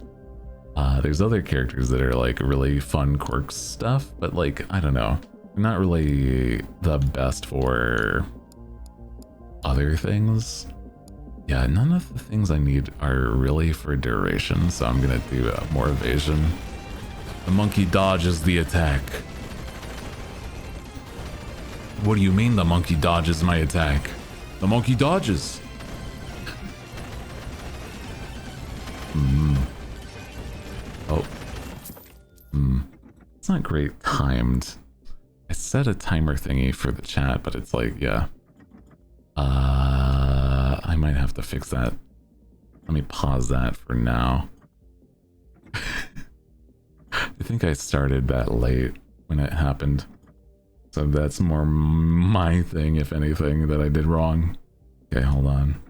There's other characters that are like really fun quirks stuff, but like, I don't know, not really the best for other things. Yeah, none of the things I need are really for duration, so I'm gonna do more evasion. The monkey dodges the attack. What do you mean the monkey dodges my attack? The monkey dodges. Oh. It's not great timed. I set a timer thingy for the chat, but it's like, yeah. I might have to fix that. Let me pause that for now. I think I started that late when it happened. So that's more my thing, if anything, that I did wrong. Okay, hold on.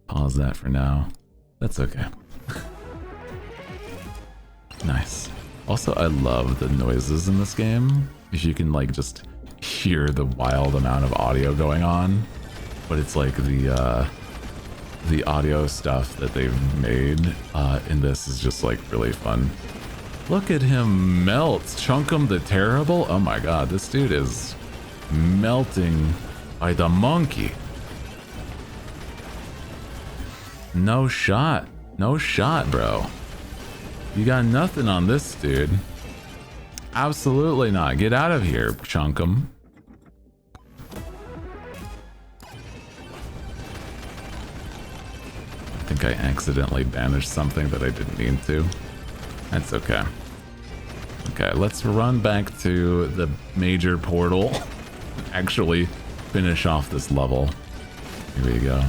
Pause that for now. That's okay. Nice. Also, I love the noises in this game. If you can like just hear the wild amount of audio going on, but it's like the audio stuff that they've made in this is just like really fun. Look at him melt. Chunkum the Terrible. Oh my god, this dude is melting by the monkey. No shot. No shot, bro. You got nothing on this dude. Absolutely not. Get out of here, Chunkum. I think I accidentally banished something that I didn't mean to. That's okay. Okay, let's run back to the major portal. Actually finish off this level. Here we go.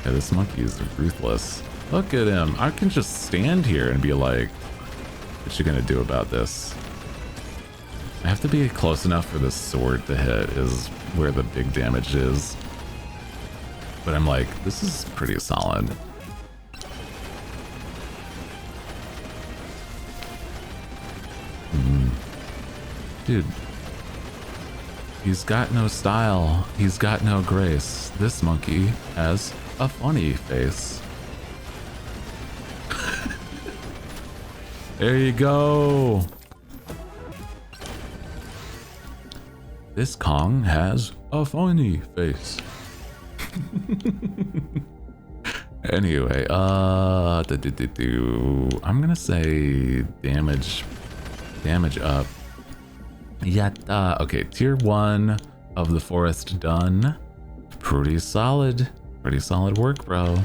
Yeah, this monkey is ruthless. Look at him. I can just stand here and be like, what you gonna do about this? I have to be close enough for this sword to hit is where the big damage is. But I'm like, this is pretty solid. Dude. He's got no style. He's got no grace. This monkey has a funny face. There you go. This Kong has a funny face. Anyway, I'm gonna say damage up. Yatta. Okay, tier 1 of the forest done. Pretty solid work, bro.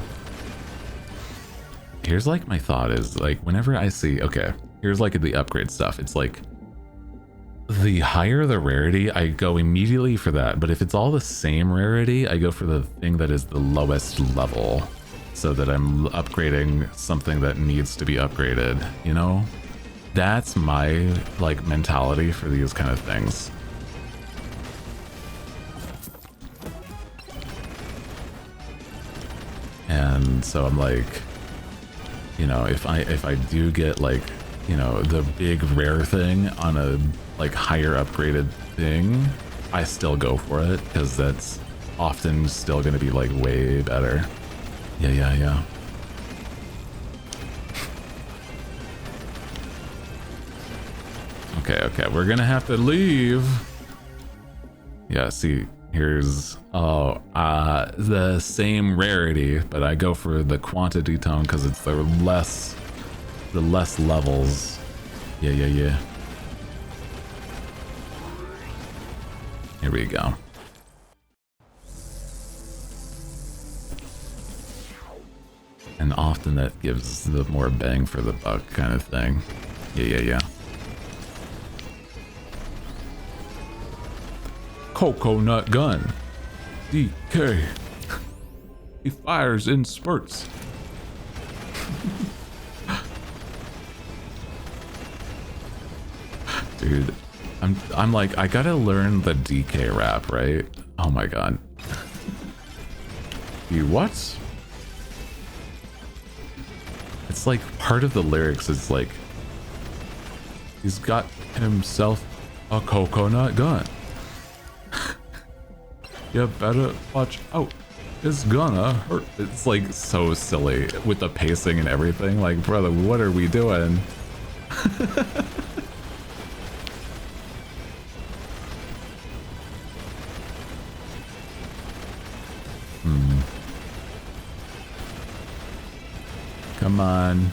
Here's like my thought is like whenever I see, okay, here's like the upgrade stuff. It's like the higher the rarity, I go immediately for that. But if it's all the same rarity, I go for the thing that is the lowest level so that I'm upgrading something that needs to be upgraded, you know? That's my like mentality for these kind of things. And so I'm like, you know, if I do get like, you know, the big rare thing on a like higher upgraded thing, I still go for it because that's often still going to be like way better. Yeah. Okay, we're gonna have to leave. Yeah, see, here's the same rarity, but I go for the quantity tone because it's the less levels. Yeah. Here we go. And often that gives the more bang for the buck kind of thing. Yeah. Coconut gun. DK. He fires in spurts. Dude, I'm like, I gotta learn the DK rap, right? Oh my god. You what? It's like part of the lyrics is like, he's got himself a coconut gun. You better watch out. It's gonna hurt. It's like so silly with the pacing and everything. Like, brother, what are we doing? Come on.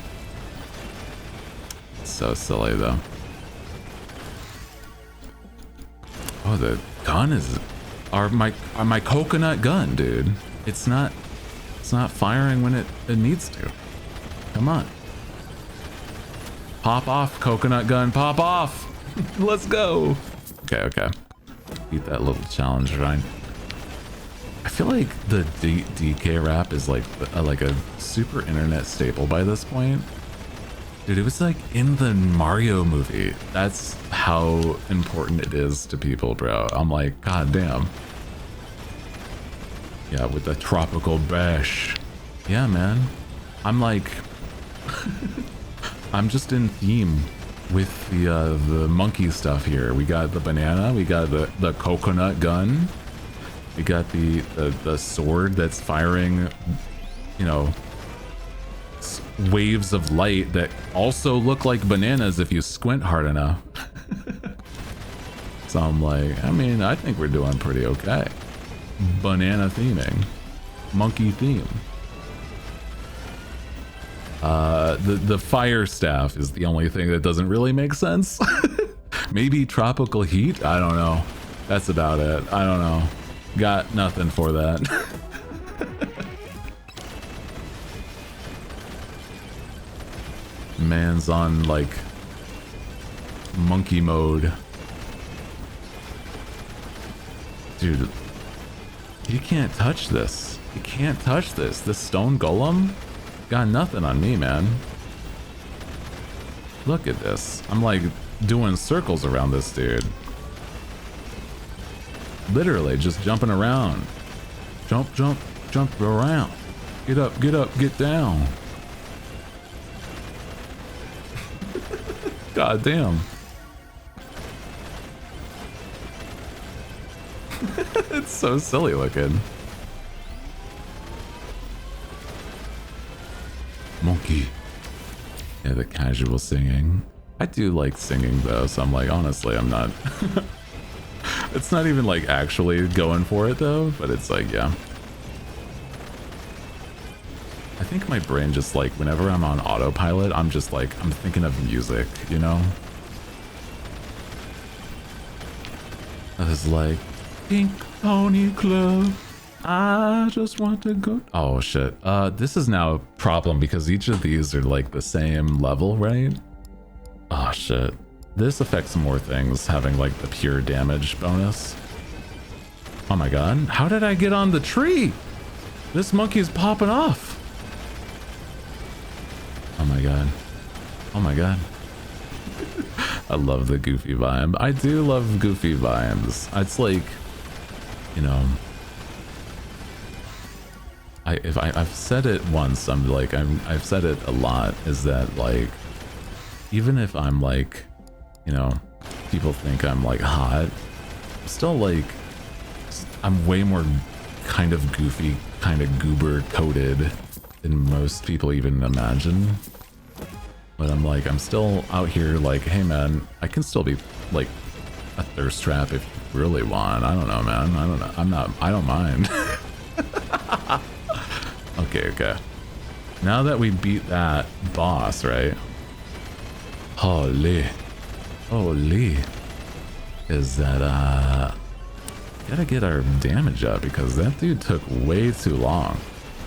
So silly though. Oh, the gun is my coconut gun, dude. It's not firing when it needs to. Come on. Pop off, coconut gun, pop off. Let's go. Okay. Beat that little challenge, right? I feel like the DK rap is like a super internet staple by this point. Dude, it was like in the Mario movie. That's how important it is to people, bro. I'm like, god damn. Yeah, with the tropical bash. Yeah, man. I'm like, I'm just in theme with the monkey stuff here. We got the banana, we got the coconut gun. We got the sword that's firing, you know, waves of light that also look like bananas if you squint hard enough. So I'm like, I mean, I think we're doing pretty okay. Banana theming. Monkey theme. The fire staff is the only thing that doesn't really make sense. Maybe tropical heat? I don't know. That's about it. I don't know. Got nothing for that. Man's on like monkey mode. Dude, you can't touch this. You can't touch this. This stone golem got nothing on me, man. Look at this. I'm like doing circles around this dude. Literally just jumping around. Jump, jump, jump around. Get up, get down. God damn. It's so silly looking. Monkey. Yeah, the casual singing. I do like singing though, so I'm like, honestly, I'm not... It's not even like actually going for it though, but it's like, yeah. I think my brain just like, whenever I'm on autopilot, I'm just like, I'm thinking of music, you know? I was like, Pink Pony Club, I just want to go. Oh shit. This is now a problem because each of these are like the same level, right? Oh shit. This affects more things, having like the pure damage bonus. Oh my god. How did I get on the tree? This monkey is popping off. Oh my god. Oh my god. I love the goofy vibe. I do love goofy vibes. It's like, you know, I've said it once, I'm like, I've said it a lot, is that like, even if I'm like, you know, people think I'm like hot, I'm still like, I'm way more kind of goofy, kind of goober coated than most people even imagine. But I'm like, I'm still out here like, hey man, I can still be like a thirst trap if you really want. I don't know, man. I don't know. I don't mind. Okay. Now that we beat that boss, right? Holy. Is that, gotta get our damage up because that dude took way too long.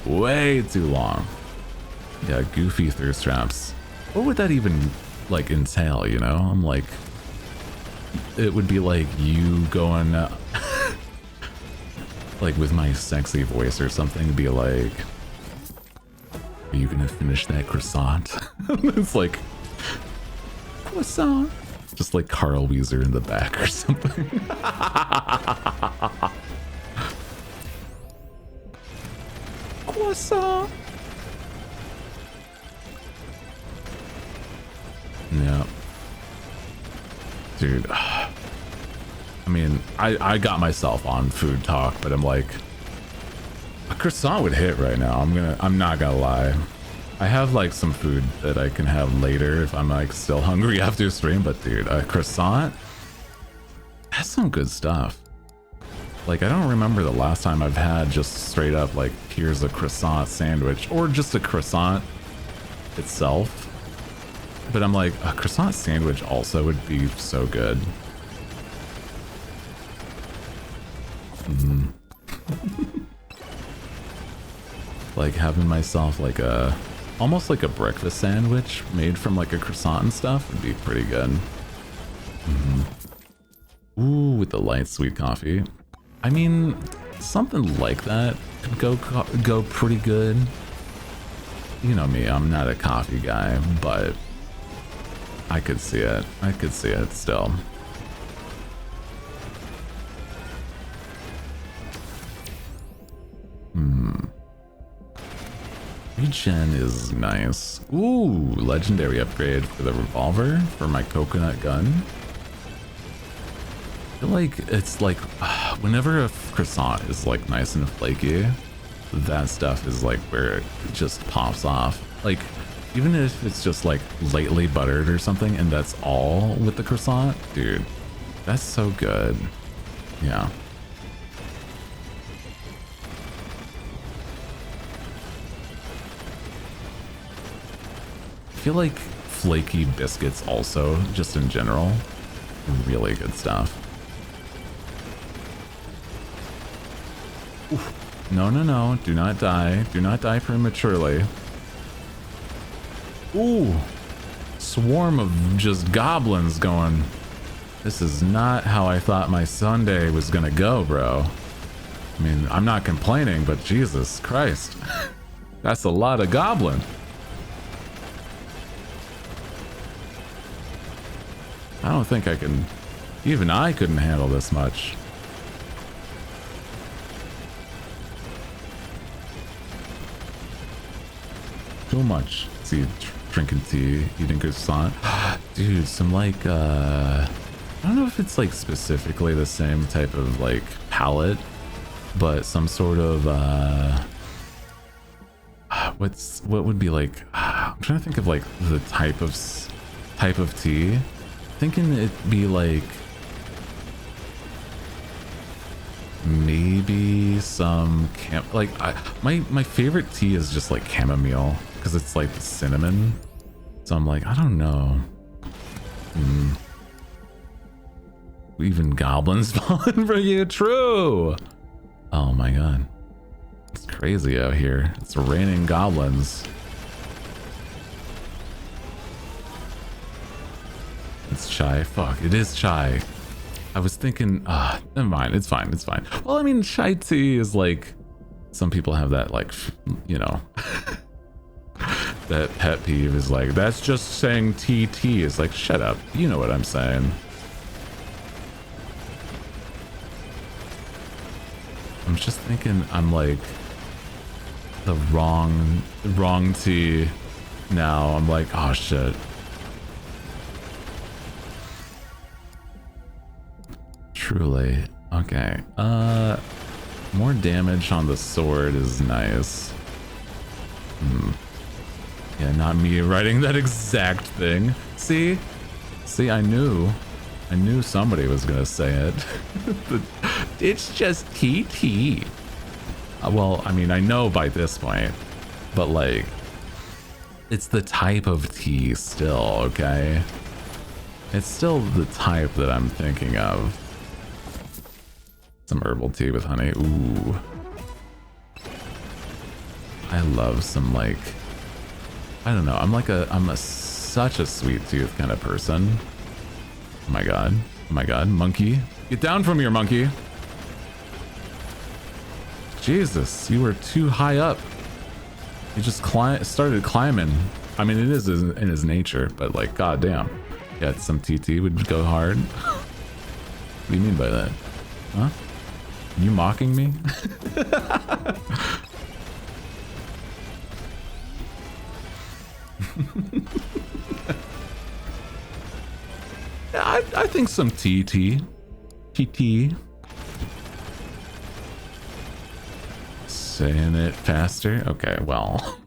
Way too long. Yeah, goofy thirst traps. What would that even, like, entail, you know? I'm like... It would be like you going... like, with my sexy voice or something, be like... Are you gonna finish that croissant? It's like... Croissant! Just like Carl Weezer in the back or something. Croissant! Yeah. Dude. I mean, I got myself on food talk, but I'm like, a croissant would hit right now. I'm not gonna lie. I have like some food that I can have later if I'm like still hungry after stream, but dude, a croissant, that's some good stuff. Like, I don't remember the last time I've had just straight up like, here's a croissant sandwich, or just a croissant itself. But I'm like, a croissant sandwich also would be so good. Like having myself like almost like a breakfast sandwich made from like a croissant and stuff would be pretty good. Ooh, with the light sweet coffee. I mean, something like that could go pretty good. You know me, I'm not a coffee guy, but I could see it. I could see it still. Regen is nice. Ooh, legendary upgrade for the revolver for my coconut gun. I feel like it's like whenever a croissant is like nice and flaky, that stuff is like where it just pops off. Like, even if it's just like lightly buttered or something and that's all with the croissant, dude, that's so good. Yeah. I feel like flaky biscuits also, just in general, really good stuff. Oof. No, do not die. Do not die prematurely. Ooh, swarm of just goblins going. This is not how I thought my Sunday was gonna go, bro. I mean, I'm not complaining, but Jesus Christ. That's a lot of goblin. I don't think I can... Even I couldn't handle this much. Too much. See, drinking tea, eating croissant. Dude, some like, I don't know if it's like specifically the same type of like palette, but some sort of, what would be like, I'm trying to think of like the type of tea. Thinking it'd be like, maybe some my favorite tea is just like chamomile because it's like the cinnamon, so I'm like, I don't know. Even goblins falling for you. True. Oh my god, it's crazy out here. It's raining goblins. It's chai. Fuck, it is chai. I was thinking, never mind, it's fine, it's fine. Well, I mean, chai tea is like, some people have that, like, you know, that pet peeve is like, that's just saying TT. Is like, shut up, you know what I'm saying. I'm just thinking I'm like, the wrong tea now. I'm like, oh shit. Truly. Okay. More damage on the sword is nice. Yeah, not me writing that exact thing. See? See, I knew somebody was gonna say it. It's just TT. Well, I mean, I know by this point, but like, it's the type of tea still, okay? It's still the type that I'm thinking of. Some herbal tea with honey. Ooh. I love some like, I don't know. I'm such a sweet tooth kind of person. Oh my god. Oh my god. Monkey. Get down from here, monkey. Jesus, you were too high up. He just started climbing. I mean, it is in his nature, but like, goddamn. Yeah, some TT would go hard. What do you mean by that? Huh? You mocking me? Yeah, I think some TT. Saying it faster? Okay, well.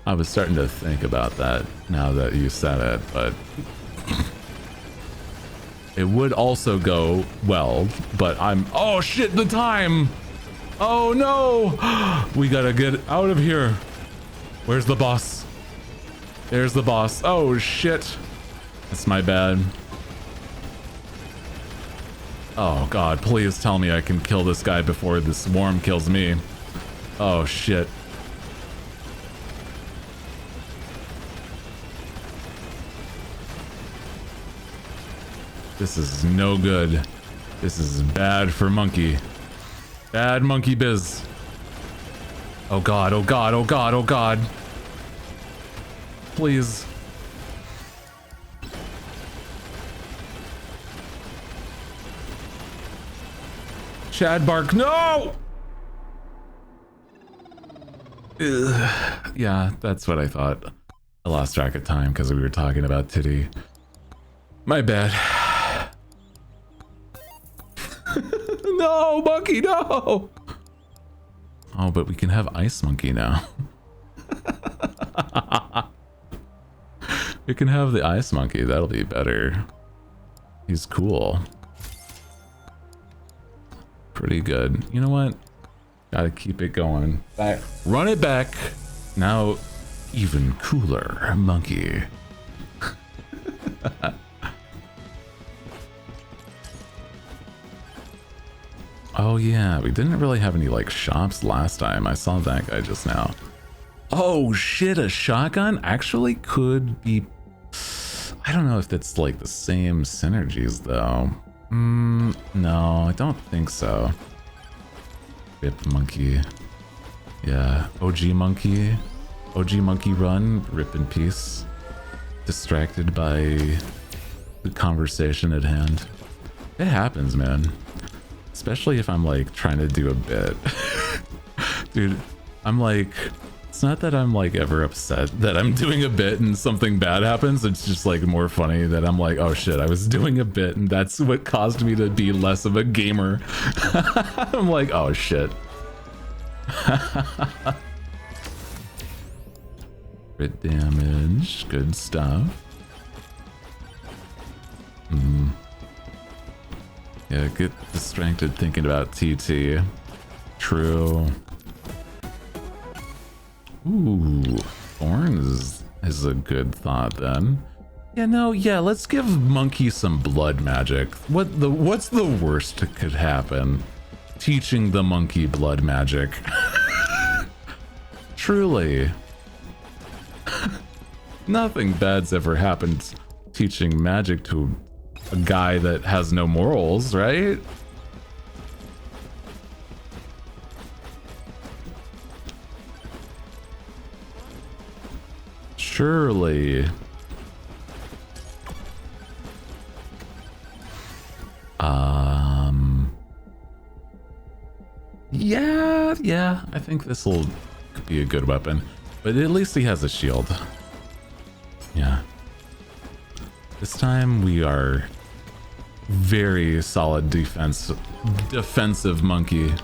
I was starting to think about that now that you said it, but it would also go well, but oh shit, the time! Oh no! We gotta get out of here. Where's the boss? There's the boss. Oh shit. That's my bad. Oh god, please tell me I can kill this guy before the swarm kills me. Oh shit. This is no good. This is bad for monkey. Bad monkey biz. Oh god, oh god, oh god, oh god. Please. Chad bark, no! Ugh. Yeah, that's what I thought. I lost track of time because we were talking about titty. My bad. No, monkey, no! Oh, but we can have ice monkey now. We can have the ice monkey, that'll be better. He's cool. Pretty good. You know what? Gotta keep it going. Back. Run it back. Now, even cooler, monkey. Oh yeah, we didn't really have any like shops last time. I saw that guy just now. Oh shit, a shotgun actually could be... I don't know if that's like the same synergies though. No, I don't think so. Rip monkey. Yeah, OG monkey. OG monkey run, rip in peace. Distracted by the conversation at hand. It happens, man. Especially if I'm like trying to do a bit. Dude, I'm like, it's not that I'm like ever upset that I'm doing a bit and something bad happens. It's just like more funny that I'm like, oh shit, I was doing a bit and that's what caused me to be less of a gamer. I'm like, oh shit. Crit damage, good stuff. Yeah, get distracted thinking about TT. True. Ooh, thorns is a good thought then. Yeah, no, yeah, let's give Monkey some blood magic. What's the worst that could happen? Teaching the monkey blood magic. Truly. Nothing bad's ever happened teaching magic to a guy that has no morals, right? Surely. Yeah, I think this will be a good weapon. But at least he has a shield. Yeah. This time we are very solid defensive monkey.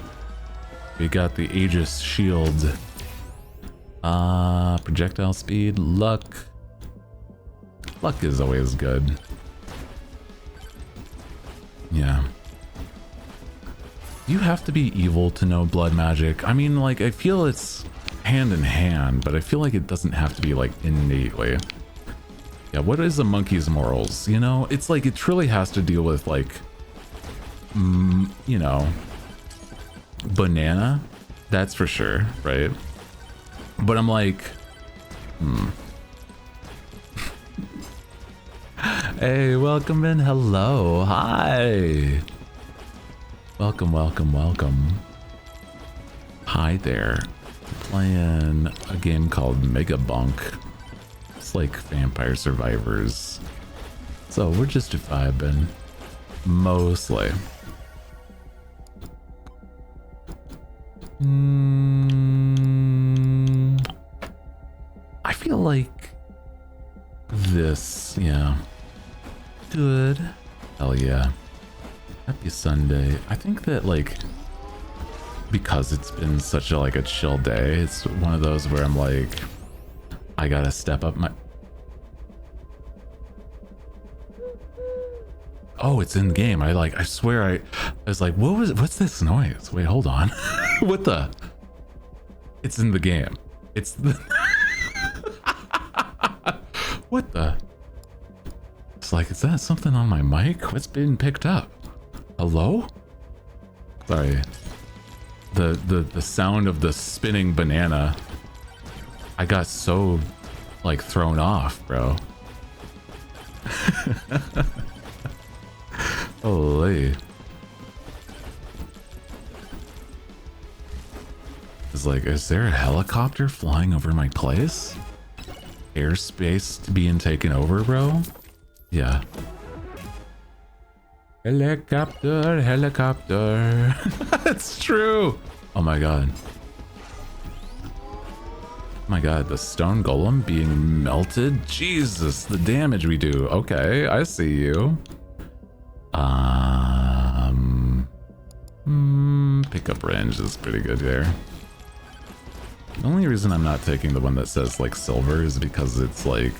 We got the Aegis shield. Projectile speed, luck. Luck is always good. Yeah. You have to be evil to know blood magic. I mean, like, I feel it's hand in hand, but I feel like it doesn't have to be, like, innately. Yeah, what is a monkey's morals? You know, it's like, it truly has to deal with, like, you know, banana. That's for sure, right? But I'm like, Hey, welcome in. Hello. Hi. Welcome, welcome, welcome. Hi there. Playing a game called Mega Bunk. It's like Vampire Survivors. So we're just vibing. Mostly. I feel like this, yeah. Good. Hell yeah. Happy Sunday. I think that, like, because it's been such a, like, a chill day, it's one of those where I'm like, I gotta step up my... Oh, it's in the game. I swear I was like, what's this noise? Wait, hold on. What the? It's in the game. It's the... What the? It's like, is that something on my mic? What's being picked up? Hello? Sorry. The sound of the spinning banana. I got so, like, thrown off, bro. Holy. It's like, is there a helicopter flying over my place? Airspace being taken over, bro? Yeah. Helicopter, helicopter. It's true. Oh my god. Oh my god, the stone golem being melted? Jesus, the damage we do. Okay, I see you. Pickup range is pretty good here. The only reason I'm not taking the one that says, like, silver is because it's, like,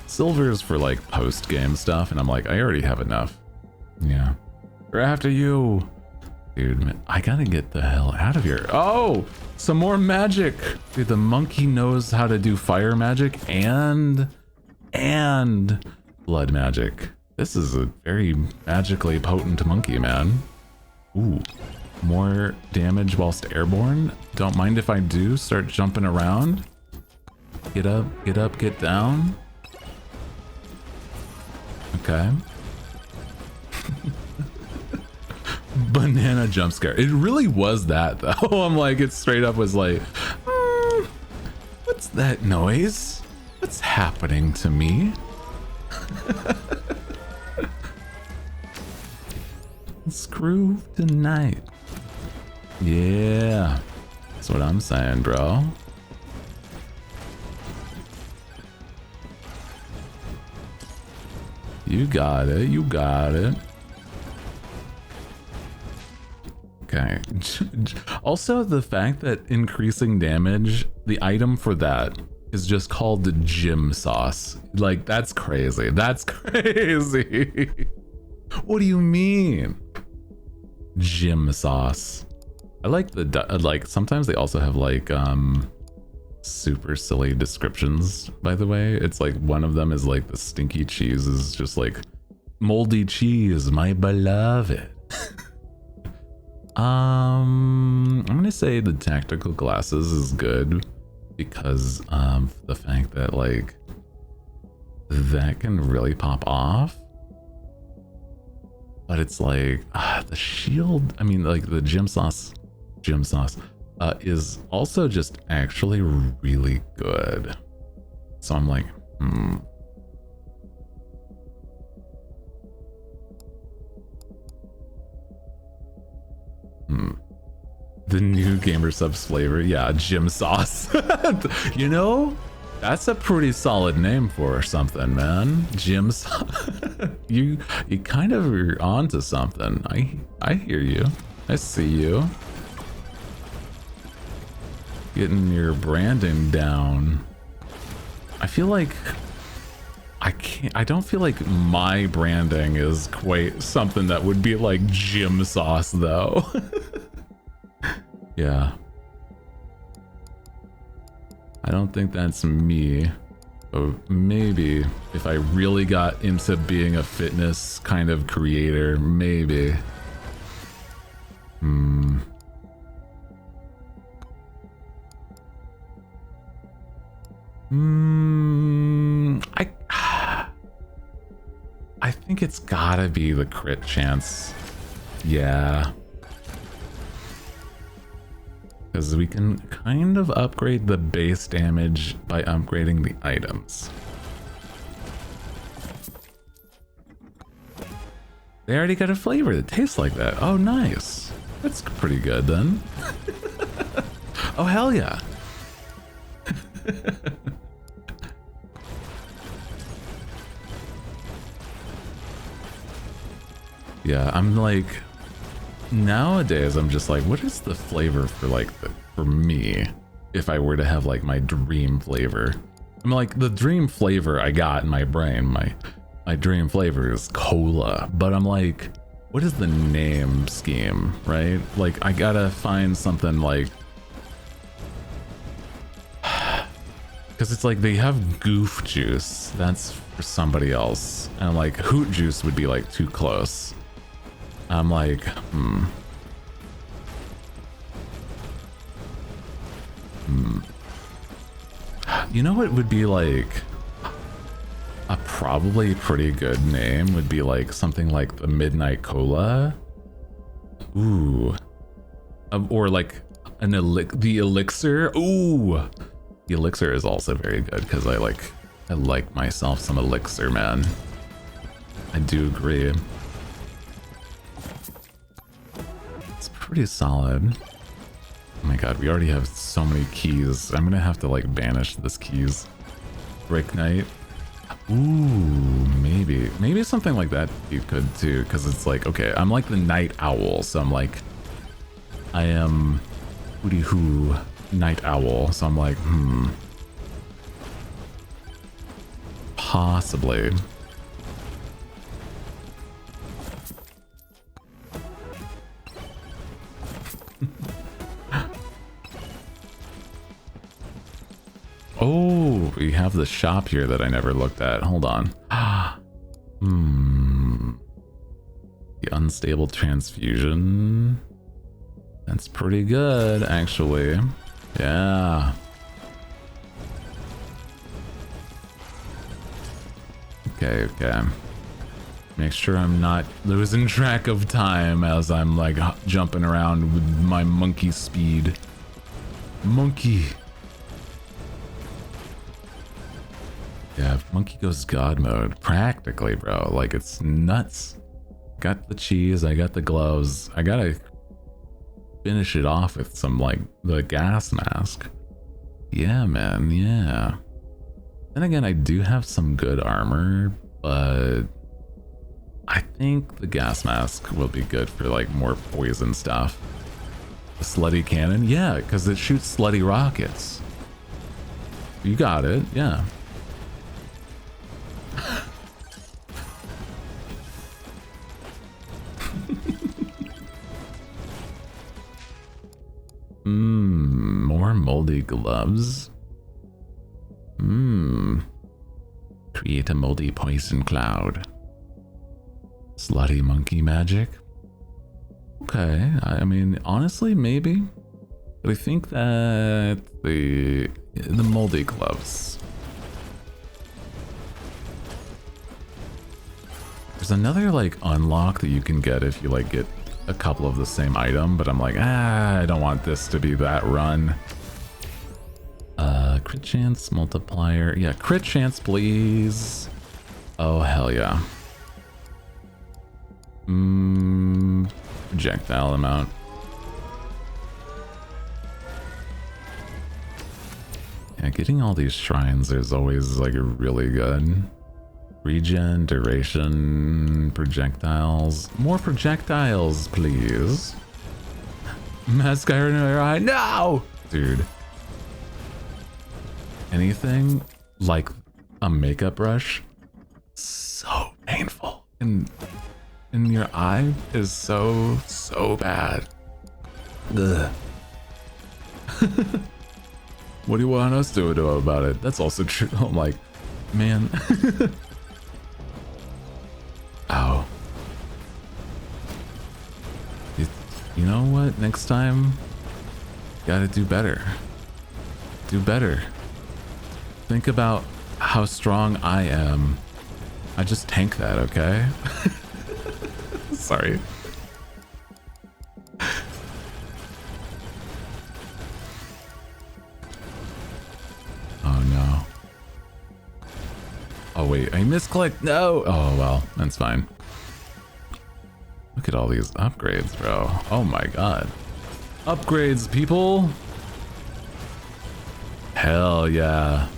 silver is for, like, post-game stuff, and I'm like, I already have enough. Yeah. We're after you! Dude, man, I gotta get the hell out of here. Oh! Some more magic! Dude, the monkey knows how to do fire magic and blood magic. This is a very magically potent monkey, man. Ooh. More damage whilst airborne. Don't mind if I do. Start jumping around. Get up, get down. Okay. Banana jump scare. It really was that though. I'm like, it straight up was like, what's that noise? What's happening to me? Screw tonight. Yeah. That's what I'm saying, bro. You got it. You got it. Okay. Also, the fact that increasing damage, the item for that is just called the gym sauce. Like, that's crazy. That's crazy. What do you mean? Gym sauce. I like the, like, sometimes they also have like, super silly descriptions, by the way. It's like one of them is like the stinky cheese is just like moldy cheese, my beloved. I'm gonna say the tactical glasses is good because of the fact that like that can really pop off. But it's like the shield, I mean like the gym sauce is also just actually really good. So I'm like, The new gamer subs flavor, yeah, gym sauce. You know, that's a pretty solid name for something, man. Gym sauce. you kind of are onto something. I hear you. I see you. Getting your branding down. I feel like I don't feel like my branding is quite something that would be like gym sauce though. Yeah. I don't think that's me. But maybe if I really got into being a fitness kind of creator, maybe. I think it's gotta be the crit chance. Yeah. Because we can kind of upgrade the base damage by upgrading the items. They already got a flavor that tastes like that. Oh, nice. That's pretty good then. Oh, hell yeah. Yeah, I'm like, nowadays I'm just like, what is the flavor for like for me if I were to have like my dream flavor? I'm like, the dream flavor I got in my brain, my dream flavor is cola, but I'm like, what is the name scheme, right? Like, I gotta find something like, because it's like they have goof juice, that's for somebody else, and like hoot juice would be like too close. I'm like, You know what would be like a probably pretty good name would be like something like the Midnight Cola. Ooh. Or like the elixir. Ooh. The elixir is also very good because I like myself some elixir, man. I do agree. It's pretty solid. Oh my god, we already have so many keys. I'm gonna have to like banish this keys. Break Night. Ooh, maybe something like that you could too, because it's like, okay, I'm like the night owl, so I'm like, I am Hooty Hoo night owl, so I'm like, possibly. Oh, we have the shop here that I never looked at. Hold on. The unstable transfusion. That's pretty good, actually. Yeah. Okay. Make sure I'm not losing track of time as I'm like jumping around with my monkey speed. Monkey. Yeah, monkey goes god mode. Practically, bro. Like, it's nuts. Got the cheese, I got the gloves. I gotta finish it off with some, like, the gas mask. Yeah, man, yeah. Then again, I do have some good armor, but I think the gas mask will be good for, like, more poison stuff. The slutty cannon? Yeah, because it shoots slutty rockets. You got it, yeah. More moldy gloves. Create a moldy poison cloud. Slutty monkey magic. Okay, I mean, honestly, maybe. But I think that the moldy gloves. There's another, like, unlock that you can get if you, like, get a couple of the same item, but I'm like, I don't want this to be that run. Crit chance multiplier. Yeah, crit chance, please. Oh, hell yeah. Projectile amount. Yeah, getting all these shrines is always, like, really good. Regen, duration, projectiles. More projectiles, please. Mascara in your eye. No! Dude. Anything like a makeup brush, so painful. And in your eye is so bad. Ugh. What do you want us to do about it? That's also true. I'm like, man. Ow. You know what? Next time, gotta do better. Do better. Think about how strong I am. I just tank that, okay? Sorry. Oh no. Oh wait, I misclicked. No. Oh well, that's fine. Look at all these upgrades, bro. Oh my god. Upgrades, people. Hell yeah.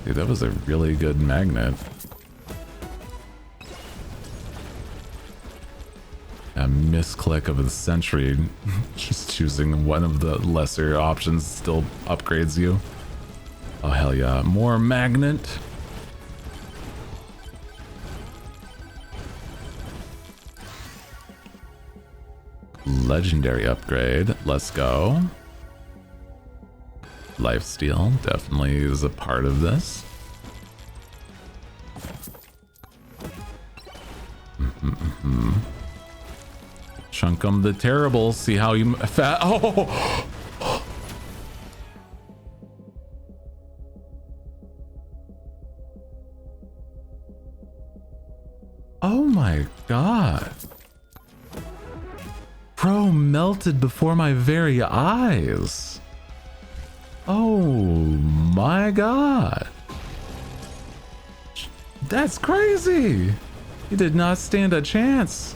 Dude, that was a really good magnet. A misclick of the century. Just choosing one of the lesser options still upgrades you. Oh hell yeah. More magnet. Legendary upgrade. Let's go. Lifesteal definitely is a part of this. Chunkum the Terrible. See how you fat. Oh. Oh my god. Bro melted before my very eyes. Oh my god. That's crazy. He did not stand a chance.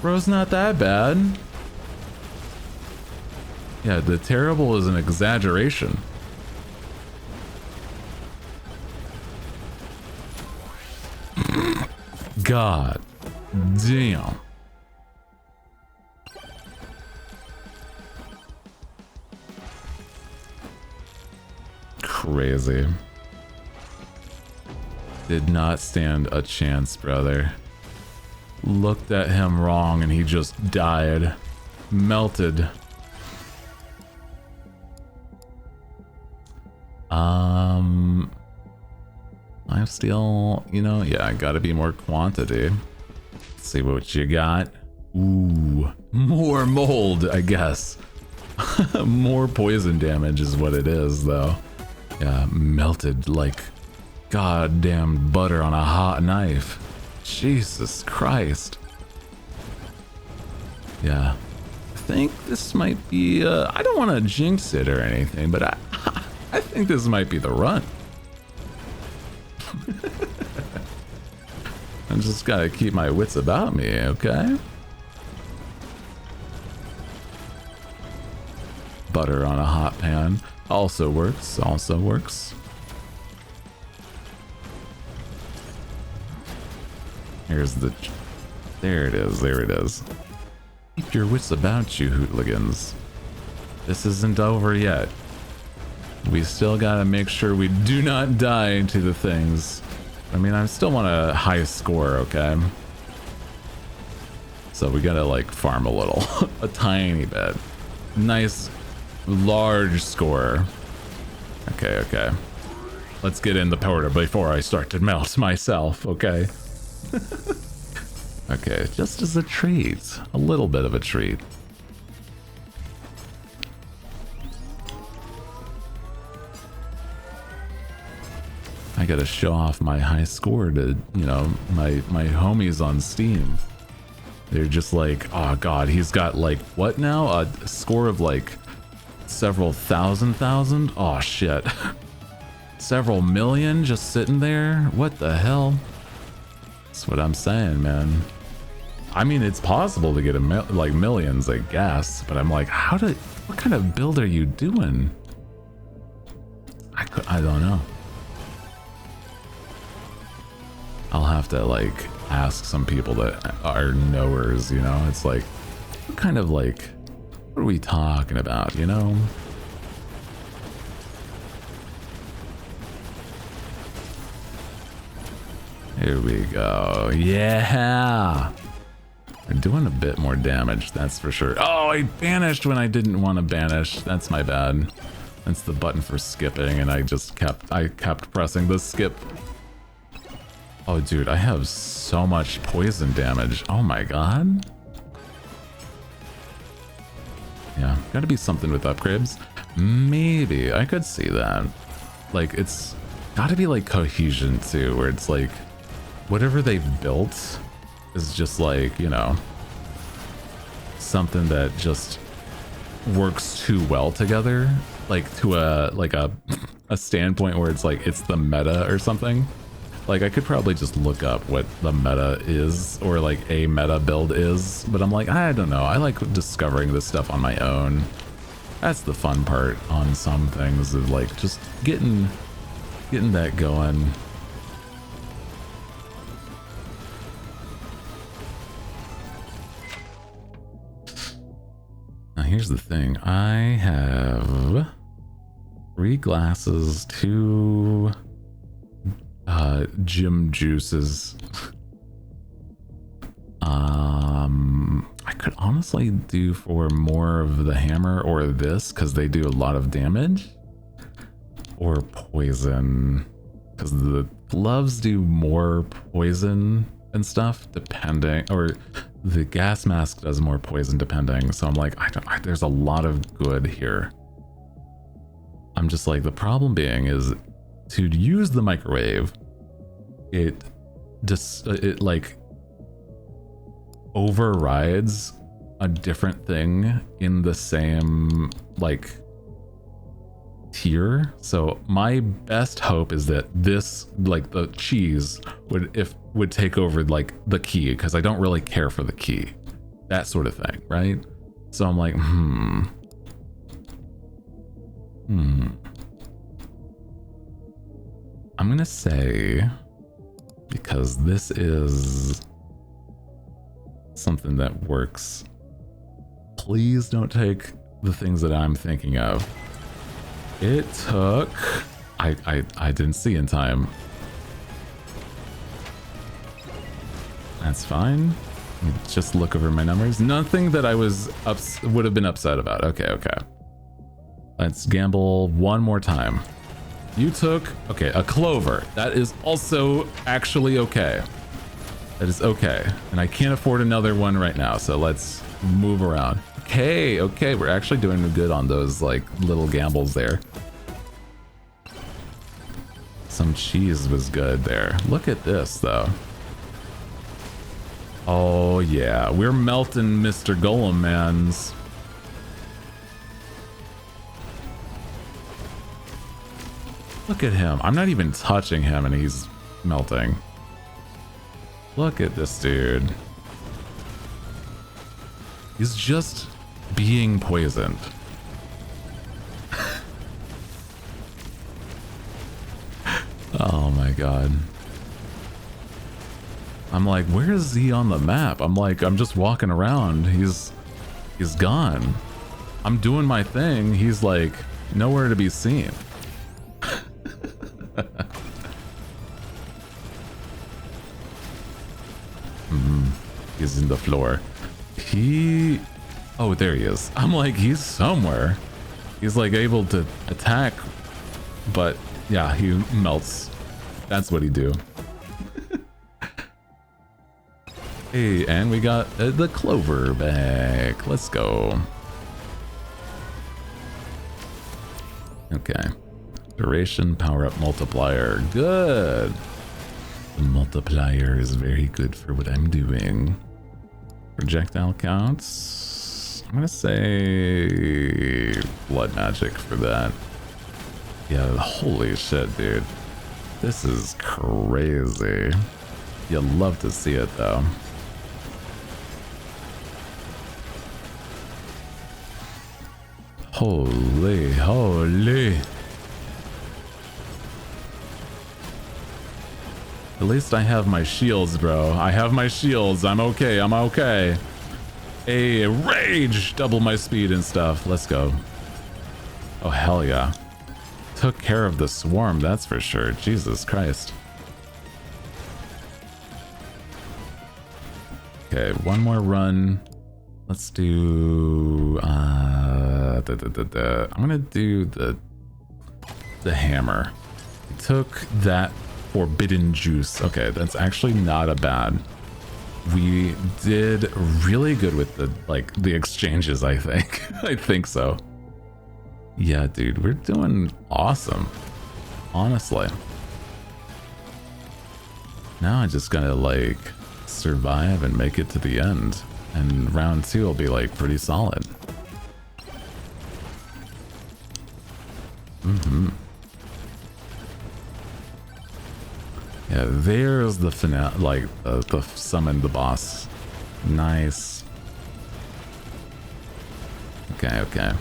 Bro's not that bad. Yeah, the terrible is an exaggeration. God damn. Crazy. Did not stand a chance, brother. Looked at him wrong and he just died. Melted. Lifesteal, you know, yeah, gotta be more quantity. Let's see what you got. Ooh, more mold, I guess. More poison damage is what it is, though. Yeah, melted like goddamn butter on a hot knife. Jesus Christ. Yeah. I think this might be, I don't want to jinx it or anything, but I think this might be the run. I just gotta keep my wits about me, okay? Butter on a hot pan also works, also works. Here's the... There it is, there it is. Keep your wits about you, hooligans. This isn't over yet. We still gotta make sure we do not die to the things. I mean, I still want a high score, okay? So we gotta, like, farm a little. A tiny bit. Nice, large score. Okay, okay. Let's get in the powder before I start to melt myself, okay? Okay, just as a treat. A little bit of a treat. I gotta show off my high score to, you know, my homies on Steam. They're just like, oh god, he's got like, what now? A score of like several thousand? Oh shit. Several million just sitting there? What the hell? That's what I'm saying, man. I mean, it's possible to get like millions, I guess, but I'm like, what kind of build are you doing? I don't know. I'll have to like ask some people that are knowers, you know? It's like, what kind of like, what are we talking about, you know? Here we go. Yeah! We're doing a bit more damage, that's for sure. Oh, I banished when I didn't want to banish. That's my bad. That's the button for skipping, and I kept pressing the skip. Oh, dude, I have so much poison damage. Oh my god. Yeah, gotta be something with upgrades. Maybe, I could see that. Like, it's gotta be like cohesion too, where it's like, whatever they've built is just like, you know, something that just works too well together. Like to a standpoint where it's like, it's the meta or something. Like, I could probably just look up what the meta is, or like a meta build is, but I'm like, I don't know. I like discovering this stuff on my own. That's the fun part on some things, of like just getting that going. Now here's the thing. I have 3 glasses, 2 gym juices. I could honestly do for more of the hammer or this, because they do a lot of damage, or poison, because the gloves do more poison and stuff depending, or the gas mask does more poison depending. So I'm like, there's a lot of good here. I'm just like, the problem being is to use the microwave, it like overrides a different thing in the same like tier. So my best hope is that this, like the cheese would take over like the key, because I don't really care for the key, that sort of thing, right? So I'm like, I'm gonna say, because this is something that works, please don't take the things that I'm thinking of. It took, I didn't see in time. That's fine. Let me just look over my numbers. Nothing that I would have been upset about. Okay. Let's gamble one more time. You took, okay, a clover. That is also actually okay. That is okay. And I can't afford another one right now, so let's move around. Okay, we're actually doing good on those like little gambles there. Some cheese was good there. Look at this, though. Oh, yeah. We're melting Mr. Golem Mans. Look at him. I'm not even touching him, and he's melting. Look at this dude. He's just being poisoned. Oh my god. I'm like, where is he on the map? I'm like, I'm just walking around. He's gone. I'm doing my thing. He's like nowhere to be seen. He's in the floor. Oh, there he is. I'm like, he's somewhere. He's like able to attack, but yeah, he melts. That's what he do. Hey, and we got the clover back. Let's go. Okay. Duration, power up, multiplier. Good. The multiplier is very good for what I'm doing. Projectile counts. I'm gonna say blood magic for that. Yeah, holy shit, dude. This is crazy. You'll love to see it, though. Holy. At least I have my shields, bro. I have my shields. I'm okay. A rage! Double my speed and stuff. Let's go. Oh, hell yeah. Took care of the swarm, that's for sure. Jesus Christ. Okay, one more run. Let's do... I'm gonna do the hammer. Took that forbidden juice. Okay, that's actually not a bad. We did really good with the exchanges, I think. I think so. Yeah, dude, we're doing awesome. Honestly. Now I just gotta survive and make it to the end. And round 2 will be pretty solid. Yeah, there's the finale, the summon the boss. Nice. Okay.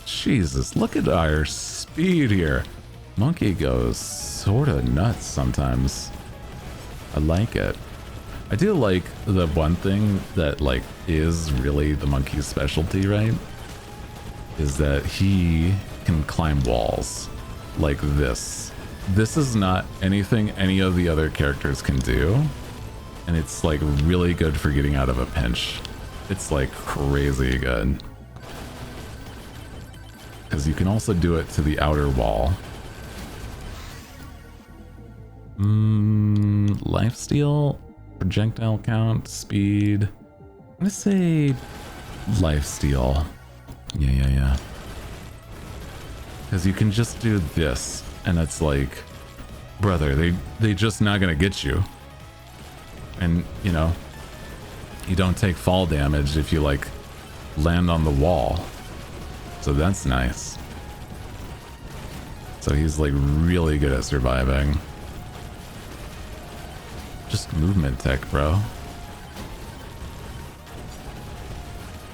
Jesus, look at our speed here. Monkey goes sort of nuts sometimes. I like it. I do like the one thing that is really the monkey's specialty, right? Is that he can climb walls like this. This is not anything any of the other characters can do, and it's really good for getting out of a pinch. It's crazy good, because you can also do it to the outer wall. Lifesteal, projectile count, speed. I'm gonna say lifesteal. Yeah. Because you can just do this, and it's brother, they just not gonna get you. And, you don't take fall damage if you, land on the wall. So that's nice. So he's, really good at surviving. Just movement tech, bro.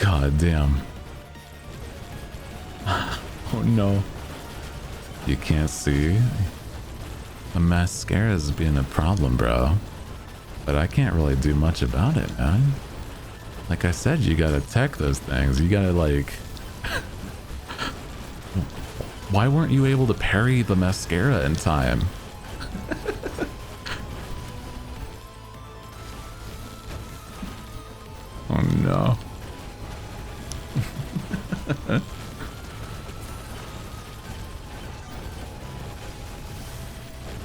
God damn. Oh, no. You can't see? The mascara's been a problem, bro. But I can't really do much about it, man. Like I said, you gotta tech those things. You gotta, Why weren't you able to parry the mascara in time? Oh, no.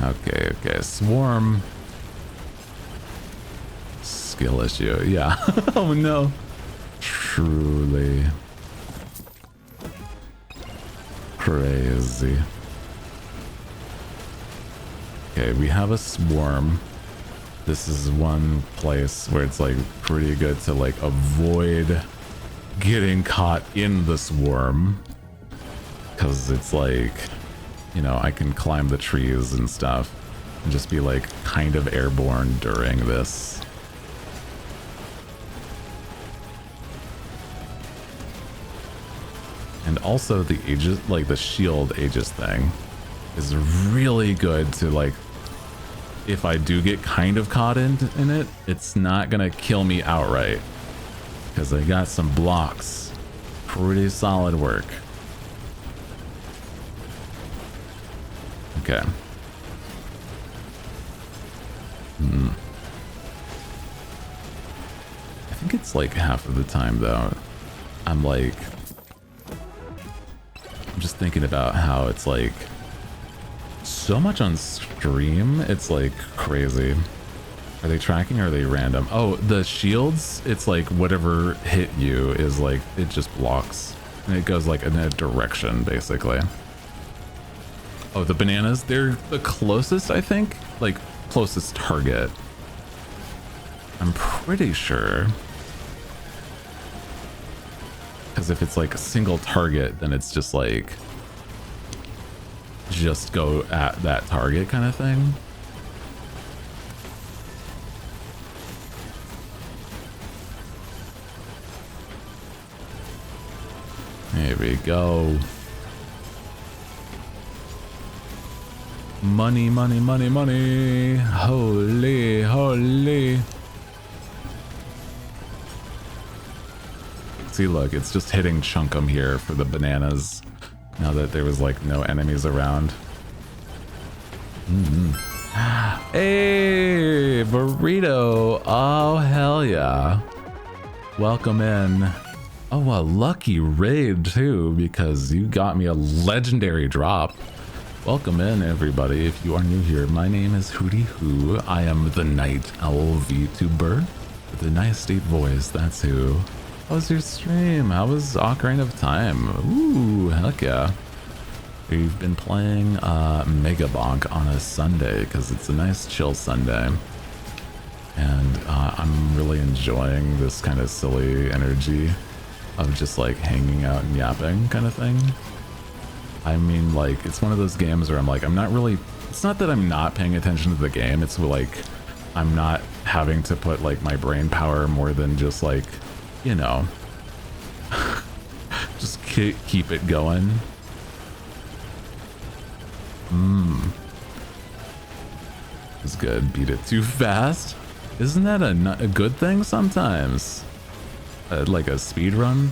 Okay. Swarm. Skill issue. Yeah. Oh, no. Truly. Crazy. Okay, we have a swarm. This is one place where it's like pretty good to like avoid getting caught in the swarm, because it's like, you know, I can climb the trees and stuff and just be like kind of airborne during this. And also the Aegis, like the shield Aegis thing is really good to like, if I do get kind of caught in it, it's not gonna kill me outright, because I got some blocks. Pretty solid work. Okay. I think it's like half of the time though, I'm just thinking about how it's like so much on stream, it's like crazy. Are they tracking or are they random? Oh, the shields, it's like whatever hit you is like, it just blocks. And it goes like in a direction, basically. Oh, the bananas, they're the closest, I think. Like, closest target. I'm pretty sure. Because if it's like a single target, then it's just like, just go at that target kind of thing. There we go. Money, money, money, money. Holy, holy. See, look, it's just hitting Chunkum here for the bananas. Now that there was like no enemies around. Hey, burrito. Oh, hell yeah. Welcome in. Oh, a lucky raid too, because you got me a legendary drop. Welcome in, everybody. If you are new here, my name is Hooty Who. I am the Night Owl VTuber with a nice deep voice. That's who. How was your stream? How was Ocarina of Time? Ooh, heck yeah. We've been playing Mega Bonk on a Sunday because it's a nice chill Sunday. And I'm really enjoying this kind of silly energy of just like hanging out and yapping kind of thing. I mean, like, it's one of those games where I'm like, I'm not really, it's not that I'm not paying attention to the game, it's like I'm not having to put like my brain power more than just like, you know, just keep it going. It's good. Beat it too fast. Isn't that a good thing sometimes? Like a speed run?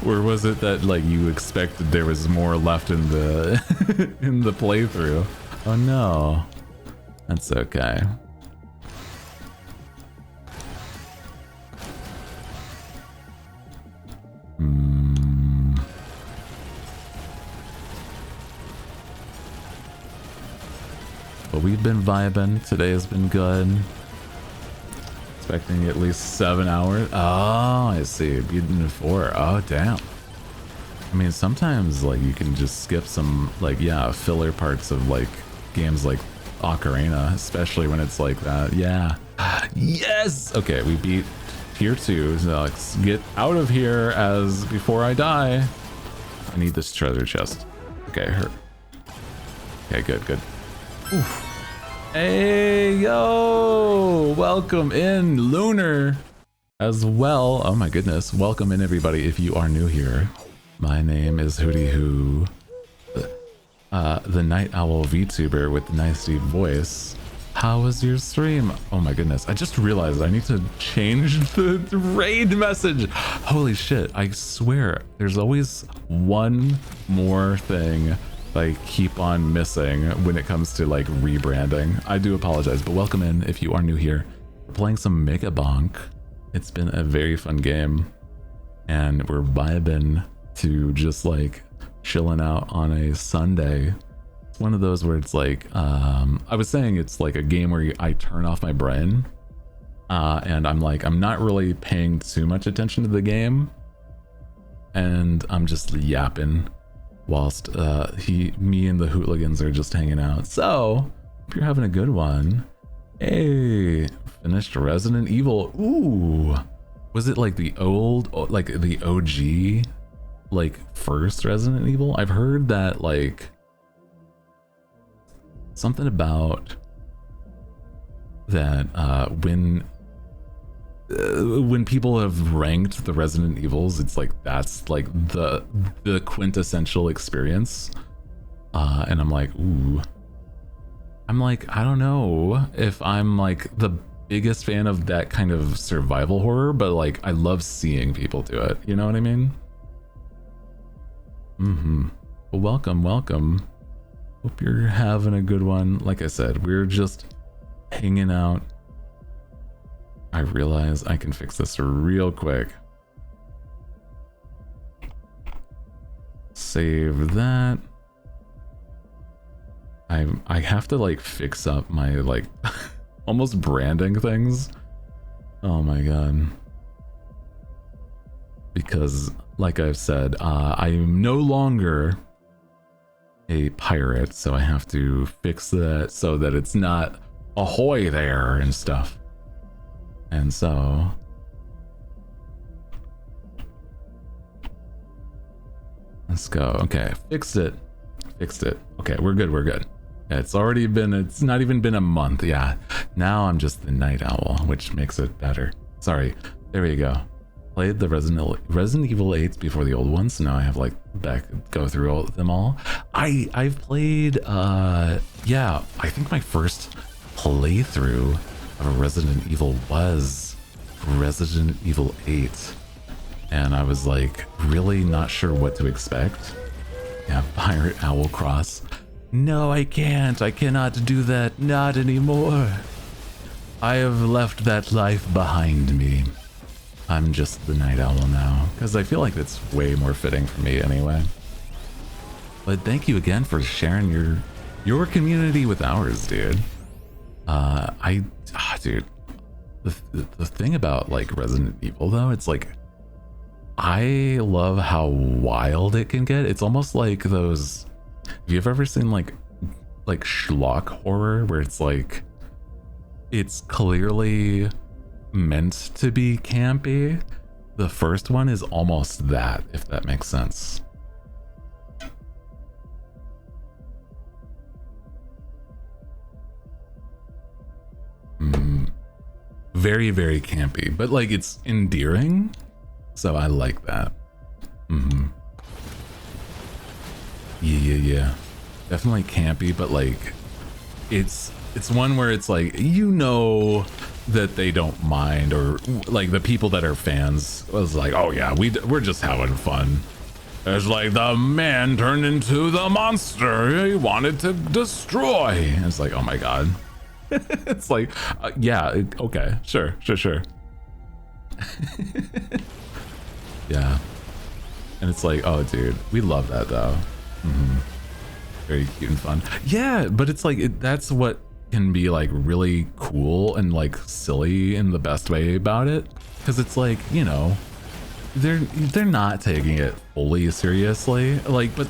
Or was it that like you expected there was more left in the in the playthrough? Oh no. That's okay. But we've been vibing. Today has been good. Expecting at least 7 hours. Oh, I see. Beaten 4. Oh, damn. I mean, sometimes like you can just skip some like, yeah, filler parts of like games like Ocarina, especially when it's like that. Yeah. Yes. Okay, we beat tier 2. So let's get out of here as before I die. I need this treasure chest. Okay, hurt. Okay, good, good. Oof. Hey, yo! Welcome in, Lunar, as well. Oh my goodness. Welcome in, everybody, if you are new here. My name is Hooty Who, the Night Owl VTuber with the nice deep voice. How was your stream? Oh my goodness. I just realized I need to change the raid message. Holy shit. I swear, there's always one more thing I keep on missing when it comes to like rebranding. I do apologize, but welcome in if you are new here. We're playing some Mega Bonk. It's been a very fun game, and we're vibing to just like chilling out on a Sunday. It's one of those where it's like, I was saying it's like a game where I turn off my brain, and I'm like, I'm not really paying too much attention to the game. and I'm just yapping whilst me and the hooligans are just hanging out. So if you're having a good one, hey, finished Resident Evil. Ooh, was it like the old, like the OG, like first Resident Evil? I've heard that like something about that when people have ranked the Resident Evils, it's like that's like the quintessential experience, and I'm like, ooh, I'm like, I don't know if I'm like the biggest fan of that kind of survival horror, but like I love seeing people do it, you know what I mean? Well, welcome. Hope you're having a good one. Like I said, we're just hanging out. I realize I can fix this real quick. Save that. I have to like fix up my like almost branding things. Oh my god. Because like I've said, I'm no longer a pirate, so I have to fix that so that it's not ahoy there and stuff. And so let's go. Okay, fixed it. Okay, we're good. It's not even been a month. Yeah, now I'm just the night owl, which makes it better. Sorry, there we go. Played the Resident Evil 8s before the old ones, so now I have like go through them all. I've played yeah, I think my first playthrough of Resident Evil was Resident Evil 8, and I was like really not sure what to expect. Yeah, Pirate Owl Cross. No, I cannot do that, not anymore. I have left that life behind me. I'm just the night owl now, because I feel like that's way more fitting for me anyway. But thank you again for sharing your community with ours, dude. Dude, the thing about like Resident Evil though, it's like I love how wild it can get. It's almost like those. Have you ever seen like schlock horror where it's like it's clearly meant to be campy? The first one is almost that, if that makes sense. Very, very campy, but like it's endearing, so I like that. Yeah, definitely campy, but like it's one where it's like, you know, that they don't mind, or like the people that are fans was like, oh yeah, we're just having fun. It's like the man turned into the monster he wanted to destroy. And it's like, oh my god. It's like, yeah, okay, sure. Yeah, and it's like, oh dude, we love that though. Very cute and fun. Yeah, but it's like that's what can be like really cool and like silly in the best way about it, because it's like, you know, they're not taking it fully seriously, like, but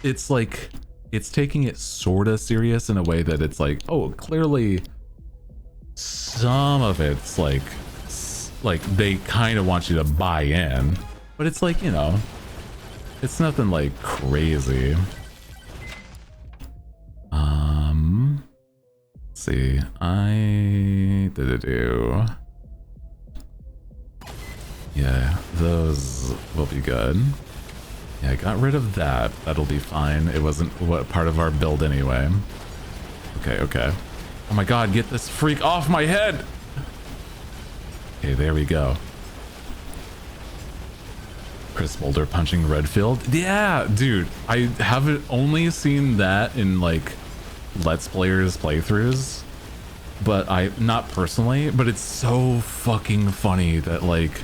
it's like it's taking it sort of serious in a way that it's like, oh, clearly some of it's like they kind of want you to buy in, but it's like, you know, it's nothing like crazy. Let's see, yeah, those will be good. Yeah, I got rid of that. That'll be fine. It wasn't what part of our build anyway. Okay. Oh my god, get this freak off my head! Okay, there we go. Chris Boulder punching Redfield. Yeah, dude, I haven't only seen that in like Let's Players playthroughs, but not personally, but it's so fucking funny that like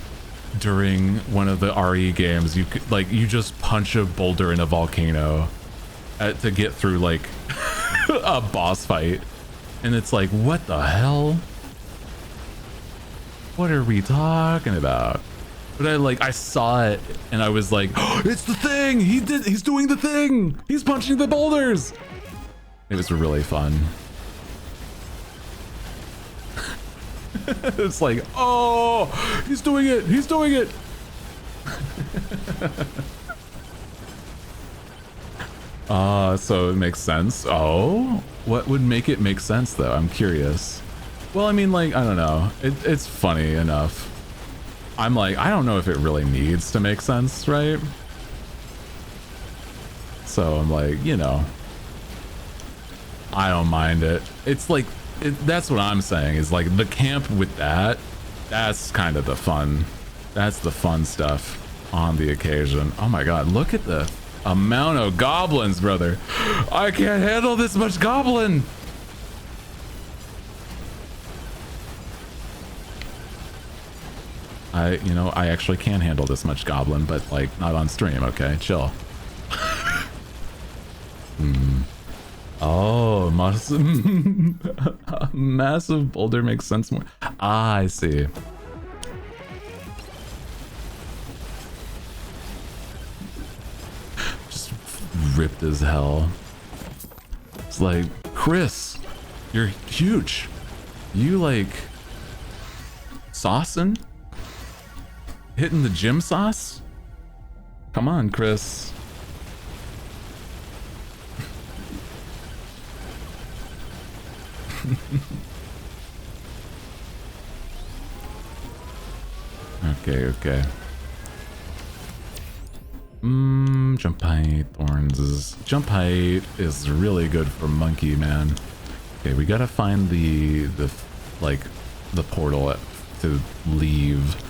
during one of the RE games, you could like, you just punch a boulder in a volcano to get through like a boss fight, and it's like, what the hell? What are we talking about? But I saw it and I was like, oh, it's the thing. He's doing the thing. He's punching the boulders. It was really fun. It's like, oh, he's doing it. He's doing it. So it makes sense. Oh, what would make it make sense though? I'm curious. Well, I mean, like, I don't know. It's funny enough. I'm like, I don't know if it really needs to make sense, right? So I'm like, you know, I don't mind it. It's like, that's what I'm saying is like the camp with that. That's kind of the fun. That's the fun stuff on the occasion. Oh my God, look at the amount of goblins, brother. I can't handle this much goblin. I actually can handle this much goblin, but like not on stream. Okay, chill. Oh, massive boulder makes sense more. Ah, I see. Just ripped as hell. It's like, Chris, you're huge. You like saucing? Hitting the gym sauce? Come on, Chris. Okay. Jump height, thorns. Jump height is really good for monkey, man. Okay, we gotta find the portal to leave,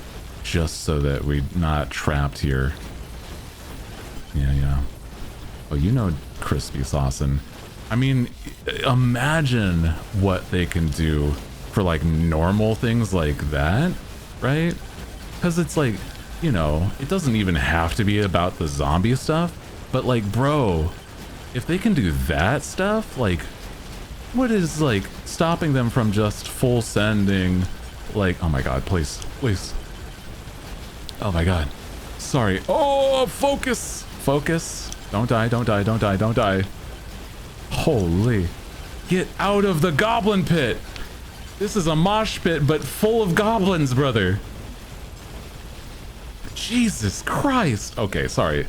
just so that we're not trapped here. Yeah. Oh, you know crispy saucing. I mean, imagine what they can do for like normal things like that, right? Because it's like, you know, it doesn't even have to be about the zombie stuff, but like, bro, if they can do that stuff, like, what is like stopping them from just full sending, like, oh my God, please. Oh my God. Sorry. Oh, focus. Don't die. Holy. Get out of the goblin pit. This is a mosh pit, but full of goblins, brother. Jesus Christ. Okay, sorry.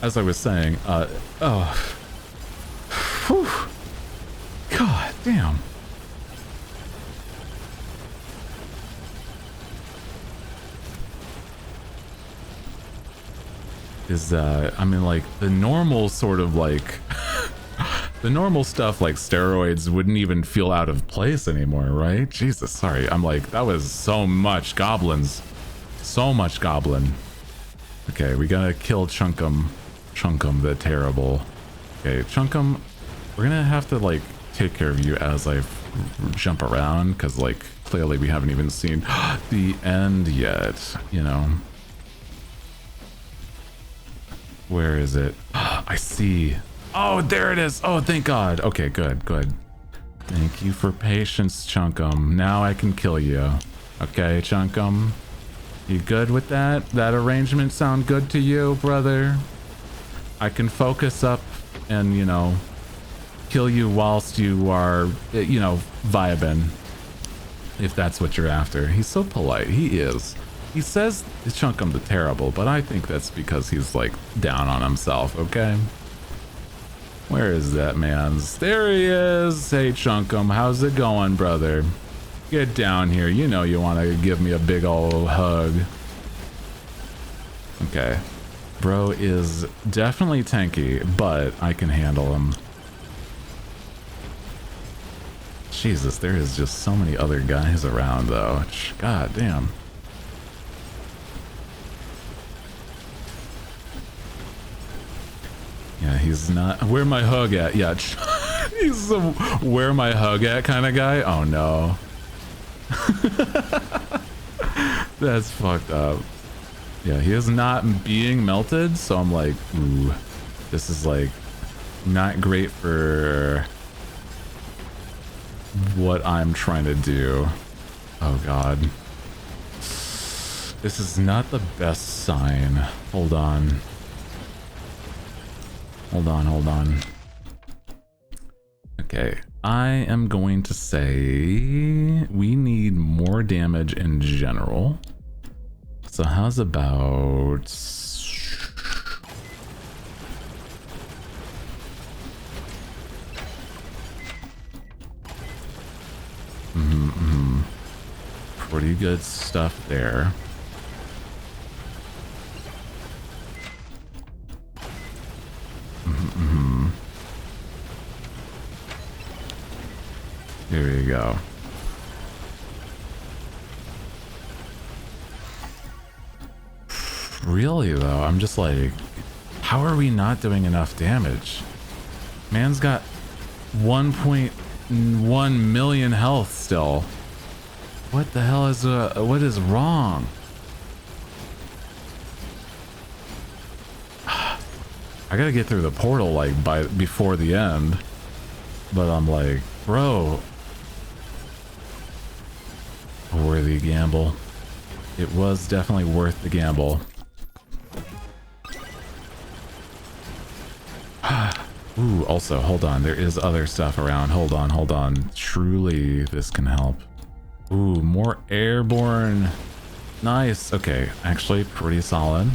As I was saying, Whew. God damn. I mean, like, the normal sort of, like, the normal stuff, like steroids, wouldn't even feel out of place anymore, right? Jesus, sorry. I'm like, that was so much goblins. So much goblin. Okay, we gotta kill Chunkum the Terrible. Okay, Chunkum, we're gonna have to, like, take care of you as I jump around, because, like, clearly we haven't even seen the end yet, you know? Where is it? I see. Oh, there it is. Oh, thank God. Okay, good. Thank you for patience, Chunkum. Now I can kill you. Okay, Chunkum? You good with that? That arrangement sound good to you, brother? I can focus up and, you know, kill you whilst you are, you know, vibing. If that's what you're after. He's so polite. He is. He says Chunkum the Terrible, but I think that's because he's, like, down on himself, okay? Where is that man's? There he is! Hey, Chunkum, how's it going, brother? Get down here. You know you want to give me a big old hug. Okay. Bro is definitely tanky, but I can handle him. Jesus, there is just so many other guys around, though. God damn. Yeah, he's not. Where my hug at? Yeah, he's a where my hug at kind of guy. Oh no. That's fucked up. Yeah, he is not being melted, so I'm like, ooh, this is like not great for what I'm trying to do. Oh God. This is not the best sign. Hold on. Hold on, hold on. Okay, I am going to say we need more damage in general. So how's about... Pretty good stuff there. Here we go. Really though, I'm just like, how are we not doing enough damage? Man's got 1.1 million health still. What the hell is what is wrong? I gotta get through the portal like before the end, but I'm like, bro, a worthy gamble. It was definitely worth the gamble. Ooh, also, hold on. There is other stuff around. Hold on, hold on. Truly, this can help. Ooh, more airborne. Nice. Okay, actually pretty solid.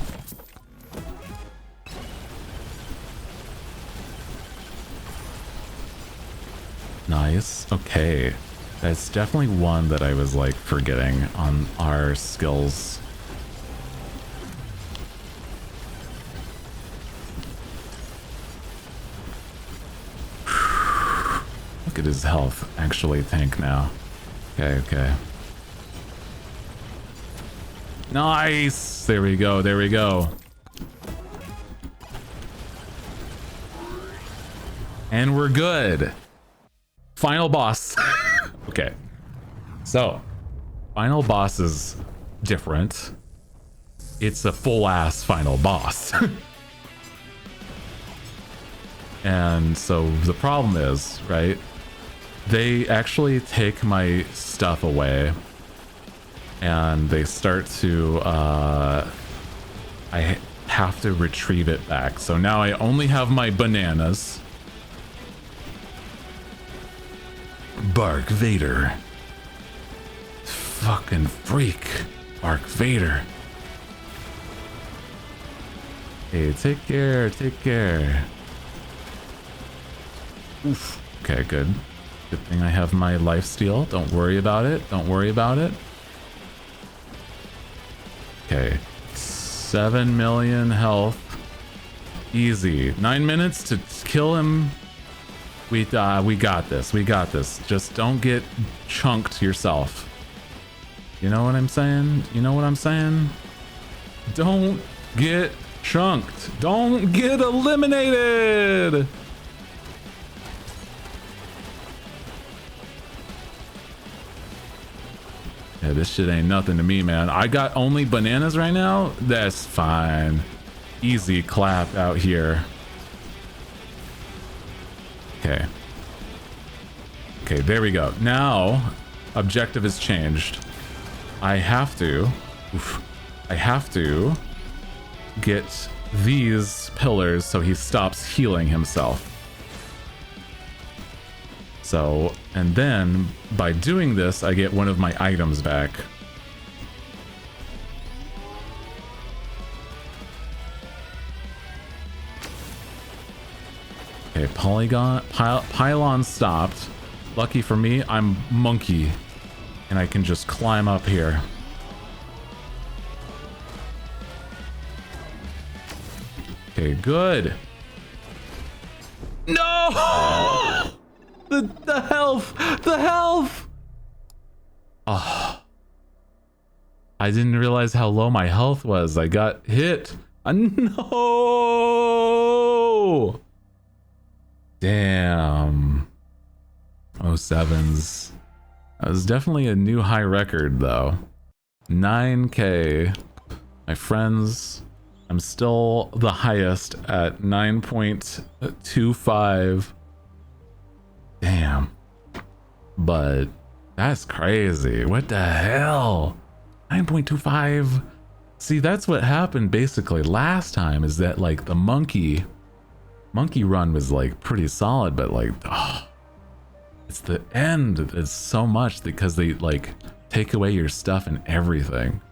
Nice. Okay. That's definitely one that I was like forgetting on our skills. Look at his health actually tank now. Okay, okay. Nice! There we go, there we go. And we're good. Final boss. Okay. So, final boss is different. It's a full-ass final boss. And so the problem is, right? They actually take my stuff away and they start to, I have to retrieve it back. So now I only have my bananas. Bark Vader. Fucking freak. Bark Vader. Hey, take care, take care. Oof. Okay, good. Good thing I have my lifesteal. Don't worry about it. Don't worry about it. Okay. 7 million health. Easy. 9 minutes to kill him. We got this. We got this. Just don't get chunked yourself. You know what I'm saying? You know what I'm saying? Don't get chunked. Don't get eliminated. Yeah, this shit ain't nothing to me, man. I got only bananas right now. That's fine. Easy clap out here. Okay. Okay, there we go. Now, objective has changed. I have to... Oof, I have to get these pillars so he stops healing himself. So, and then, by doing this, I get one of my items back. Okay, pylon stopped. Lucky for me, I'm monkey. And I can just climb up here. Okay, good. No! The health! The health! Oh. I didn't realize how low my health was. I got hit. No! Damn. 07s. That was definitely a new high record, though. 9K. My friends, I'm still the highest at 9.25. Damn. But that's crazy. What the hell? 9.25 See, that's what happened basically last time, is that like the monkey run was like pretty solid, but like, oh, it's the end. It's so much because they like take away your stuff and everything.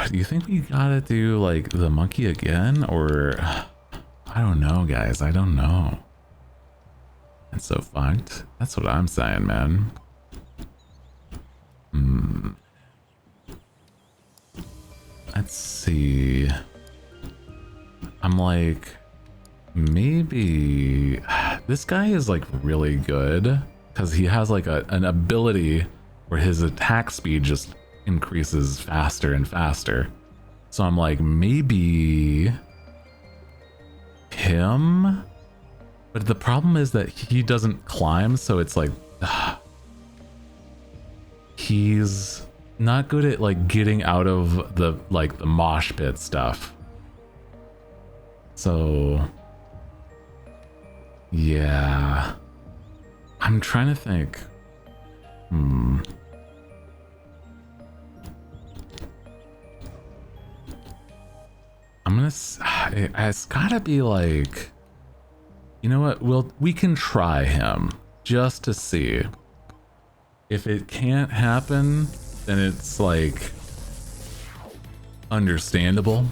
Do you think we gotta do like the monkey again, or I don't know, guys. I don't know. It's so fucked. That's what I'm saying, man. Let's see. I'm like, maybe this guy is like really good because he has like an ability where his attack speed just increases faster and faster. So I'm like, maybe him, but the problem is that he doesn't climb, so it's like he's not good at like getting out of the like the mosh pit stuff. So yeah, I'm trying to think. I'm gonna, it's gotta be like, you know what, we can try him just to see. If it can't happen, then it's like understandable.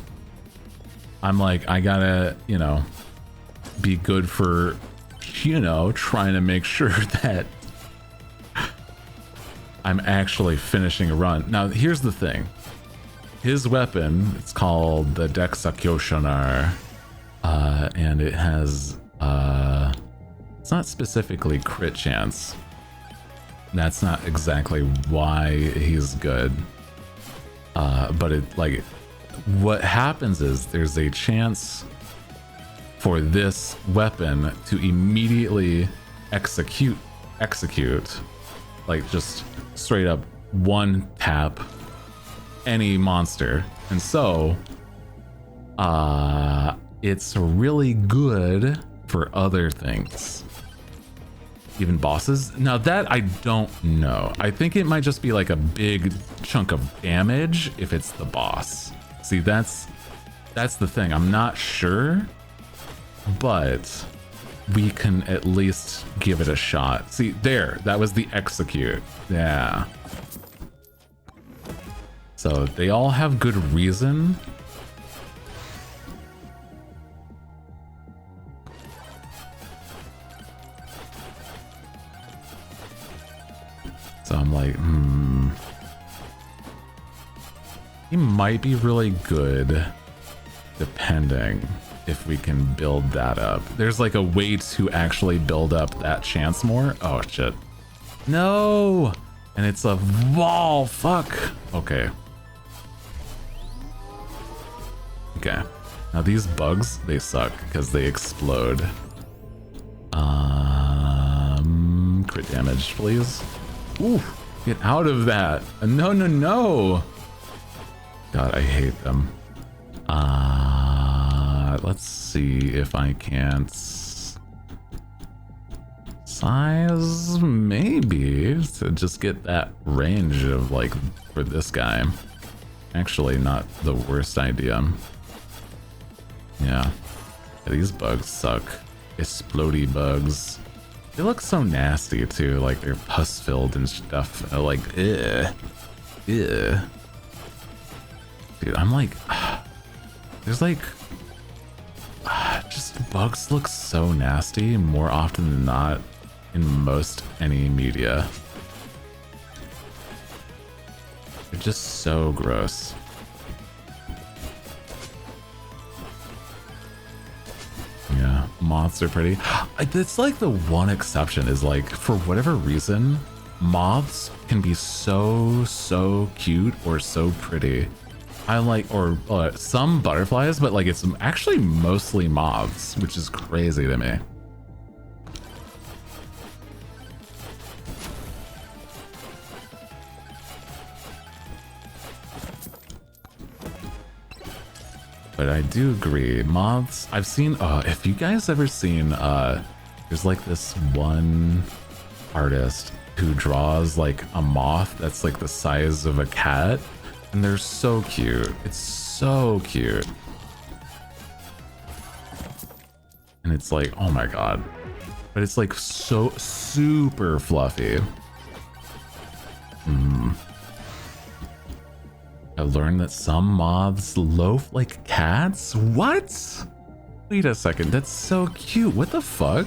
I'm like, I gotta, you know, be good for, you know, trying to make sure that I'm actually finishing a run. Now, here's the thing. His weapon, it's called the Dexacyoshionar, and it has, it's not specifically crit chance. That's not exactly why he's good. But it, like, what happens is there's a chance for this weapon to immediately execute, like just straight up one tap any monster. And so, it's really good for other things. Even bosses? Now that I don't know. I think it might just be like a big chunk of damage if it's the boss. See, that's the thing. I'm not sure, but we can at least give it a shot. See, there, that was the execute. Yeah. So they all have good reason. So I'm like, he might be really good, depending if we can build that up. There's like a way to actually build up that chance more. Oh shit. No! And it's a wall, fuck. Okay. Okay. Now these bugs, they suck because they explode. Crit damage, please. Ooh, get out of that. No, no, no. God, I hate them. Let's see if I can't size, maybe, to just get that range of like for this guy. Actually, not the worst idea. Yeah, these bugs suck. Explodey bugs. They look so nasty too, like they're pus filled and stuff. Like, ugh. Ugh. Dude, I'm like, there's like, just bugs look so nasty more often than not in most any media. They're just so gross. Yeah, moths are pretty. It's like the one exception is like, for whatever reason, moths can be so cute or so pretty. I like, or some butterflies, but like it's actually mostly moths, which is crazy to me. But I do agree, moths, I've seen, if you guys ever seen, there's like this one artist who draws like a moth that's like the size of a cat, And they're so cute. It's so cute. And it's like, oh my god. But it's like so super fluffy. I learned that some moths loaf like cats? What? Wait a second, that's so cute. What the fuck?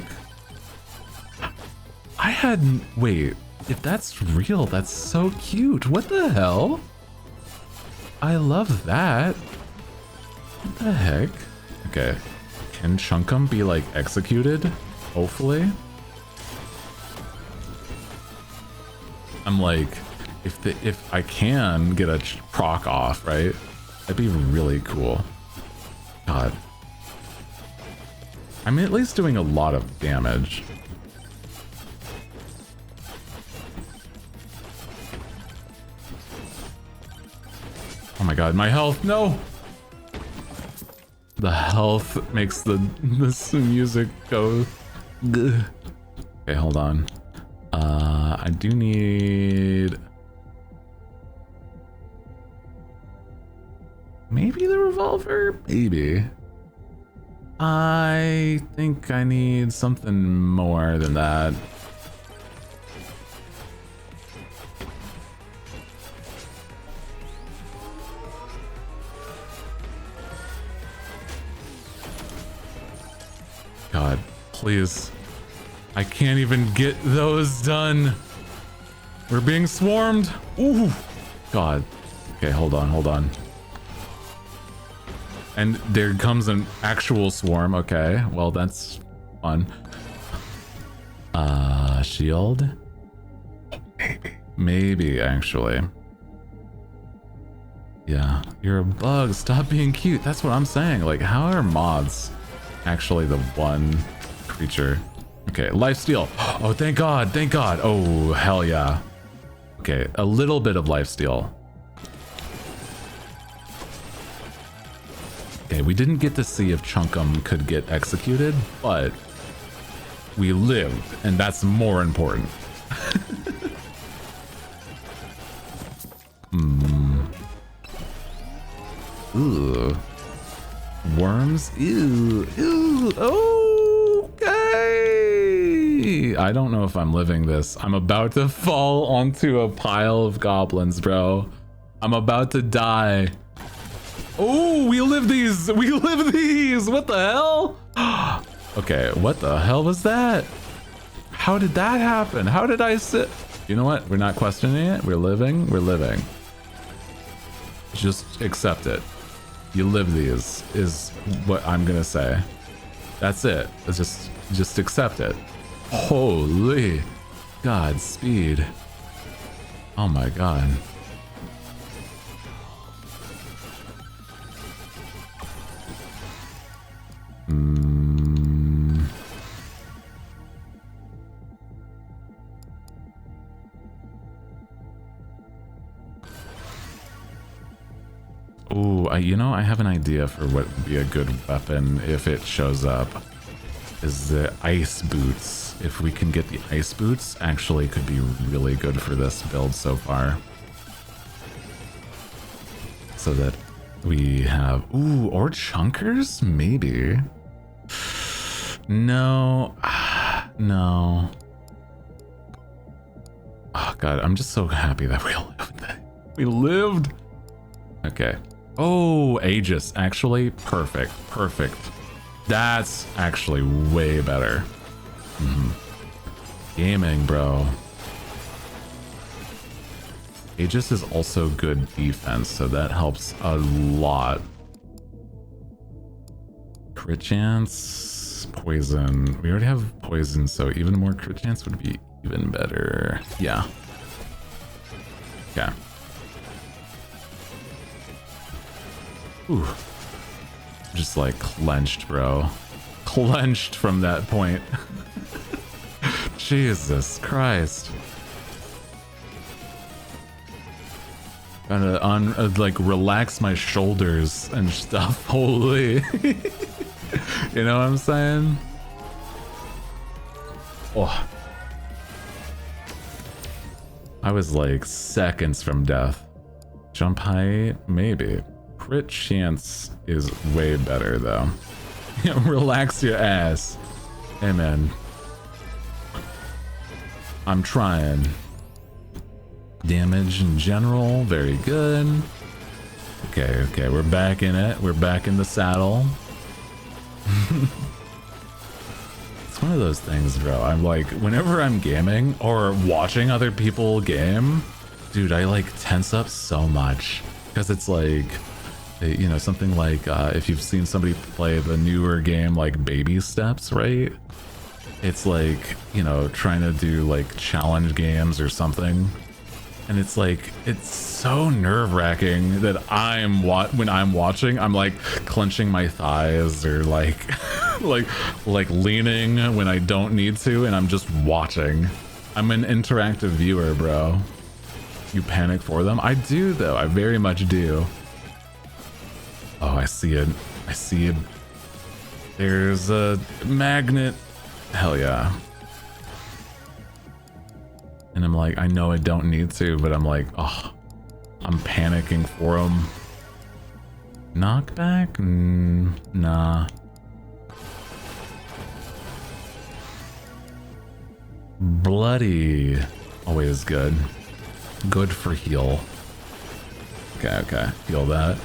I hadn't... Wait, if that's real, that's so cute. What the hell? I love that. What the heck? Okay. Can Chunkum be, like, executed? Hopefully. I'm like, if I can get a proc off, right? That'd be really cool. God. I'm at least doing a lot of damage. Oh my god, my health, no! The health makes this music go... Ugh. Okay, hold on. I do need... Maybe the revolver? Maybe. I think I need something more than that. God, please. I can't even get those done. We're being swarmed. Ooh, God. Okay, hold on, hold on. And there comes an actual swarm. Okay, well, that's fun. Shield? Maybe, actually. Yeah, you're a bug. Stop being cute. That's what I'm saying. Like, how are moths actually the one creature? Okay, lifesteal. Oh, thank God, thank God. Oh, hell yeah. Okay, a little bit of lifesteal. Okay, we didn't get to see if Chunkum could get executed, but we lived, and that's more important. Ooh. Worms? Ew. Ew. Okay. I don't know if I'm living this. I'm about to fall onto a pile of goblins, bro. I'm about to die. Oh, we live these. We live these. What the hell? Okay, what the hell was that? How did that happen? How did I sit? You know what? We're not questioning it. We're living. We're living. Just accept it. You live these is what I'm gonna say. That's it. It's just accept it. Holy Godspeed. Oh my god. Ooh, you know, I have an idea for what would be a good weapon if it shows up. Is the ice boots. If we can get the ice boots, actually could be really good for this build so far. So that we have... Ooh, or chunkers? Maybe. No. No. Oh god, I'm just so happy that we lived. We lived! Okay. Oh, Aegis. Actually, perfect. Perfect. That's actually way better. Gaming, bro. Aegis is also good defense, so that helps a lot. Crit chance, poison. We already have poison, so even more crit chance would be even better. Yeah. Okay. Ooh. Just like clenched, bro. Clenched from that point. Jesus Christ. Gotta like relax my shoulders and stuff. Holy. You know what I'm saying? Oh. I was like seconds from death. Jump height, maybe. Crit chance is way better though. Relax your ass. Hey man. I'm trying. Damage in general, very good. Okay, we're back in it. We're back in the saddle. It's one of those things, bro. I'm like, whenever I'm gaming or watching other people game, dude, I like tense up so much. Because it's like, you know, something like if you've seen somebody play the newer game like Baby Steps, right? It's like, you know, trying to do like challenge games or something. And it's like, it's so nerve-wracking that when I'm watching, I'm like clenching my thighs or like like leaning when I don't need to, and I'm just watching. I'm an interactive viewer, bro. You panic for them? I do though, I very much do. Oh, I see it. I see it. There's a magnet. Hell yeah. And I'm like, I know I don't need to, but I'm like, oh, I'm panicking for him. Knockback? Nah. Bloody. Always good. Good for heal. Okay. Heal that.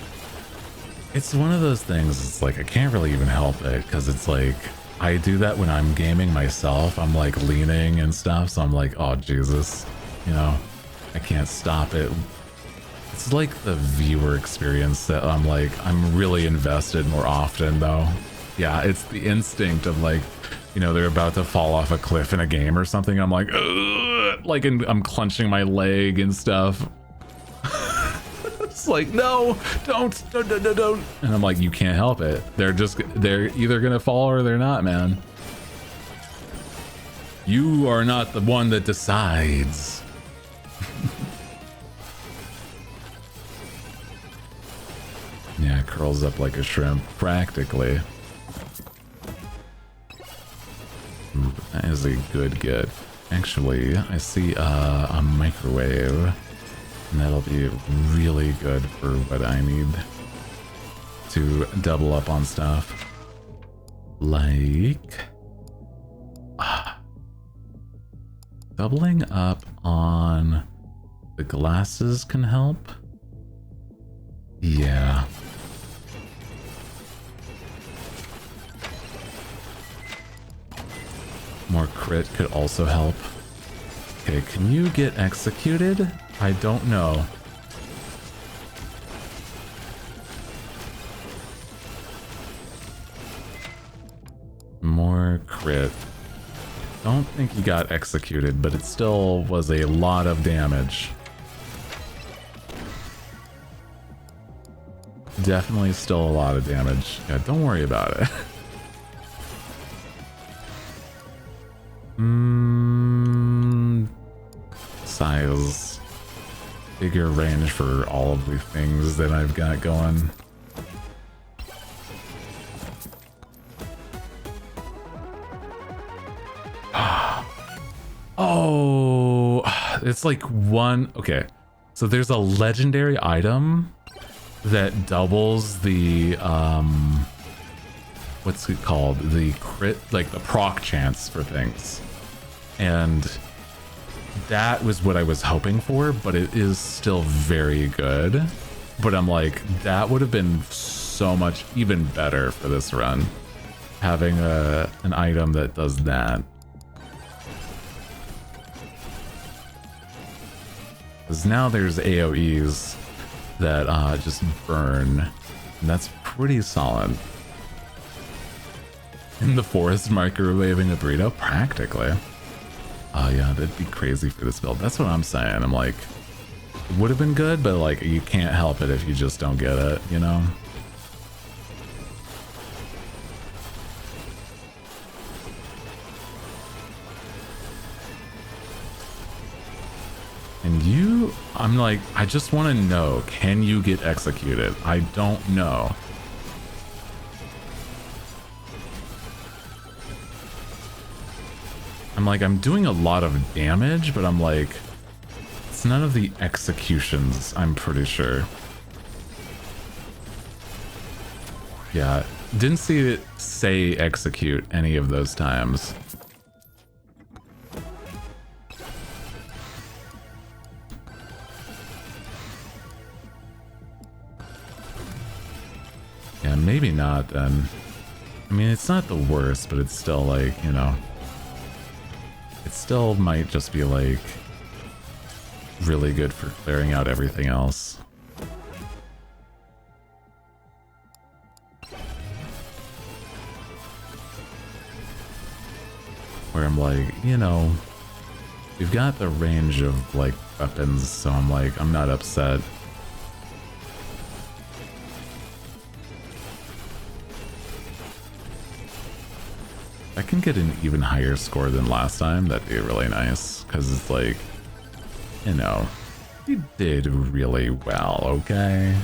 It's one of those things, it's like, I can't really even help it, because it's like, I do that when I'm gaming myself. I'm like leaning and stuff, so I'm like, oh Jesus, you know, I can't stop it. It's like the viewer experience that I'm like, I'm really invested more often though. Yeah, it's the instinct of like, you know, they're about to fall off a cliff in a game or something. I'm like, ugh! Like, and I'm clenching my leg and stuff. It's like, no, don't. And I'm like, you can't help it. They're either gonna fall or they're not, man. You are not the one that decides. Yeah, it curls up like a shrimp, practically. Ooh, that is a good get. Actually, I see a microwave. And that'll be really good for what I need to double up on stuff. Like... doubling up on the glasses can help. Yeah. More crit could also help. Okay, can you get executed? I don't know. More crit. Don't think he got executed, but it still was a lot of damage. Definitely still a lot of damage. Yeah, don't worry about it. Size. Bigger range for all of the things that I've got going. Oh, it's like one. Okay, so there's a legendary item that doubles the what's it called? The crit, like the proc chance for things, and that was what I was hoping for, but it is still very good. But I'm like, that would have been so much even better for this run, having an item that does that. Because now there's AoEs that just burn, and that's pretty solid. In the forest, microwaving a burrito? Practically. Oh yeah, that'd be crazy for this build. That's what I'm saying. I'm like, it would have been good, but like, you can't help it if you just don't get it, you know? And you, I'm like, I just want to know, can you get executed? I don't know. I'm like, I'm doing a lot of damage, but I'm like, it's It's none of the executions, I'm pretty sure. Yeah, didn't see it say execute any of those times. Yeah, maybe not then. I mean, it's not the worst, but it's still like, you know, it still might just be like really good for clearing out everything else. Where I'm like, you know, we've got the range of like weapons, so I'm like, I'm not upset. If I can get an even higher score than last time, that'd be really nice, because it's like, you know, you did really well, okay?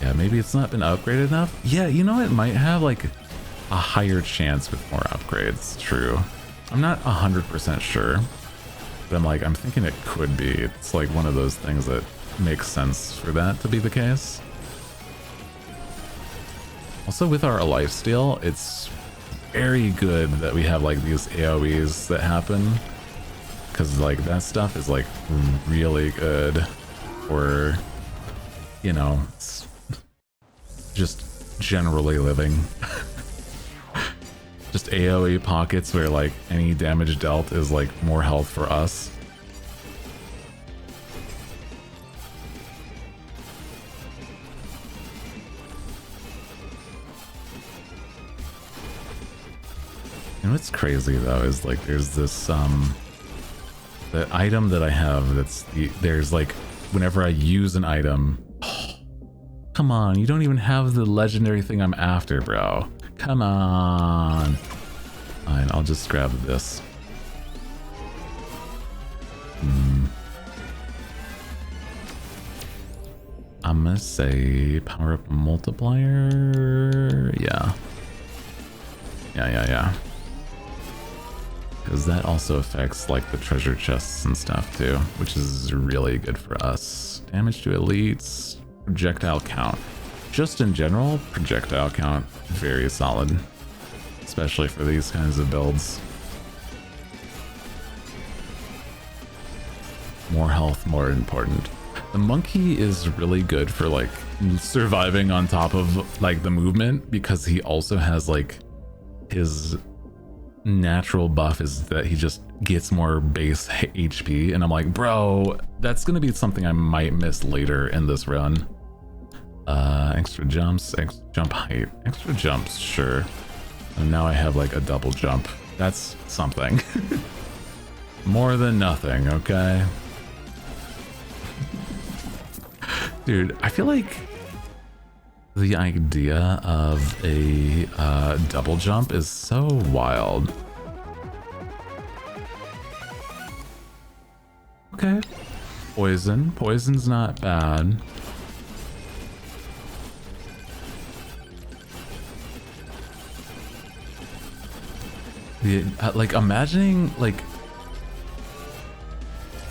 Yeah, maybe it's not been upgraded enough? Yeah, you know, it might have like a higher chance with more upgrades, true. I'm not 100% sure, but I'm thinking it could be. It's like one of those things that makes sense for that to be the case. Also with our lifesteal, it's very good that we have like these AoEs that happen, because like that stuff is like really good for, you know, just generally living. Just AoE pockets where like any damage dealt is like more health for us. And what's crazy though is like there's this the item that I have that's there's like whenever I use an item, come on, you don't even have the legendary thing I'm after, bro. Come on. Fine, I'll just grab this. I'm gonna say power up multiplier. Yeah. Yeah. Because that also affects like the treasure chests and stuff too, which is really good for us. Damage to elites, projectile count. Just in general, projectile count, very solid. Especially for these kinds of builds. More health, more important. The monkey is really good for like surviving on top of like the movement, because he also has like his natural buff is that he just gets more base HP, and I'm like, bro, that's gonna be something I might miss later in this run. Extra jumps, jump height, extra jumps, sure. And now I have like a double jump. That's something. More than nothing, okay? Dude, I feel like the idea of a double jump is so wild. Okay. Poison. Poison's not bad. Like imagining like,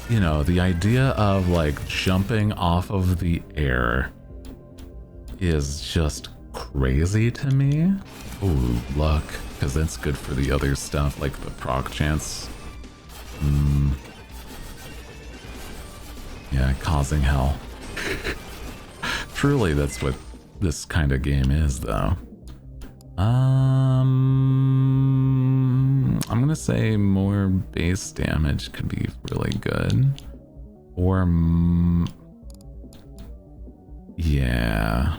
you know, the idea of like jumping off of the air is just crazy to me. Ooh, luck, because that's good for the other stuff like the proc chance. Yeah, causing hell. Truly, that's what this kind of game is, though. I'm gonna say more base damage could be really good. Or yeah.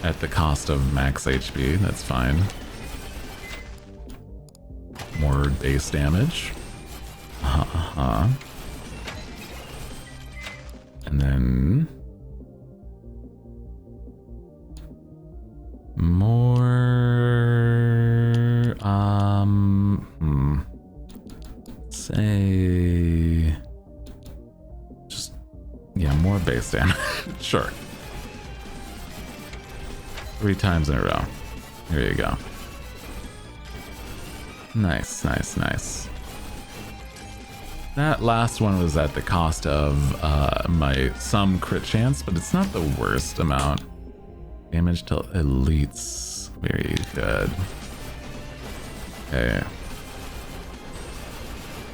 At the cost of max HP, that's fine. More base damage. And then more say just, yeah, more base damage. Sure. 3 times in a row. Here you go. Nice. That last one was at the cost of some crit chance, but it's not the worst amount. Damage to elites. Very good. Okay.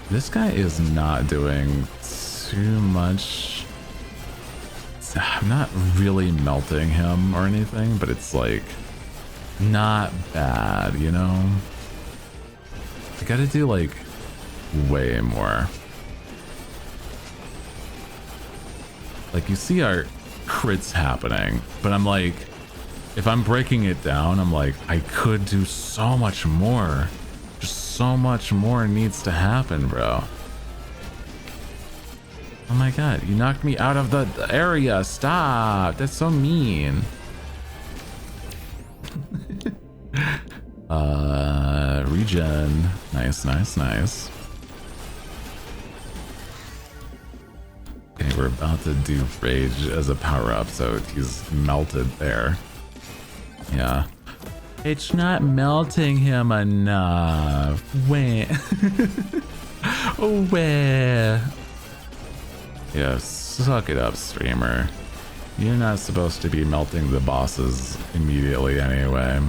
This guy is not doing too much. I'm not really melting him or anything, but it's like not bad, you know? I gotta do like way more. Like you see our crits happening, but I'm like, if I'm breaking it down, I'm like, I could do so much more. Just so much more needs to happen, bro. Oh my god, you knocked me out of the area. Stop. That's so mean. Regen. Nice, nice, nice. Okay, we're about to do Rage as a power-up, so he's melted there. Yeah. It's not melting him enough. Where? Where? Yeah, suck it up, streamer. You're not supposed to be melting the bosses immediately anyway.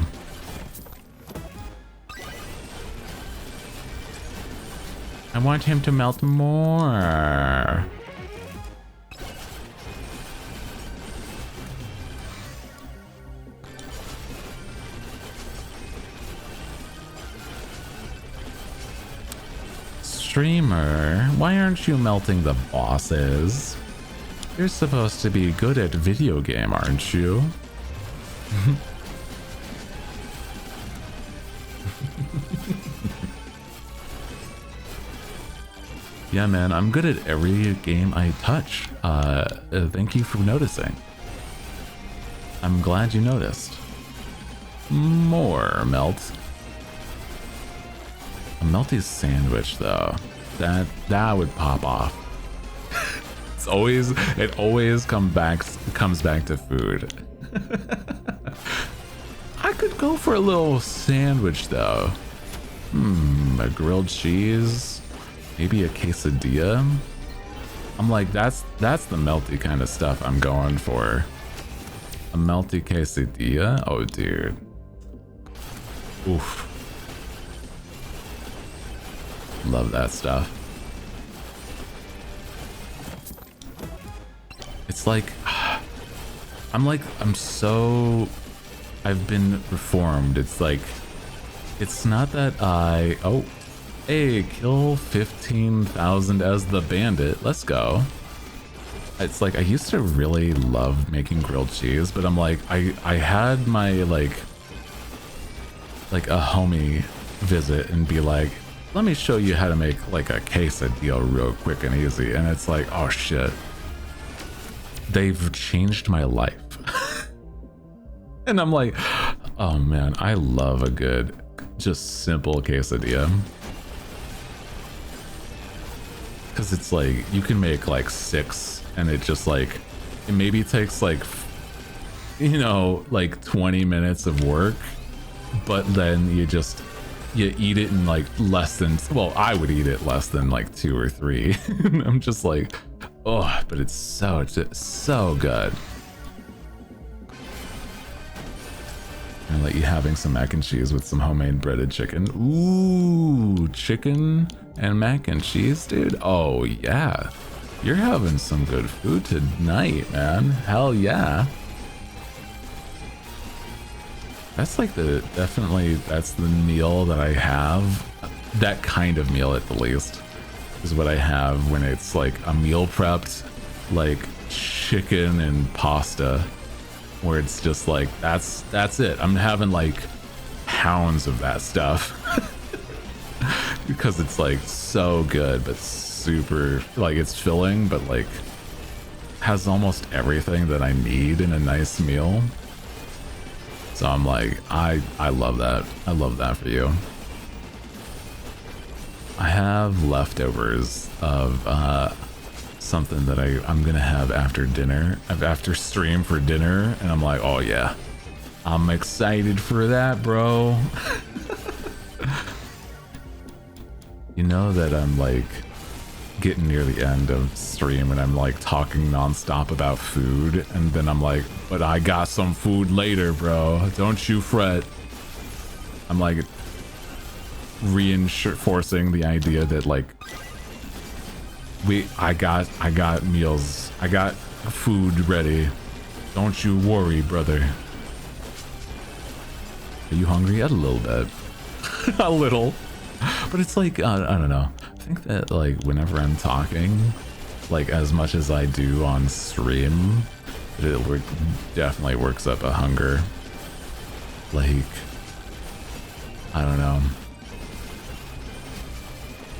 I want him to melt more. Streamer, why aren't you melting the bosses? You're supposed to be good at video game, aren't you? Yeah, man, I'm good at every game I touch. Thank you for noticing. I'm glad you noticed. More melt. A melty sandwich, though, that would pop off. It always comes back to food. I could go for a little sandwich though. A grilled cheese, maybe a quesadilla. I'm like, that's the melty kind of stuff I'm going for. A melty quesadilla. Oh, dude. Oof. Love that stuff. It's like, I've been reformed. It's like, it's not that oh, hey, kill 15,000 as the bandit. Let's go. It's like, I used to really love making grilled cheese, but I'm like, I had my like a homie visit and be like, let me show you how to make like a quesadilla real quick and easy. And it's like, oh shit. They've changed my life. And I'm like, oh man, I love a good, just simple quesadilla. Cause it's like, you can make like 6 and it just like, it maybe takes like, you know, like 20 minutes of work, but then you eat it in like less than, well, I would eat it less than like 2 or 3. I'm just like, oh, but it's so good. And let you having some mac and cheese with some homemade breaded chicken. Ooh, chicken and mac and cheese, dude. Oh yeah, you're having some good food tonight, man. Hell yeah. That's like definitely that's the meal that I have. That kind of meal at the least is what I have when it's like a meal prepped, like chicken and pasta, where it's just like, that's it. I'm having like pounds of that stuff because it's like so good, but super, like it's filling, but like has almost everything that I need in a nice meal. So I'm like, I love that. I love that for you. I have leftovers of something that I'm gonna have after dinner, after stream for dinner, and I'm like, oh yeah, I'm excited for that, bro. You know that I'm like getting near the end of stream and I'm like talking nonstop about food, and then I'm like, but I got some food later, bro. Don't you fret. I'm like reinforcing the idea that like I got meals. I got food ready. Don't you worry, brother. Are you hungry? A little bit. A little. But it's like, I don't know. I think that like whenever I'm talking, like as much as I do on stream, it definitely works up a hunger. Like, I don't know.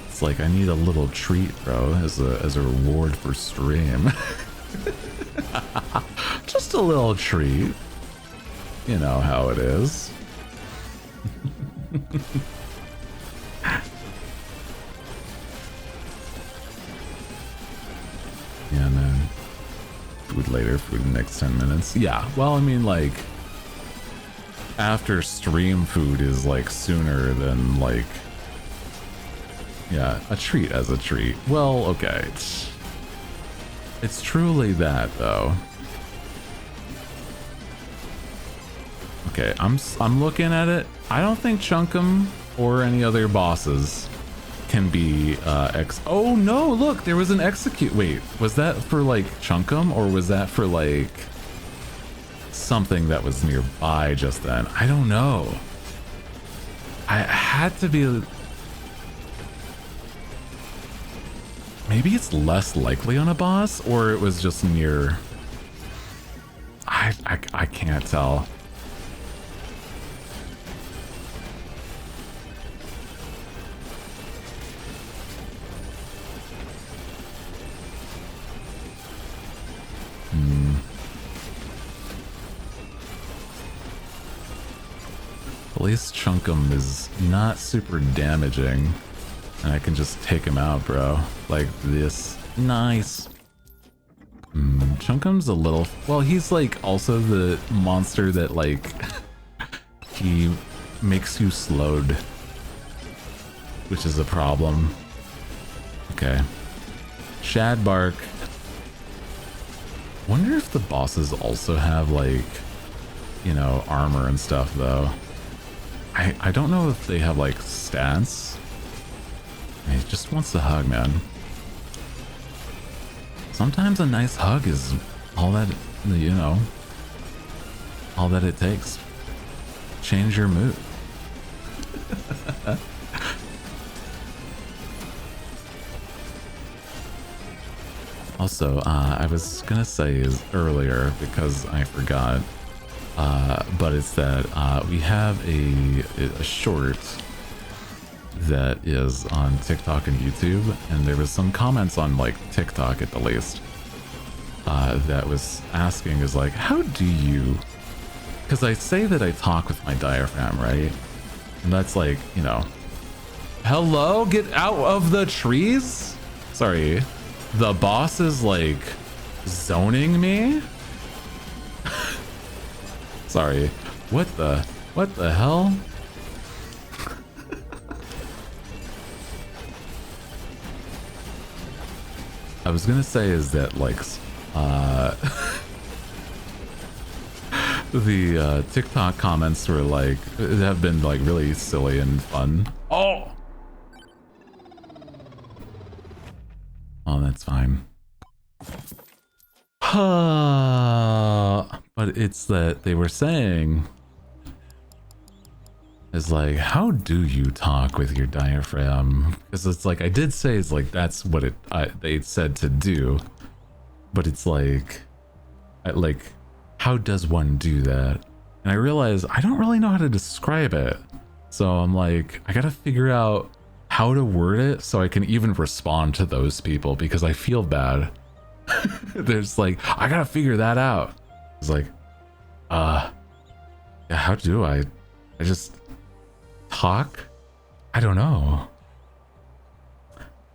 It's like I need a little treat, bro, as a reward for stream. Just a little treat. You know how it is. Yeah, man. Food later, food in the next 10 minutes. Yeah, well, I mean, like, after stream food is, like, sooner than, like, yeah, a treat as a treat. Well, okay. It's truly that, though. Okay, I'm looking at it. I don't think Chunkum or any other bosses can be oh no, look, there was an execute. Wait, was that for like Chunkum or was that for like something that was nearby just then? I don't know. I had to be. Maybe it's less likely on a boss, or it was just near. I can't tell. At least Chunkum is not super damaging. And I can just take him out, bro. Like this. Nice. Chunkum's a little... Well, he's like also the monster that like... he makes you slowed. Which is a problem. Okay. Shadbark. Wonder if the bosses also have like... you know, armor and stuff though. I don't know if they have like stats. He just wants the hug, man. Sometimes a nice hug is all that, you know, all that it takes. Change your mood. Also, I was gonna say earlier because I forgot. But it's that we have a short that is on TikTok and YouTube, and there was some comments on like TikTok at the least that was asking is like, how do you, because I say that I talk with my diaphragm, right? And that's like, you know, hello, get out of the trees. Sorry, the boss is like zoning me. Sorry, what the hell? I was gonna say is that like the TikTok comments were like have been like really silly and fun. Oh, that's fine. But it's that they were saying is like, how do you talk with your diaphragm? Because it's like I did say it's like that's what they said to do, but it's like how does one do that? And I realized I don't really know how to describe it, so I'm like I gotta figure out how to word it so I can even respond to those people, because I feel bad. There's like I gotta figure that out. It's like yeah, how do I just talk? I don't know.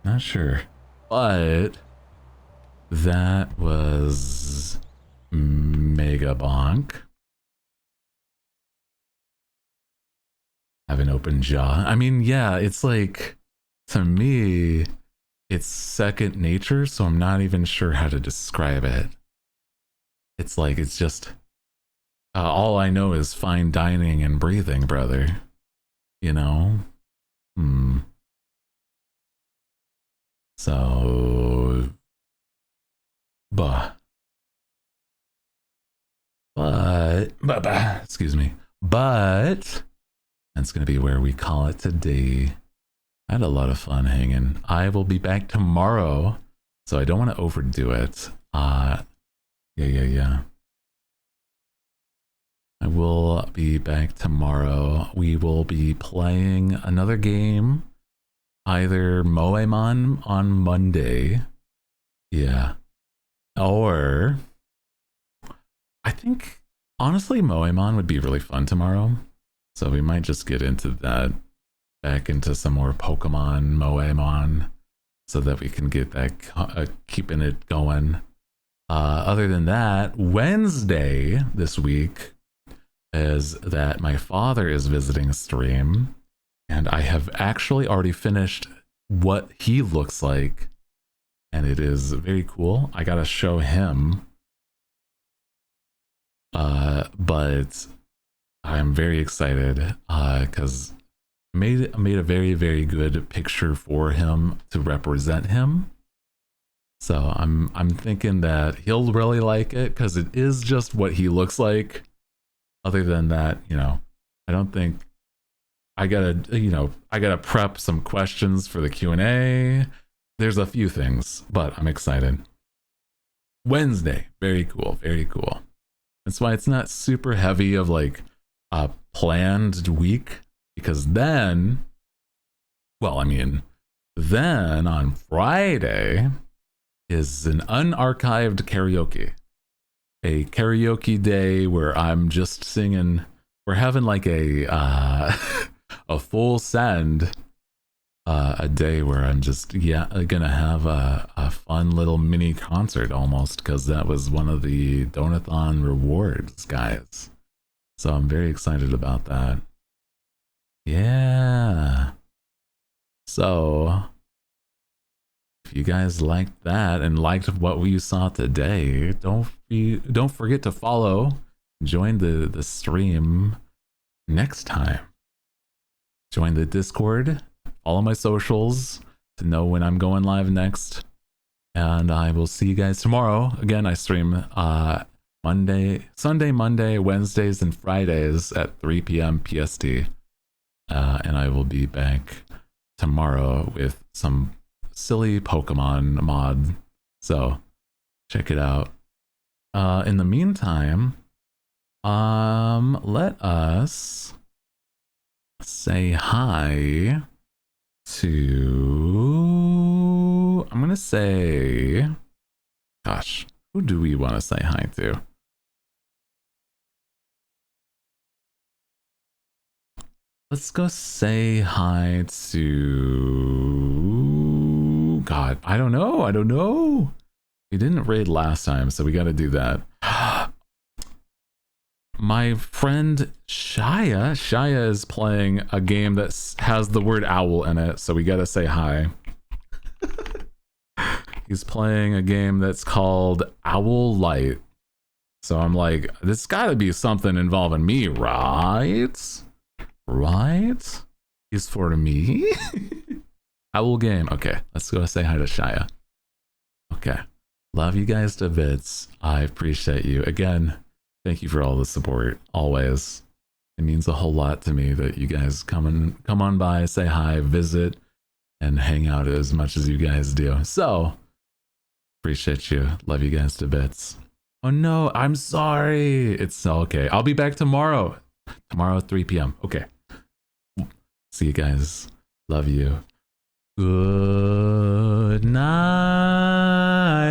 Not sure. But that was mega bonk. Have an open jaw. I mean, yeah, it's like, to me, it's second nature, so I'm not even sure how to describe it. It's like, it's just, all I know is fine dining and breathing, brother. You know? So, excuse me. But that's going to be where we call it today. I had a lot of fun hanging. I will be back tomorrow, so I don't want to overdo it. Yeah. I will be back tomorrow. We will be playing another game, either Moemon on Monday. Yeah. Or I think honestly Moemon would be really fun tomorrow. So we might just get into that, back into some more Pokemon Moemon, so that we can get that keeping it going. Other than that, Wednesday this week is that my father is visiting a stream, and I have actually already finished what he looks like, and it is very cool. I gotta show him, but I'm very excited because I made a very, very good picture for him to represent him. So I'm thinking that he'll really like it because it is just what he looks like. Other than that, I don't think I gotta prep some questions for the Q&A. There's a few things, but I'm excited. Wednesday, very cool, very cool. That's why it's not super heavy of like a planned week, because then on Friday is an unarchived karaoke. A karaoke day where I'm just singing. We're having like a a full send, a day where I'm just gonna have a fun little mini concert almost, because that was one of the Donathon rewards, guys. So I'm very excited about that. Yeah. So if you guys liked that and liked what we saw today, don't forget to follow, join the stream next time. Join the Discord, follow my socials to know when I'm going live next. And I will see you guys tomorrow. Again, I stream Sunday, Monday, Wednesdays, and Fridays at 3 p.m. PST. And I will be back tomorrow with some silly Pokemon mod. So check it out. In the meantime, let us say hi to, I'm gonna say, gosh, who do we want to say hi to? Let's go say hi to, God, I don't know. We didn't raid last time, so we got to do that. My friend Shia is playing a game that has the word owl in it, so we got to say hi. He's playing a game that's called Owl Light. So I'm like, this got to be something involving me, right? Right? He's for me. Owl game. Okay, let's go say hi to Shia. Okay. Love you guys to bits. I appreciate you. Again, thank you for all the support. Always. It means a whole lot to me that you guys come on by, say hi, visit, and hang out as much as you guys do. So, appreciate you. Love you guys to bits. Oh no, I'm sorry. It's okay. I'll be back tomorrow. Tomorrow at 3 p.m. Okay. See you guys. Love you. Good night.